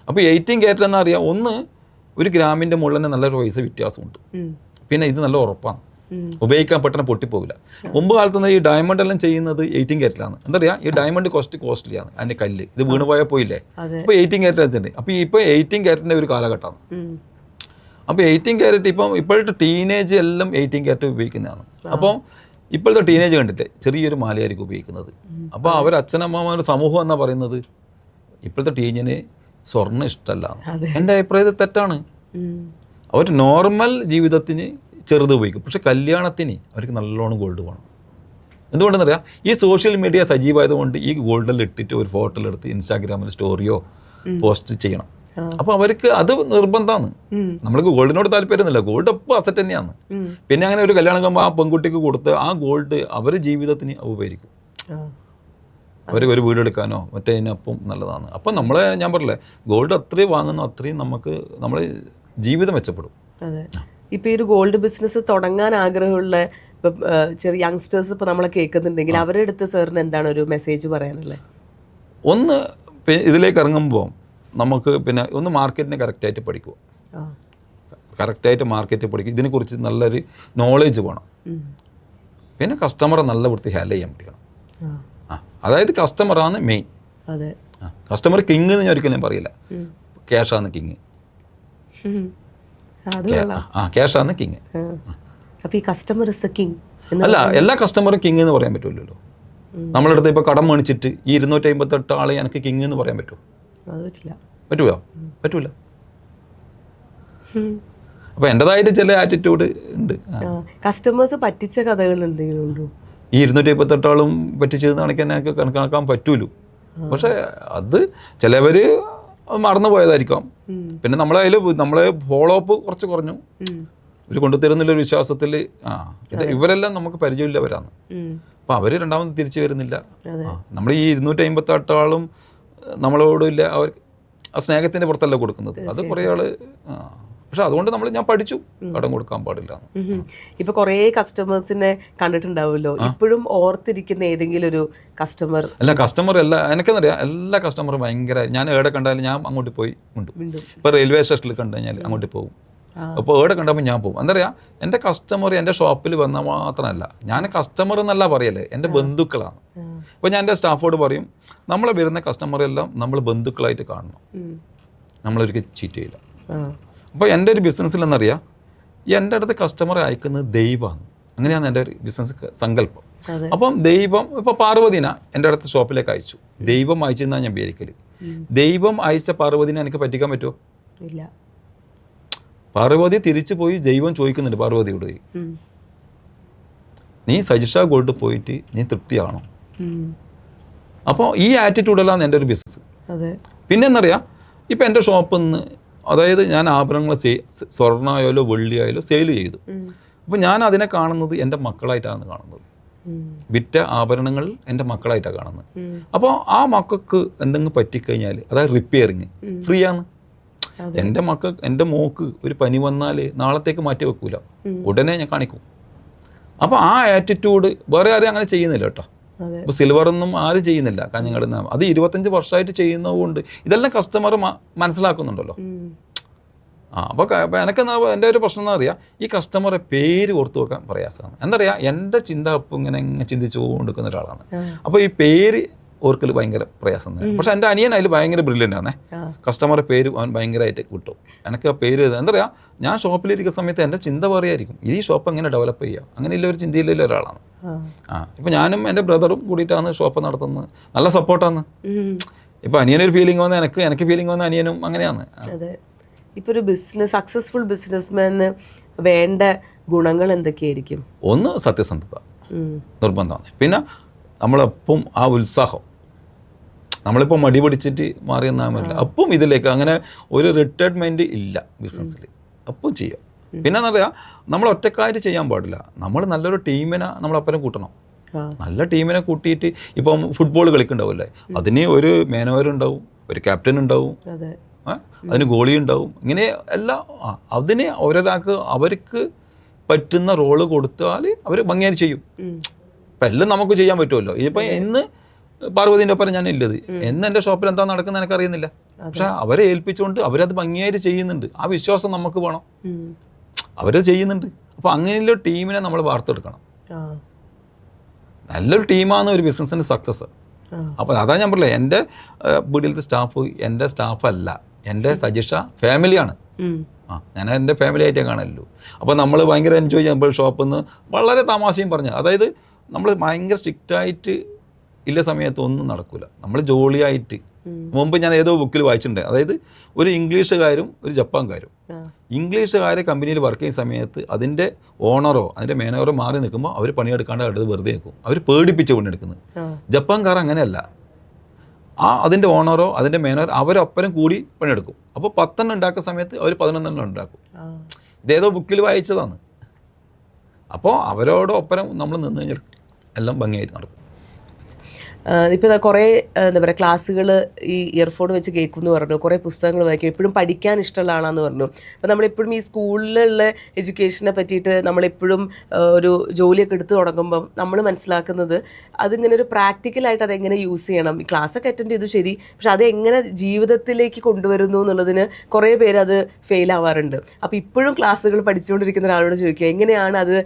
അപ്പോൾ 18 ക്യാരറ്റ് എന്നറിയാം, ഒന്ന് 1 ഗ്രാമിൻ്റെ മുകളിൽ തന്നെ നല്ലൊരു പൈസ വ്യത്യാസമുണ്ട്. പിന്നെ ഇത് നല്ല ഉറപ്പാണ്, ഉപയോഗിക്കാൻ പെട്ടെന്ന് പൊട്ടിപ്പോകില്ല. മുമ്പ് കാലത്ത് ഈ ഡയമണ്ട് എല്ലാം ചെയ്യുന്നത് 18 ക്യാരറ്റിലാണ്. എന്താ പറയുക, ഈ ഡയമണ്ട് കോസ്റ്റ്ലിയാണ്, അതിൻ്റെ കല്ല് ഇത് വീണ് പോയാൽ പോയില്ലേ. അപ്പോൾ 18 ക്യാരറ്റ് എത്തുന്നുണ്ട്. അപ്പോൾ ഇപ്പോൾ 18 ക്യാരറ്റിൻ്റെ ഒരു കാലഘട്ടമാണ്. അപ്പോൾ 18 ക്യാരറ്റ് ഇപ്പോഴത്തെ ടീനേജ് എല്ലാം 18 ക്യാരറ്റ് ഉപയോഗിക്കുന്നതാണ്. അപ്പോൾ ഇപ്പോഴത്തെ ടീനേജ് കണ്ടിട്ട് ചെറിയൊരു മാലയായിരിക്കും ഉപയോഗിക്കുന്നത്. അപ്പോൾ അവർ അച്ഛനമ്മമാരുടെ സമൂഹം എന്നാ പറയുന്നത് ഇപ്പോഴത്തെ ടീനേജിന് സ്വർണ്ണം ഇഷ്ടമല്ല. എൻ്റെ അഭിപ്രായത്തിൽ തെറ്റാണ്. അവർ നോർമൽ ജീവിതത്തിന് ചെറുത് ഉപയോഗിക്കും, പക്ഷെ കല്യാണത്തിന് അവർക്ക് നല്ലോണം ഗോൾഡ് വേണം. എന്തുകൊണ്ടെന്നറിയാം, ഈ സോഷ്യൽ മീഡിയ സജീവമായതുകൊണ്ട് ഈ ഗോൾഡിൽ ഇട്ടിട്ട് ഒരു ഫോട്ടോ എടുത്ത് ഇൻസ്റ്റാഗ്രാമിൽ സ്റ്റോറിയോ പോസ്റ്റ് ചെയ്യണം. അപ്പോൾ അവർക്ക് അത് നിർബന്ധമാണ്. നമ്മൾക്ക് ഗോൾഡിനോട് താല്പര്യമൊന്നുമില്ല, ഗോൾഡ് എപ്പോൾ അസറ്റ് തന്നെയാണ്. പിന്നെ അങ്ങനെ ഒരു കല്യാണം കഴിയുമ്പോൾ ആ പെൺകുട്ടിക്ക് കൊടുത്ത് ആ ഗോൾഡ് അവർ ജീവിതത്തിന് ഉപകരിക്കും. അവർക്ക് ഒരു വീടെടുക്കാനോ മറ്റേതിനപ്പം നല്ലതാണ്. അപ്പം നമ്മളെ ഞാൻ പറഞ്ഞില്ലേ, ഗോൾഡ് അത്രയും വാങ്ങുന്നു അത്രയും നമുക്ക് നമ്മളെ ജീവിതം മെച്ചപ്പെടും. അതെ. ഇപ്പോൾ ഈ ഒരു ഗോൾഡ് ബിസിനസ് തുടങ്ങാൻ ആഗ്രഹമുള്ള ഇപ്പം ചെറിയ യങ്സ്റ്റേഴ്സ് ഇപ്പോൾ നമ്മളെ കേൾക്കുന്നുണ്ടെങ്കിൽ അവരുടെ അടുത്ത് സാറിന് എന്താണ് ഒരു മെസ്സേജ് പറയാനുള്ളത്? ഒന്ന് ഇതിലേക്ക് ഇറങ്ങുമ്പോൾ നമുക്ക് പിന്നെ ഒന്ന് മാർക്കറ്റിനെ കറക്റ്റായിട്ട് പഠിക്കുക. കറക്റ്റായിട്ട് മാർക്കറ്റ് പഠിക്കുക. ഇതിനെക്കുറിച്ച് നല്ലൊരു നോളേജ് വേണം. പിന്നെ കസ്റ്റമറെ നല്ല വൃത്തി ഹാൻഡിൽ ചെയ്യാൻ പഠിക്കണം. അതായത് കസ്റ്റമറാണ് മെയിൻ. അതെ. കസ്റ്റമർ കിങ് എന്ന് ഞാൻ ഒരിക്കലും പറയില്ല, ക്യാഷാണ് കിങ്. ക്യാഷാണ് കിങ്. അപ്പോൾ ഈ കസ്റ്റമർ ഇസ് ദ കിങ് അല്ല, എല്ലാ കസ്റ്റമറും കിങ് എന്ന് പറയാൻ പറ്റില്ലല്ലോ. നമ്മുടെ അടുത്ത് ഇപ്പോൾ കടം മേടിച്ചിട്ട് ഈ 258 ആളെ എനിക്ക് കിങ് എന്ന് പറയാൻ പറ്റുമോ? അത് പറ്റില്ല. പറ്റൂല. അപ്പോൾ എൻ്റെതായിട്ട് ചില ആറ്റിറ്റ്യൂഡ് ഉണ്ട്. കസ്റ്റമേഴ്സ് പറ്റിച്ച കഥകൾ എന്തെങ്കിലും ഉണ്ടോ? ഈ 258 ആളും പറ്റിച്ചതെന്ന് എനിക്ക് കണക്കാക്കാൻ പറ്റൂലൂ. പക്ഷെ അത് ചിലവർ മറന്നു പോയതായിരിക്കാം. പിന്നെ നമ്മളെ ഫോളോ അപ്പ് കുറച്ച് കുറഞ്ഞു. ഇവർ കൊണ്ടുതരുന്നില്ലൊരു വിശ്വാസത്തിൽ ഇവരെല്ലാം നമുക്ക് പരിചയമില്ലവരാണ്. അപ്പോൾ അവർ രണ്ടാമത് തിരിച്ചു വരുന്നില്ല. നമ്മൾ ഈ 258 ആളും നമ്മളോടില്ല, അവർ ആ സ്നേഹത്തിൻ്റെ പുറത്തല്ല കൊടുക്കുന്നത്. അത് കുറേ ആൾ പക്ഷെ അതുകൊണ്ട് ഞാൻ പഠിച്ചു കടം കൊടുക്കാൻ പാടില്ല. ഇപ്പൊ കുറേ കസ്റ്റമേഴ്സിനെ കണ്ടിട്ടുണ്ടാവുമല്ലോ, ഇപ്പോഴും ഓർത്തിരിക്കുന്ന ഏതെങ്കിലും ഒരു കസ്റ്റമർ? അല്ല, കസ്റ്റമർ അല്ല, എനിക്കെന്നറിയാം എല്ലാ കസ്റ്റമറും ഭയങ്കര, ഞാൻ എവിടെ കണ്ടാലും ഞാൻ അങ്ങോട്ട് പോയി ഉണ്ട്. ഇപ്പോൾ റെയിൽവേ സ്റ്റേഷനിൽ കണ്ടു കഴിഞ്ഞാൽ അങ്ങോട്ട് പോകും. അപ്പോൾ എവിടെ കണ്ടപ്പോൾ ഞാൻ പോകും. എന്താ പറയുക, എൻ്റെ കസ്റ്റമർ എൻ്റെ ഷോപ്പിൽ വന്നാൽ മാത്രമല്ല, ഞാൻ കസ്റ്റമർ എന്നല്ല പറയല്ലേ, എൻ്റെ ബന്ധുക്കളാണ്. അപ്പോൾ ഞാൻ എൻ്റെ സ്റ്റാഫോട് പറയും, നമ്മളെ വരുന്ന കസ്റ്റമറെല്ലാം നമ്മൾ ബന്ധുക്കളായിട്ട് കാണണം, നമ്മളൊരിക്കലും ചീറ്റ് ചെയ്യില്ല. അപ്പോൾ എൻ്റെ ഒരു ബിസിനസ്സിൽ എന്നറിയാം, എൻ്റെ അടുത്ത് കസ്റ്റമറെ അയക്കുന്നത് ദൈവമാണ്. അങ്ങനെയാണ് എൻ്റെ ഒരു ബിസിനസ് സങ്കല്പം. അപ്പം ദൈവം ഇപ്പോൾ പാർവതിനെ എൻ്റെ അടുത്ത് ഷോപ്പിലേക്ക് അയച്ചു, ദൈവം അയച്ചെന്നാണ് ഞാൻ വിചാരിക്കൽ. ദൈവം അയച്ച പാർവതിനെ എനിക്ക് പറ്റിക്കാൻ പറ്റുമോ? ഇല്ല. പാർവതി തിരിച്ചു പോയി ദൈവം ചോദിക്കുന്നുണ്ട് പാർവതിയോട്, നീ സജിഷ ഗോൾഡ് പോയിട്ട് നീ തൃപ്തിയാണോ? അപ്പോൾ ഈ ആറ്റിറ്റ്യൂഡെല്ലാം എൻ്റെ ഒരു ബിസിനസ്. പിന്നെ എന്നറിയാം, ഇപ്പം എൻ്റെ ഷോപ്പിൽ നിന്ന്, അതായത് ഞാൻ ആഭരണങ്ങൾ സ്വർണ്ണമായാലോ വെള്ളിയായാലോ സെയിൽ ചെയ്തു. അപ്പോൾ ഞാൻ അതിനെ കാണുന്നത് എൻ്റെ മക്കളായിട്ടാണ് കാണുന്നത്. വിറ്റ ആഭരണങ്ങൾ എൻ്റെ മക്കളായിട്ടാണ് കാണുന്നത്. അപ്പോൾ ആ മക്കൾക്ക് എന്തെങ്കിലും പറ്റിക്കഴിഞ്ഞാൽ, അതായത് റിപ്പയറിങ് ഫ്രീ ആണ്. എൻ്റെ മോക്ക് ഒരു പനി വന്നാൽ നാളത്തേക്ക് മാറ്റി വെക്കൂല, ഉടനെ ഞാൻ കാണിക്കും. അപ്പോൾ ആ ആറ്റിറ്റ്യൂഡ് വേറെ ആരും അങ്ങനെ ചെയ്യുന്നില്ല കേട്ടോ. ഇപ്പോൾ സിൽവറൊന്നും ആരും ചെയ്യുന്നില്ല കാഞ്ഞങ്ങാട്. അത് 25 വർഷമായിട്ട് ചെയ്യുന്നതുകൊണ്ട് ഇതെല്ലാം കസ്റ്റമർ മനസ്സിലാക്കുന്നുണ്ടല്ലോ. അപ്പോൾ എൻ്റെ ഒരു പ്രശ്നം എന്താ പറയുക, ഈ കസ്റ്റമറെ പേര് ഓർത്ത് വെക്കാൻ പ്രയാസമാണ്. എന്താ പറയുക, എൻ്റെ ചിന്ത അപ്പം ഇങ്ങനെ ചിന്തിച്ചു കൊണ്ടിരിക്കുന്ന ഒരാളാണ്. അപ്പോൾ ഈ പേര് ഓർക്കൽ ഭയങ്കര പ്രയാസം തന്നെ. പക്ഷെ എൻ്റെ അനിയൻ അതിൽ ഭയങ്കര ബ്രില്യൻ്റ് ആണേ. കസ്റ്റമറെ പേര് അവൻ ഭയങ്കരമായിട്ട് കിട്ടും. എനിക്ക് ആ പേര് എന്താ പറയുക, ഞാൻ ഷോപ്പിലിരിക്കുന്ന സമയത്ത് എൻ്റെ ചിന്ത പറയായിരിക്കും, ഈ ഷോപ്പ് എങ്ങനെ ഡെവലപ്പ് ചെയ്യുക, അങ്ങനെയുള്ള ഒരു ചിന്തയിലുള്ള ഒരാളാണ്. ഇപ്പം ഞാനും എൻ്റെ ബ്രദറും കൂടിയിട്ടാണ് ഷോപ്പ് നടത്തുന്നത്. നല്ല സപ്പോർട്ടാണ്. ഇപ്പം അനിയനൊരു ഫീലിംഗ് വന്നാൽ എനിക്ക് ഫീലിംഗ് വന്നാൽ അനിയനും അങ്ങനെയാണ്. ഇപ്പോൾ ഒരു സക്സസ്ഫുൾ ബിസിനസ്മാന് വേണ്ട ഗുണങ്ങൾ എന്തൊക്കെയായിരിക്കും? ഒന്ന് സത്യസന്ധത നിർബന്ധമാണ്. പിന്നെ നമ്മളെപ്പം ആ ഉത്സാഹം, നമ്മളിപ്പോൾ മടി പിടിച്ചിട്ട് മാറിയെന്നാമില്ല, അപ്പം ഇതിലേക്ക് അങ്ങനെ ഒരു റിട്ടയർമെൻറ്റ് ഇല്ല ബിസിനസ്സിൽ, അപ്പം ചെയ്യാം. പിന്നെ എന്താ പറയുക, നമ്മൾ ഒറ്റക്കായിട്ട് ചെയ്യാൻ പാടില്ല, നമ്മൾ നല്ലൊരു ടീമിനെ നമ്മളപ്പുറം കൂട്ടണം. നല്ല ടീമിനെ കൂട്ടിയിട്ട് ഇപ്പം ഫുട്ബോൾ കളിക്കുന്നുണ്ടാവില്ലേ, അതിന് ഒരു മാനേജർ ഉണ്ടാവും, ഒരു ക്യാപ്റ്റൻ ഉണ്ടാവും, അതിന് ഗോളി ഉണ്ടാവും, ഇങ്ങനെ എല്ലാം. അതിന് ഒരാൾക്ക് അവർക്ക് പറ്റുന്ന റോള് കൊടുത്താൽ അവർ ഭംഗിയായി ചെയ്യും. ഇപ്പം എല്ലാം നമുക്ക് ചെയ്യാൻ പറ്റുമല്ലോ. ഇപ്പം ഇന്ന് പാർവതിൻ്റെ ഒപ്പം ഞാൻ ഇല്ലത്, എന്ന് എൻ്റെ ഷോപ്പിൽ എന്താ നടക്കുന്നത് എനിക്കറിയുന്നില്ല. പക്ഷെ അവരെ ഏൽപ്പിച്ചുകൊണ്ട് അവരത് ഭംഗിയായിട്ട് ചെയ്യുന്നുണ്ട്. ആ വിശ്വാസം നമുക്ക് വേണം, അവരത് ചെയ്യുന്നുണ്ട്. അപ്പോൾ അങ്ങനെയുള്ള ടീമിനെ നമ്മൾ വാർത്തെടുക്കണം. നല്ലൊരു ടീമാണ് ഒരു ബിസിനസ്സിൻ്റെ സക്സസ്. അപ്പോൾ അതാ ഞാൻ പറഞ്ഞില്ലേ, എൻ്റെ വീട്ടിലത്തെ സ്റ്റാഫ് എൻ്റെ സ്റ്റാഫല്ല, എൻ്റെ സജിഷ ഫാമിലിയാണ്. ഞാൻ എൻ്റെ ഫാമിലി ആയിട്ടേ കാണല്ലോ. അപ്പോൾ നമ്മൾ ഭയങ്കര എൻജോയ് ചെയ്യുമ്പോൾ ഷോപ്പിൽ നിന്ന് വളരെ തമാശയും പറഞ്ഞ്, അതായത് നമ്മൾ ഭയങ്കര സ്ട്രിക്റ്റായിട്ട് ഇല്ല സമയത്ത് ഒന്നും നടക്കില്ല. നമ്മൾ ജോളിയായിട്ട് മുമ്പ് ഞാൻ ഏതോ ബുക്കിൽ വായിച്ചിട്ടുണ്ട്, അതായത് ഒരു ഇംഗ്ലീഷുകാരും ഒരു ജപ്പാൻകാരും. ഇംഗ്ലീഷുകാരെ കമ്പനിയിൽ വർക്ക് ചെയ്യുന്ന സമയത്ത് അതിൻ്റെ ഓണറോ അതിൻ്റെ മാനേജറോ മാറി നിൽക്കുമ്പോൾ അവർ പണിയെടുക്കാണ്ട് അടുത്ത് വെറുതെ നിൽക്കും, അവർ പേടിപ്പിച്ച് പണിയെടുക്കുന്നത്. ജപ്പാൻകാർ അങ്ങനെയല്ല, അതിൻ്റെ ഓണറോ അതിൻ്റെ മാനേജർ അവരൊപ്പരം കൂടി പണിയെടുക്കും. അപ്പോൾ 10 ഉണ്ടാക്കുന്ന സമയത്ത് അവർ 11 ഉണ്ടാക്കും. ഇതേതോ ബുക്കിൽ വായിച്ചതാണ്. അപ്പോൾ അവരോടൊപ്പരം നമ്മൾ നിന്ന് കഴിഞ്ഞാൽ എല്ലാം ഭംഗിയായിട്ട് നടക്കും. ഇപ്പോൾ കുറേ എന്താ പറയുക ക്ലാസ്സുകൾ ഈ ഇയർഫോൺ വെച്ച് കേൾക്കുമെന്ന് പറഞ്ഞു, കുറേ പുസ്തകങ്ങൾ വായിക്കും, എപ്പോഴും പഠിക്കാൻ ഇഷ്ടമുള്ള ആളാണെന്ന് പറഞ്ഞു. അപ്പോൾ നമ്മളെപ്പോഴും ഈ സ്കൂളിലുള്ള എഡ്യൂക്കേഷനെ പറ്റിയിട്ട് നമ്മളെപ്പോഴും ഒരു ജോലിയൊക്കെ എടുത്ത് തുടങ്ങുമ്പം നമ്മൾ മനസ്സിലാക്കുന്നത് അതിങ്ങനെ ഒരു പ്രാക്ടിക്കലായിട്ട് അതെങ്ങനെ യൂസ് ചെയ്യണം. ഈ ക്ലാസ്സൊക്കെ അറ്റൻഡ് ചെയ്തു ശരി, പക്ഷെ അതെങ്ങനെ ജീവിതത്തിലേക്ക് കൊണ്ടുവരുന്നു എന്നുള്ളതിന് കുറേ പേര് അത് ഫെയിൽ ആവാറുണ്ട്. അപ്പോൾ ഇപ്പോഴും ക്ലാസ്സുകൾ പഠിച്ചുകൊണ്ടിരിക്കുന്ന ഒരാളോട് ചോദിക്കുക, എങ്ങനെയാണ് അത്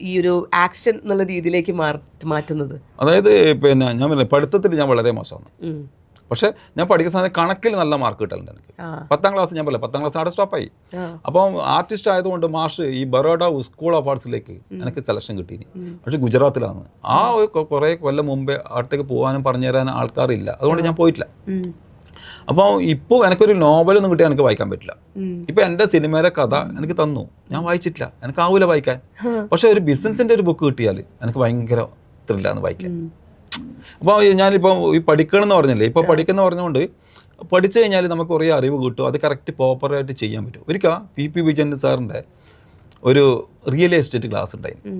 ഈ ഒരു ആക്ഷൻ എന്നുള്ള രീതിയിലേക്ക് മാറ്റുന്നത്? അതായത് പിന്നെ ഞാൻ പറഞ്ഞില്ലേ, പഠിത്തത്തിൽ ഞാൻ വളരെ മോശമാണ്. പക്ഷേ ഞാൻ പഠിക്കുന്ന സമയത്ത് കണക്കിൽ നല്ല മാർക്ക് കിട്ടലുണ്ട് എനിക്ക്. 10ാം ക്ലാസ് ഞാൻ പറയാം, 10ാം ക്ലാസ് അവിടെ സ്റ്റോപ്പായി. അപ്പം ആർട്ടിസ്റ്റ് ആയതുകൊണ്ട് മാഷ് ഈ ബറോഡ സ്കൂൾ ഓഫ് ആർട്സിലേക്ക് എനിക്ക് സെലക്ഷൻ കിട്ടി. പക്ഷേ ഗുജറാത്തിലാണ്. കുറേ കൊല്ലം മുമ്പേ അടുത്തേക്ക് പോകാനും പറഞ്ഞു തരാനും ആൾക്കാരില്ല, അതുകൊണ്ട് ഞാൻ പോയിട്ടില്ല. അപ്പോൾ ഇപ്പോൾ എനിക്കൊരു നോവലൊന്നും കിട്ടിയാൽ എനിക്ക് വായിക്കാൻ പറ്റില്ല. ഇപ്പം എൻ്റെ സിനിമയിലെ കഥ എനിക്ക് തന്നു, ഞാൻ വായിച്ചിട്ടില്ല, എനിക്കാവൂല വായിക്കാൻ. പക്ഷേ ഒരു ബിസിനസ്സിൻ്റെ ഒരു ബുക്ക് കിട്ടിയാൽ എനിക്ക് ഭയങ്കര ത്രില്ലാണ് വായിക്കാൻ. അപ്പോൾ ഞാനിപ്പോൾ ഈ പഠിക്കണം എന്ന് പറഞ്ഞില്ലേ, ഇപ്പോൾ പഠിക്കുന്ന പറഞ്ഞുകൊണ്ട് പഠിച്ചു കഴിഞ്ഞാൽ നമുക്ക് കുറേ അറിവ് കിട്ടും, അത് കറക്റ്റ് പ്രോപ്പറായിട്ട് ചെയ്യാൻ പറ്റും. ഒരിക്കൽ PP വിജയൻ സാറിൻ്റെ ഒരു റിയൽ എസ്റ്റേറ്റ് ക്ലാസ് ഉണ്ടായിരുന്നു.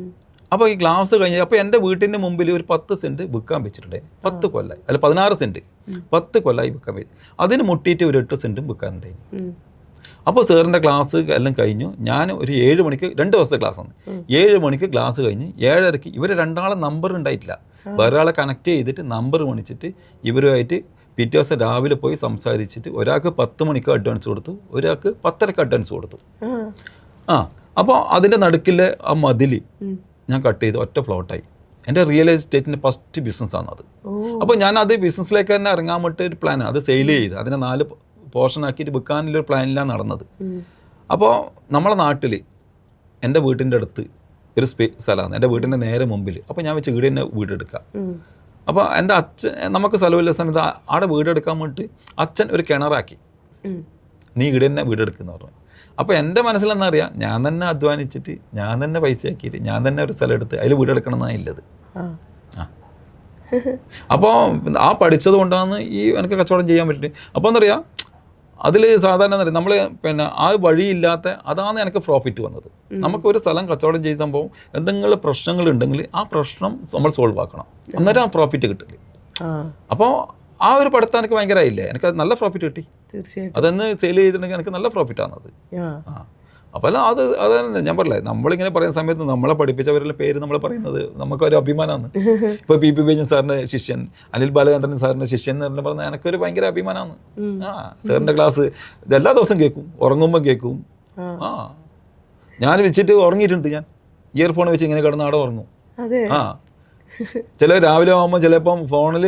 അപ്പോൾ ഈ ക്ലാസ് കഴിഞ്ഞ് അപ്പോൾ എൻ്റെ വീട്ടിൻ്റെ മുമ്പിൽ ഒരു 10 സെൻറ്റ് വിൽക്കാൻ വെച്ചിട്ടുണ്ടായി. 10 കൊല്ലമായി, അല്ല 16 സെൻറ്റ് 10 കൊല്ലമായി വിൽക്കാൻ പറ്റും. അതിന് മുട്ടിയിട്ട് ഒരു 8 സെൻറ്റും വിൽക്കാനുണ്ടായി. അപ്പോൾ സാറിൻ്റെ ക്ലാസ് എല്ലാം കഴിഞ്ഞു. ഞാൻ ഒരു 7 മണിക്ക് 2 ദിവസത്തെ ക്ലാസ്സാണ്. 7 മണിക്ക് ക്ലാസ് കഴിഞ്ഞ് 7:30 ഇവർ രണ്ടാളെ നമ്പർ ഉണ്ടായിട്ടില്ല. വേറെ ആളെ കണക്ട് ചെയ്തിട്ട് നമ്പർ മേടിച്ചിട്ട് ഇവരുമായിട്ട് പിറ്റേ ദിവസം രാവിലെ പോയി സംസാരിച്ചിട്ട് ഒരാൾക്ക് 10 മണിക്ക് അഡ്വാൻസ് കൊടുത്തു, ഒരാൾക്ക് 10:30 അഡ്വാൻസ് കൊടുത്തു. അപ്പോൾ അതിൻ്റെ നടുക്കിലെ ആ മതിൽ ഞാൻ കട്ട് ചെയ്ത് ഒറ്റ ഫ്ലോട്ടായി. എൻ്റെ റിയൽ എസ്റ്റേറ്റിൻ്റെ ഫസ്റ്റ് ബിസിനസ്സാണ് അത്. അപ്പോൾ ഞാൻ അത് ബിസിനസ്സിലേക്ക് തന്നെ ഇറങ്ങാൻ വേണ്ടി ഒരു പ്ലാൻ, അത് സെയിൽ ചെയ്ത് അതിനെ 4 പോർഷൻ ആക്കിയിട്ട് വിൽക്കാനുള്ളൊരു പ്ലാനിലാണ് നടന്നത്. അപ്പോൾ നമ്മളെ നാട്ടിൽ എൻ്റെ വീട്ടിൻ്റെ അടുത്ത് ഒരു സ്ഥലമാണ്, എൻ്റെ വീടിൻ്റെ നേരെ മുമ്പിൽ. അപ്പോൾ ഞാൻ വെച്ച് ഇവിടെ തന്നെ വീടെടുക്കാം. അപ്പോൾ എൻ്റെ അച്ഛൻ, നമുക്ക് സ്ഥലമില്ല സമയത്ത് അവിടെ വീടെടുക്കാൻ വേണ്ടിയിട്ട് അച്ഛൻ ഒരു കിണറാക്കി, നീ ഇവിടെ തന്നെ വീടെടുക്കുന്ന പറഞ്ഞു. അപ്പോൾ എൻ്റെ മനസ്സിലെന്നറിയാം, ഞാൻ തന്നെ അധ്വാനിച്ചിട്ട് ഞാൻ തന്നെ പൈസ ആക്കിയിട്ട് ഞാൻ തന്നെ ഒരു സ്ഥലം എടുത്ത് അതിൽ വീടെടുക്കണം എന്നാണ് ഇല്ലത്. അപ്പോൾ ആ പഠിച്ചത് കൊണ്ടാണ് ഈ എനിക്ക് കച്ചവടം ചെയ്യാൻ പറ്റുന്നത്. അപ്പോൾ എന്നറിയാം, അതിൽ സാധാരണ എന്നറിയാം നമ്മൾ പിന്നെ ആ വഴിയില്ലാത്ത അതാണ് എനിക്ക് പ്രോഫിറ്റ് വന്നത്. നമുക്കൊരു സ്ഥലം കച്ചവടം ചെയ്യുന്ന സംഭവം എന്തെങ്കിലും പ്രശ്നങ്ങളുണ്ടെങ്കിൽ ആ പ്രശ്നം നമ്മൾ സോൾവ് ആക്കണം, അന്നേരം ആ പ്രോഫിറ്റ് കിട്ടില്ല. അപ്പോൾ ആ ഒരു പഠിത്തം എനിക്ക് ഭയങ്കരമായില്ലേ, എനിക്ക് നല്ല പ്രോഫിറ്റ് കിട്ടി. തീർച്ചയായിട്ടും അതെന്ന് സെയിൽ ചെയ്തിട്ടുണ്ടെങ്കിൽ എനിക്ക് നല്ല പ്രോഫിറ്റാണത്. അപ്പോൾ അത് തന്നെ ഞാൻ പറയില്ലേ, നമ്മളിങ്ങനെ പറയുന്ന സമയത്ത് നമ്മളെ പഠിപ്പിച്ചവരുടെ പേര് നമ്മൾ പറയുന്നത് നമുക്കൊരു അഭിമാനമാണ്. ഇപ്പോൾ PP വിജയൻ സാറിൻ്റെ ശിഷ്യൻ, അനിൽ ബാലചന്ദ്രൻ സാറിൻ്റെ ശിഷ്യൻ എന്ന് പറഞ്ഞാൽ എനിക്കൊരു ഭയങ്കര അഭിമാനമാണ്. സാറിൻ്റെ ക്ലാസ് എല്ലാ ദിവസവും കേൾക്കും, ഉറങ്ങുമ്പോൾ കേൾക്കും. ഞാൻ വെച്ചിട്ട് ഉറങ്ങിയിട്ടുണ്ട്, ഞാൻ ഇയർഫോൺ വെച്ച് ഇങ്ങനെ കിടന്ന് അവിടെ ഉറങ്ങും. ചില രാവിലെ ആകുമ്പോൾ ചിലപ്പം ഫോണിൽ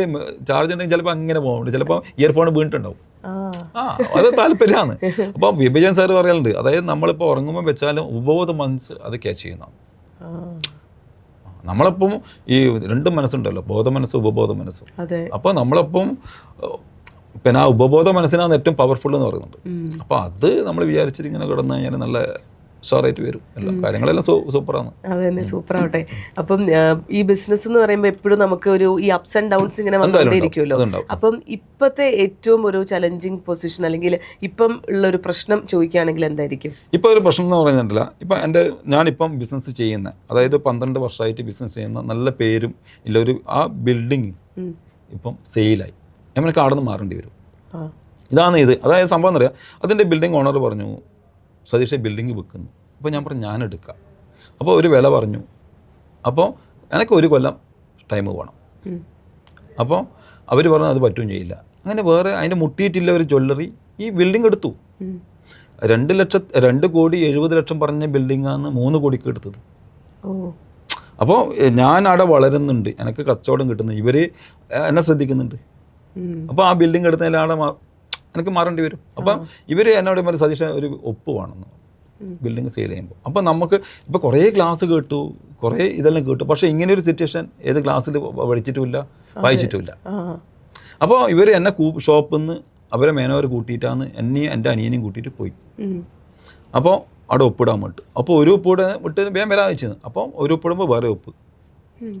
ചാർജ് ഉണ്ടെങ്കിൽ ചിലപ്പോൾ അങ്ങനെ പോകുന്നുണ്ട്, ചിലപ്പോൾ ഇയർഫോൺ വീണിട്ടുണ്ടാവും. അത് താല്പര്യമാണ്. അപ്പോൾ വിഭജൻ സാർ പറയാറുണ്ട്, അതായത് നമ്മളിപ്പോൾ ഉറങ്ങുമ്പോൾ വെച്ചാലും ഉപബോധ മനസ്സ് അത് ക്യാച്ച് ചെയ്യുന്നതാണ്. നമ്മളിപ്പം ഈ 2 മനസ്സുണ്ടല്ലോ, ബോധ മനസ്സും ഉപബോധ മനസ്സും. അപ്പോൾ നമ്മളിപ്പം പിന്നെ ആ ഉപബോധ മനസ്സിനാണ് ഏറ്റവും പവർഫുൾ എന്ന് പറയുന്നുണ്ട്. അപ്പോൾ അത് നമ്മൾ വിചാരിച്ചിട്ട് ഇങ്ങനെ കിടന്ന് കഴിഞ്ഞാൽ നല്ല ഉഷാറായിട്ട് വരും, എല്ലാം കാര്യങ്ങളെല്ലാം സൂപ്പറാണ്. അത് തന്നെ സൂപ്പറാവട്ടെ. അപ്പം ഈ ബിസിനസ് എന്ന് പറയുമ്പോൾ എപ്പോഴും നമുക്ക് ഒരു ഈ അപ്സ് ആൻഡ് ഡൗൺസ് ഇങ്ങനെ വന്നുകൊണ്ടേയിരിക്കുമല്ലോ. അപ്പം ഇപ്പോഴത്തെ ഏറ്റവും ഒരു ചലഞ്ചിങ് പൊസിഷൻ അല്ലെങ്കിൽ ഇപ്പം ഉള്ളൊരു പ്രശ്നം ചോദിക്കുകയാണെങ്കിൽ എന്തായിരിക്കും? ഇപ്പോൾ ഒരു പ്രശ്നം എന്ന് പറയുന്നുണ്ടല്ല, ഇപ്പം ഞാനിപ്പം ബിസിനസ് ചെയ്യുന്ന, അതായത് 12 വർഷമായിട്ട് ബിസിനസ് ചെയ്യുന്ന നല്ല പേരും ഇല്ലൊരു ആ ബിൽഡിങ് ഇപ്പം സെയിലായി, നമ്മൾക്ക് അവിടെ നിന്ന് മാറേണ്ടി വരും. ഇതാണ് ഇത്. അതായത് സംഭവം എന്ന് പറയാം, അതിൻ്റെ ബിൽഡിംഗ് ഓണർ പറഞ്ഞു, സതീഷ് ബിൽഡിങ് വിൽക്കുന്നു. അപ്പോൾ ഞാൻ പറഞ്ഞു ഞാൻ എടുക്കാം. അപ്പോൾ ഒരു വില പറഞ്ഞു. അപ്പോൾ എനിക്ക് 1 കൊല്ലം ടൈം വേണം. അപ്പോൾ അവർ പറഞ്ഞു അത് പറ്റുകയും ചെയ്യില്ല. അങ്ങനെ വേറെ അതിൻ്റെ മുട്ടിയിട്ടില്ല ഒരു ജ്വല്ലറി ഈ ബിൽഡിംഗ് എടുത്തു. 2,70,00,000 പറഞ്ഞ ബിൽഡിങ്ങാണ് 3 കോടിക്ക് എടുത്തത്. അപ്പോൾ ഞാൻ അവിടെ വളരുന്നുണ്ട്, എനിക്ക് കച്ചവടം കിട്ടുന്നു, ഇവർ എന്നെ ശ്രദ്ധിക്കുന്നുണ്ട്. അപ്പോൾ ആ ബിൽഡിംഗ് എടുത്തതിൽ അവിടെ എനിക്ക് മാറേണ്ടി വരും. അപ്പം ഇവർ എന്നോട് പറഞ്ഞ സതീഷ് ഒരു ഒപ്പ് വേണമെന്ന് ബിൽഡിങ് സെയിൽ ചെയ്യുമ്പോൾ. അപ്പം നമുക്ക് ഇപ്പോൾ കുറേ ക്ലാസ് കേട്ടു, കുറേ ഇതെല്ലാം കേട്ടു, പക്ഷേ ഇങ്ങനെ ഒരു സിറ്റുവേഷൻ ഏത് ക്ലാസ്സിൽ പഠിച്ചിട്ടുമില്ല, വായിച്ചിട്ടുമില്ല. അപ്പോൾ ഇവർ എന്നെ ഷോപ്പിൽ നിന്ന് അവരെ മേനോവർ കൂട്ടിയിട്ടാണ് എന്നെയും എൻ്റെ അനിയനെയും കൂട്ടിയിട്ട് പോയി. അപ്പോൾ അവിടെ ഒപ്പിടാൻ വിട്ടു. അപ്പോൾ ഒരു ഒപ്പിട വിട്ട് വേഗം വരാൻ വെച്ചത്. അപ്പോൾ ഒരു ഒപ്പിടുമ്പോൾ വേറെ ഒപ്പ്.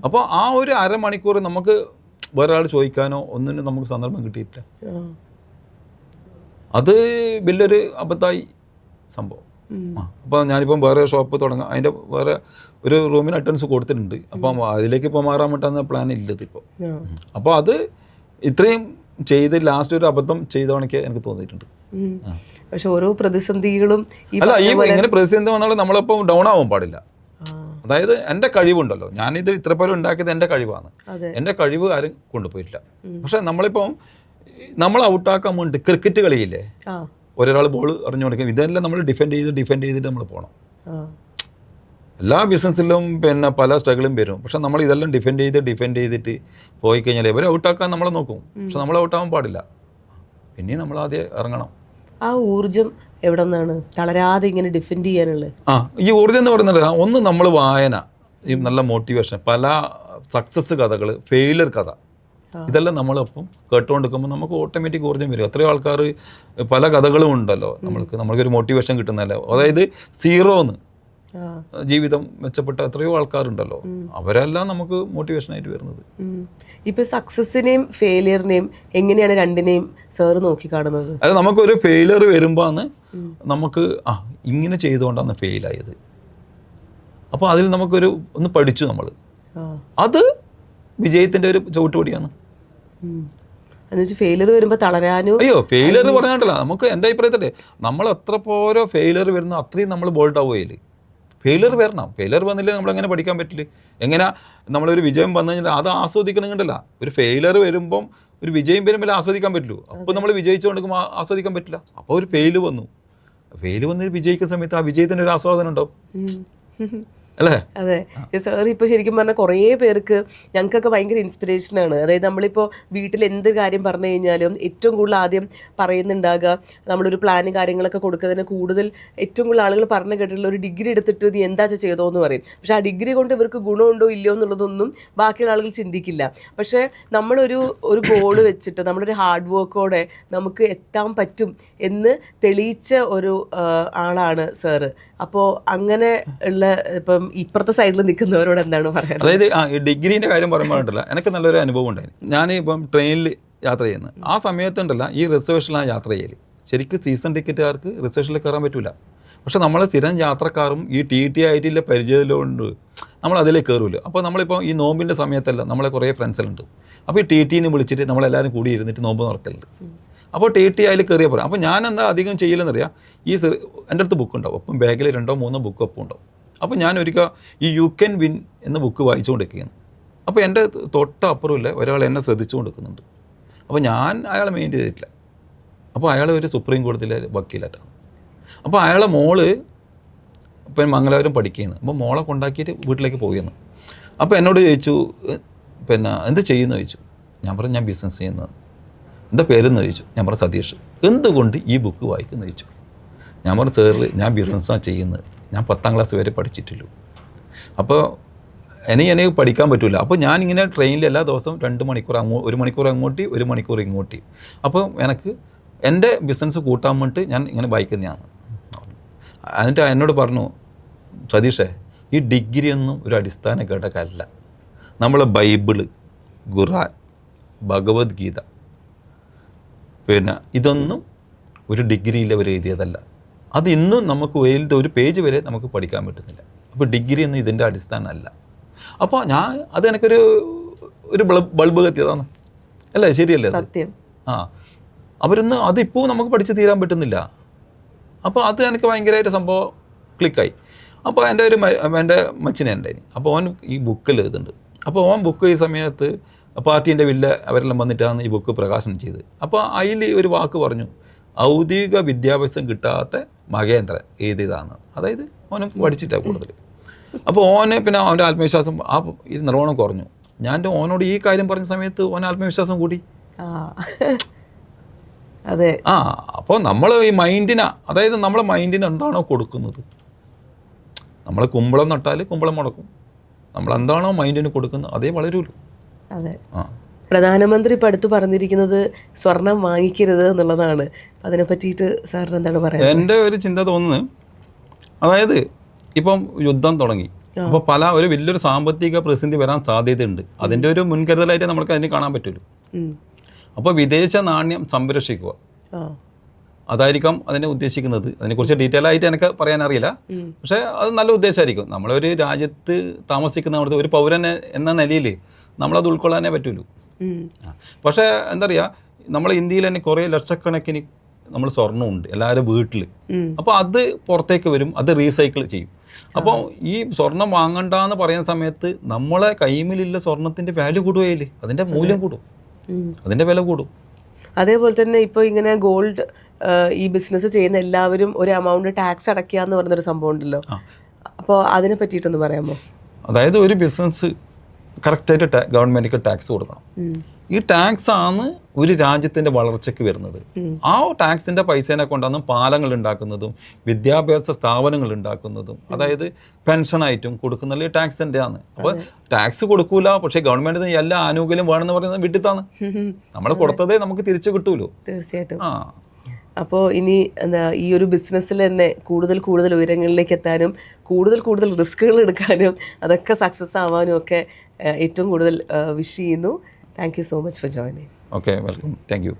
അപ്പോൾ ആ ഒരു അരമണിക്കൂർ നമുക്ക് വേറെ ആൾ ചോദിക്കാനോ ഒന്നിനും നമുക്ക് സന്ദർഭം കിട്ടിയിട്ടില്ല. അത് വലിയൊരു അബദ്ധമായി സംഭവം. അപ്പോൾ ഞാനിപ്പം വേറെ ഷോപ്പ് തുടങ്ങാം, അതിൻ്റെ വേറെ ഒരു റൂമിന് അറ്റൻഡൻസ് കൊടുത്തിട്ടുണ്ട്. അപ്പം അതിലേക്ക് ഇപ്പോൾ മാറാൻ പറ്റുന്ന പ്ലാൻ ഇല്ലത് ഇപ്പോൾ. അപ്പോൾ അത് ഇത്രയും ചെയ്ത് ലാസ്റ്റ് ഒരു അബദ്ധം ചെയ്തവണക്ക് എനിക്ക് തോന്നിയിട്ടുണ്ട്. പക്ഷെ ഓരോ പ്രതിസന്ധികളും അല്ല, ഈ ഇങ്ങനെ പ്രതിസന്ധി വന്നാൽ നമ്മളിപ്പോൾ ഡൗൺ ആവാൻ പാടില്ല. അതായത് എൻ്റെ കഴിവുണ്ടല്ലോ, ഞാനിത് ഇത്ര പേരും ഉണ്ടാക്കിയത് എൻ്റെ കഴിവാണ്. എൻ്റെ കഴിവ് ആരും കൊണ്ടുപോയിട്ടില്ല. പക്ഷെ നമ്മളിപ്പോൾ നമ്മൾ ഔട്ടാക്കാൻ വേണ്ടി ക്രിക്കറ്റ് കളിയില്ലേ, ഒരാൾ ബോൾ എറിഞ്ഞു കൊടുക്കും, ഇതെല്ലാം നമ്മൾ ഡിഫെൻഡ് ചെയ്തിട്ട് നമ്മൾ പോകണം. എല്ലാ ബിസിനസ്സിലും പിന്നെ പല സ്ട്രഗിളും വരും. പക്ഷെ നമ്മൾ ഇതെല്ലാം ഡിഫെൻഡ് ചെയ്തിട്ട് പോയി കഴിഞ്ഞാൽ ഇവരെ ഔട്ടാക്കാൻ നമ്മൾ നോക്കും. പക്ഷെ നമ്മൾ ഔട്ടാവാൻ പാടില്ല. പിന്നെ നമ്മൾ ആദ്യം ഇറങ്ങണം. ആ ഊർജം എവിടെ നിന്നാണ് തളരാതെ ഇങ്ങനെ ഡിഫെൻഡ് ചെയ്യാനുള്ളത്? ഈ ഊർജം എന്ന് പറയുന്നത് ഒന്ന് നമ്മൾ വായന, ഈ നല്ല മോട്ടിവേഷൻ, പല സക്സസ് കഥകൾ, ഫെയിലിയർ കഥ, ഇതെല്ലാം നമ്മളൊപ്പം കേട്ടുകൊണ്ടിരിക്കുമ്പോൾ നമുക്ക് ഓട്ടോമാറ്റിക് ഊർജ്ജം വരും. എത്രയോ ആൾക്കാർ പല കഥകളും ഉണ്ടല്ലോ, നമുക്കൊരു മോട്ടിവേഷൻ കിട്ടുന്നതല്ലോ. അതായത് സീറോന്ന് ജീവിതം മെച്ചപ്പെട്ട എത്രയോ ആൾക്കാരുണ്ടല്ലോ, അവരെല്ലാം നമുക്ക് മോട്ടിവേഷനായിട്ട് വരുന്നത്. ഇപ്പൊ സക്സസിനെയും ഫെയിലിയറിനെയും എങ്ങനെയാണ് രണ്ടിനെയും സാറ് നോക്കി കാണുന്നത്? അത് നമുക്കൊരു ഫെയിലിയർ വരുമ്പോഴാണ് നമുക്ക് ഇങ്ങനെ ചെയ്തുകൊണ്ടാണ് ഫെയിലായത്. അപ്പോൾ അതിൽ നമുക്കൊരു ഒന്ന് പഠിച്ചു നമ്മൾ, അത് വിജയത്തിൻ്റെ ഒരു ചവിട്ടുപടിയാണ്. ഫെയിലിയർ വരുമ്പോൾ തളരാനോ? അയ്യോ, ഫെയിലിയർ പറഞ്ഞിട്ടല്ല, നമുക്ക് എൻ്റെ അഭിപ്രായത്തില്ലേ, നമ്മൾ എത്ര പോരോ ഫെയിലിയർ വരുന്നു അത്രയും നമ്മൾ ബോൾഡ് ആവുകയില്ല. ഫെയിലിയർ വരണം. ഫെയിലിയർ വന്നില്ലേ നമ്മളെങ്ങനെ പഠിക്കാൻ പറ്റില്ല? എങ്ങനെ നമ്മളൊരു വിജയം വന്നു കഴിഞ്ഞാൽ അത് ആസ്വദിക്കണമെങ്കിലല്ല, ഒരു ഫെയിലിയർ വരുമ്പം ഒരു വിജയം വരുമ്പോൾ ആസ്വദിക്കാൻ പറ്റുള്ളൂ. അപ്പോൾ നമ്മൾ വിജയിച്ചുകൊണ്ടിരിക്കുമ്പോൾ ആസ്വദിക്കാൻ പറ്റില്ല. അപ്പോൾ ഒരു ഫെയിൽ വന്നു വിജയിക്കുന്ന സമയത്ത് ആ വിജയത്തിൻ്റെ ഒരു ആസ്വാദനം ഉണ്ടാവും, അല്ലേ? അതെ സാർ, ഇപ്പോൾ ശരിക്കും പറഞ്ഞാൽ കുറേ പേർക്ക് ഞങ്ങൾക്കൊക്കെ ഭയങ്കര ഇൻസ്പിറേഷനാണ്. അതായത് നമ്മളിപ്പോൾ വീട്ടിൽ എന്ത് കാര്യം പറഞ്ഞു കഴിഞ്ഞാലും ഏറ്റവും കൂടുതൽ ആദ്യം പറയുന്നുണ്ടാകുക, നമ്മളൊരു പ്ലാന് കാര്യങ്ങളൊക്കെ കൊടുക്കുന്നതിന് കൂടുതൽ ഏറ്റവും കൂടുതൽ ആളുകൾ പറഞ്ഞു കേട്ടിട്ടുള്ള ഒരു ഡിഗ്രി എടുത്തിട്ട് നീ എന്താ ചെയ്തോ എന്ന് പറയും. പക്ഷേ ആ ഡിഗ്രി കൊണ്ട് ഇവർക്ക് ഗുണമുണ്ടോ ഇല്ലയോ എന്നുള്ളതൊന്നും ബാക്കിയുള്ള ആളുകൾ ചിന്തിക്കില്ല. പക്ഷേ നമ്മളൊരു ഗോള് വെച്ചിട്ട് നമ്മളൊരു ഹാർഡ് വർക്കോടെ നമുക്ക് എത്താൻ പറ്റും എന്ന് തെളിയിച്ച ഒരു ആളാണ് സാറ്. അപ്പോൾ അങ്ങനെ ഉള്ള ഇപ്പം ഇപ്പുറത്തെ സൈഡിൽ നിൽക്കുന്നവരോട് എന്താണ് പറയുന്നത്? അതായത് ഡിഗ്രീൻ്റെ കാര്യം പറയുമ്പോഴല്ല, എനിക്ക് നല്ലൊരു അനുഭവം ഉണ്ടായിരുന്നു. ഞാൻ ഇപ്പം ട്രെയിനിൽ യാത്ര ചെയ്യുന്നത് ആ സമയത്തുണ്ടല്ല, ഈ റിസർവേഷനിലാണ് യാത്ര ചെയ്യൽ. ശരിക്കും സീസൺ ടിക്കറ്റുകാർക്ക് റിസർവേഷനിൽ കയറാൻ പറ്റില്ല. പക്ഷെ നമ്മൾ സ്ഥിരം യാത്രക്കാരും ഈ TT ആയിട്ടുള്ള പരിചയമുണ്ട്, നമ്മൾ അതിലേക്ക് കയറില്ല. അപ്പോൾ നമ്മളിപ്പോൾ ഈ നോമ്പിൻ്റെ സമയത്തല്ല, നമ്മളെ കുറേ ഫ്രണ്ട്സിലുണ്ട്. അപ്പോൾ ഈ TTനെ വിളിച്ചിട്ട് നമ്മളെല്ലാവരും കൂടി ഇരുന്നിട്ട് നോമ്പ് നടക്കലുണ്ട്. അപ്പോൾ TT അതിൽ കയറിയാൽ പറയാം. അപ്പോൾ ഞാൻ എന്താ അധികം ചെയ്യലെന്നറിയാം, എൻ്റെ അടുത്ത് ബുക്ക് ഉണ്ടാവും, അപ്പം ബാഗിൽ 2-3 ബുക്ക് ഒപ്പം ഉണ്ടാവും. അപ്പോൾ ഞാൻ ഒരിക്കൽ ഈ യു ക്യാൻ വിൻ എന്ന ബുക്ക് വായിച്ചുകൊണ്ടിരിക്കുകയാണ്. അപ്പോൾ എൻ്റെ തൊട്ടപ്പുറമില്ല ഒരാൾ എന്നെ ശ്രദ്ധിച്ചു കൊണ്ടിരിക്കുന്നുണ്ട്. അപ്പോൾ ഞാൻ അയാളെ മെയിൻറ്റെയിൻ ചെയ്തിട്ടില്ല. അപ്പോൾ അയാൾ ഒരു സുപ്രീം കോടതിയിലെ വക്കീലായിട്ടാണ്. അപ്പോൾ അയാളെ മോള് ഇപ്പം മംഗലാപുരം പഠിക്കുകയാണ്. അപ്പോൾ മോളെ കൊണ്ടാക്കിയിട്ട് വീട്ടിലേക്ക് പോവുകയാണ്. അപ്പോൾ എന്നോട് ചോദിച്ചു, പിന്നെ എന്ത് ചെയ്യുന്നു ചോദിച്ചു. ഞാൻ പറഞ്ഞു ഞാൻ ബിസിനസ് ചെയ്യുന്നത്. എന്താ പേരെന്ന് ചോദിച്ചു. ഞാൻ പറഞ്ഞു സതീഷ്. എന്തുകൊണ്ട് ഈ ബുക്ക് വായിക്കുന്നു ചോദിച്ചു. ഞാൻ പറഞ്ഞു സാറ് ഞാൻ ബിസിനസ്സാണ് ചെയ്യുന്നത്, ഞാൻ 10ാം ക്ലാസ് വരെ പഠിച്ചിട്ടുള്ളൂ. അപ്പോൾ എനിക്ക് പഠിക്കാൻ പറ്റില്ല. അപ്പോൾ ഞാനിങ്ങനെ ട്രെയിനിൽ എല്ലാ ദിവസവും 2 മണിക്കൂർ 1 മണിക്കൂർ അങ്ങോട്ട് 1 മണിക്കൂർ ഇങ്ങോട്ട്. അപ്പോൾ എനിക്ക് എൻ്റെ ബിസിനസ് കൂട്ടാൻ വേണ്ടിയിട്ട് ഞാൻ ഇങ്ങനെ വായിക്കുന്നതാണ്. എന്നിട്ട് എന്നോട് പറഞ്ഞു, സതീഷേ ഈ ഡിഗ്രി ഒന്നും ഒരു അടിസ്ഥാന ഘടകമല്ല. നമ്മളെ ബൈബിള്, ഖുർആൻ, ഭഗവത്ഗീത, പിന്നെ ഇതൊന്നും ഒരു ഡിഗ്രിയിൽ അവർ എഴുതിയതല്ല. അത് ഇന്നും നമുക്ക് ഒരു പേജ് വരെ നമുക്ക് പഠിക്കാൻ പറ്റുന്നില്ല. അപ്പോൾ ഡിഗ്രി ഒന്നും ഇതിൻ്റെ അടിസ്ഥാനമല്ല. അപ്പോൾ അത് എനിക്കൊരു ബൾബ് കത്തിയതാണ്, അല്ലേ? ശരിയല്ലേ? സത്യം. അവരൊന്നും അതിപ്പോൾ നമുക്ക് പഠിച്ച് തീരാൻ പറ്റുന്നില്ല. അപ്പോൾ അത് എനിക്ക് ഭയങ്കരമായിട്ട് സംഭവം ക്ലിക്കായി. അപ്പോൾ എൻ്റെ മച്ചിനെ ഉണ്ടായിരുന്നു. അപ്പോൾ ഓൻ ഈ ബുക്കിൽ എഴുതുന്നുണ്ട്. അപ്പോൾ ഓൻ ബുക്ക് ഈ സമയത്ത് പാർട്ടീൻ്റെ വില്ല അവരെല്ലാം വന്നിട്ടാണ് ഈ ബുക്ക് പ്രകാശനം ചെയ്തത്. അപ്പോൾ അതിൽ ഒരു വാക്ക് പറഞ്ഞു, ഔദ്യോഗിക വിദ്യാഭ്യാസം കിട്ടാത്ത മകേന്ദ്രൻ എഴുതിയതാണ്. അതായത് ഓനും പഠിച്ചിട്ടാണ് കൂടുതൽ. അപ്പോൾ ഓന് പിന്നെ അവൻ്റെ ആത്മവിശ്വാസം ഇത് നിർവ്വഹണം കുറഞ്ഞു. ഞാൻ ഓനോട് ഈ കാര്യം പറഞ്ഞ സമയത്ത് ഓൻ ആത്മവിശ്വാസം കൂടി. അതെ. അപ്പോൾ നമ്മൾ ഈ മൈൻഡിന്, അതായത് നമ്മളെ മൈൻഡിന് എന്താണോ കൊടുക്കുന്നത്, നമ്മൾ കുമ്പളം നട്ടാൽ കുമ്പളം മുടക്കും. നമ്മൾ എന്താണോ മൈൻഡിന് കൊടുക്കുന്നത് അതേ വളരുള്ളൂ. അതെ. പ്രധാനമന്ത്രി ഇപ്പം അടുത്ത് പറഞ്ഞിരിക്കുന്നത് സ്വർണം വാങ്ങിക്കരുത് എന്നുള്ളതാണ്. അതിനെ പറ്റിയിട്ട് സാറിന് എന്താണ് പറയുന്നത്? എൻ്റെ ഒരു ചിന്ത തോന്നുന്നത്, അതായത് ഇപ്പം യുദ്ധം തുടങ്ങി, അപ്പോൾ ഒരു വലിയൊരു സാമ്പത്തിക പ്രതിസന്ധി വരാൻ സാധ്യതയുണ്ട്. അതിൻ്റെ ഒരു മുൻകരുതലായിട്ട് നമുക്ക് അതിന് കാണാൻ പറ്റുള്ളൂ. അപ്പോൾ വിദേശ നാണ്യം സംരക്ഷിക്കുക, അതായിരിക്കാം അതിനെ ഉദ്ദേശിക്കുന്നത്. അതിനെക്കുറിച്ച് ഡീറ്റെയിൽ ആയിട്ട് എനിക്ക് പറയാൻ അറിയില്ല, പക്ഷേ അത് നല്ല ഉദ്ദേശമായിരിക്കും. നമ്മളൊരു രാജ്യത്ത് താമസിക്കുന്ന അവിടുത്തെ ഒരു പൗരൻ എന്ന നിലയിൽ നമ്മളത് ഉൾക്കൊള്ളാനേ പറ്റുള്ളൂ. പക്ഷേ എന്താ പറയുക, നമ്മൾ ഇന്ത്യയിൽ തന്നെ കുറേ ലക്ഷക്കണക്കിന് നമ്മൾ സ്വർണ്ണമുണ്ട് എല്ലാവരും വീട്ടിൽ. അപ്പോൾ അത് പുറത്തേക്ക് വരും, അത് റീസൈക്കിൾ ചെയ്യും. അപ്പോൾ ഈ സ്വർണം വാങ്ങണ്ടെന്ന് പറയുന്ന സമയത്ത് നമ്മളെ കൈമിലുള്ള സ്വർണത്തിൻ്റെ വാല്യൂ കൂടുകയില്ലേ, അതിൻ്റെ മൂല്യം കൂടും, അതിൻ്റെ വില കൂടും. അതേപോലെ തന്നെ ഇപ്പോൾ ഇങ്ങനെ ഗോൾഡ് ഈ ബിസിനസ് ചെയ്യുന്ന എല്ലാവരും ഒരു എമൗണ്ട് ടാക്സ് അടയ്ക്കുക എന്ന് പറയുന്നൊരു സംഭവം ഉണ്ടല്ലോ. അപ്പോൾ അതിനെ പറ്റിയിട്ടൊന്ന് പറയാമോ? അതായത് ഒരു ബിസിനസ് കറക്റ്റായിട്ട് ഗവൺമെൻറ്റിക്ക് ടാക്സ് കൊടുക്കണം. ഈ ടാക്സ് ആണ് ഒരു രാജ്യത്തിൻ്റെ വളർച്ചയ്ക്ക് വരുന്നത്. ആ ടാക്സിൻ്റെ പൈസേനെ കൊണ്ടാണ് പാലങ്ങൾ ഉണ്ടാക്കുന്നതും വിദ്യാഭ്യാസ സ്ഥാപനങ്ങൾ ഉണ്ടാക്കുന്നതും, അതായത് പെൻഷനായിട്ടും കൊടുക്കുന്നത് ടാക്സിൻ്റെ ആണ്. അപ്പോൾ ടാക്സ് കൊടുക്കൂല, പക്ഷേ ഗവൺമെൻറ്റിന് എല്ലാ ആനുകൂല്യം വേണമെന്ന് പറയുന്നത് വിട്ടിത്താണ്. നമ്മൾ കൊടുത്തതേ നമുക്ക് തിരിച്ചു കിട്ടൂലോ. തീർച്ചയായിട്ടും. അപ്പോൾ ഇനി ഈ ഒരു ബിസിനസ്സിൽ തന്നെ കൂടുതൽ ഉയരങ്ങളിലേക്ക് എത്താനും കൂടുതൽ റിസ്കുകൾ എടുക്കാനും അതൊക്കെ സക്സസ് ആവാനും ഒക്കെ ഏറ്റവും കൂടുതൽ വിഷ് ചെയ്യുന്നു. Thank you so much for joining. Okay, welcome. Thank you.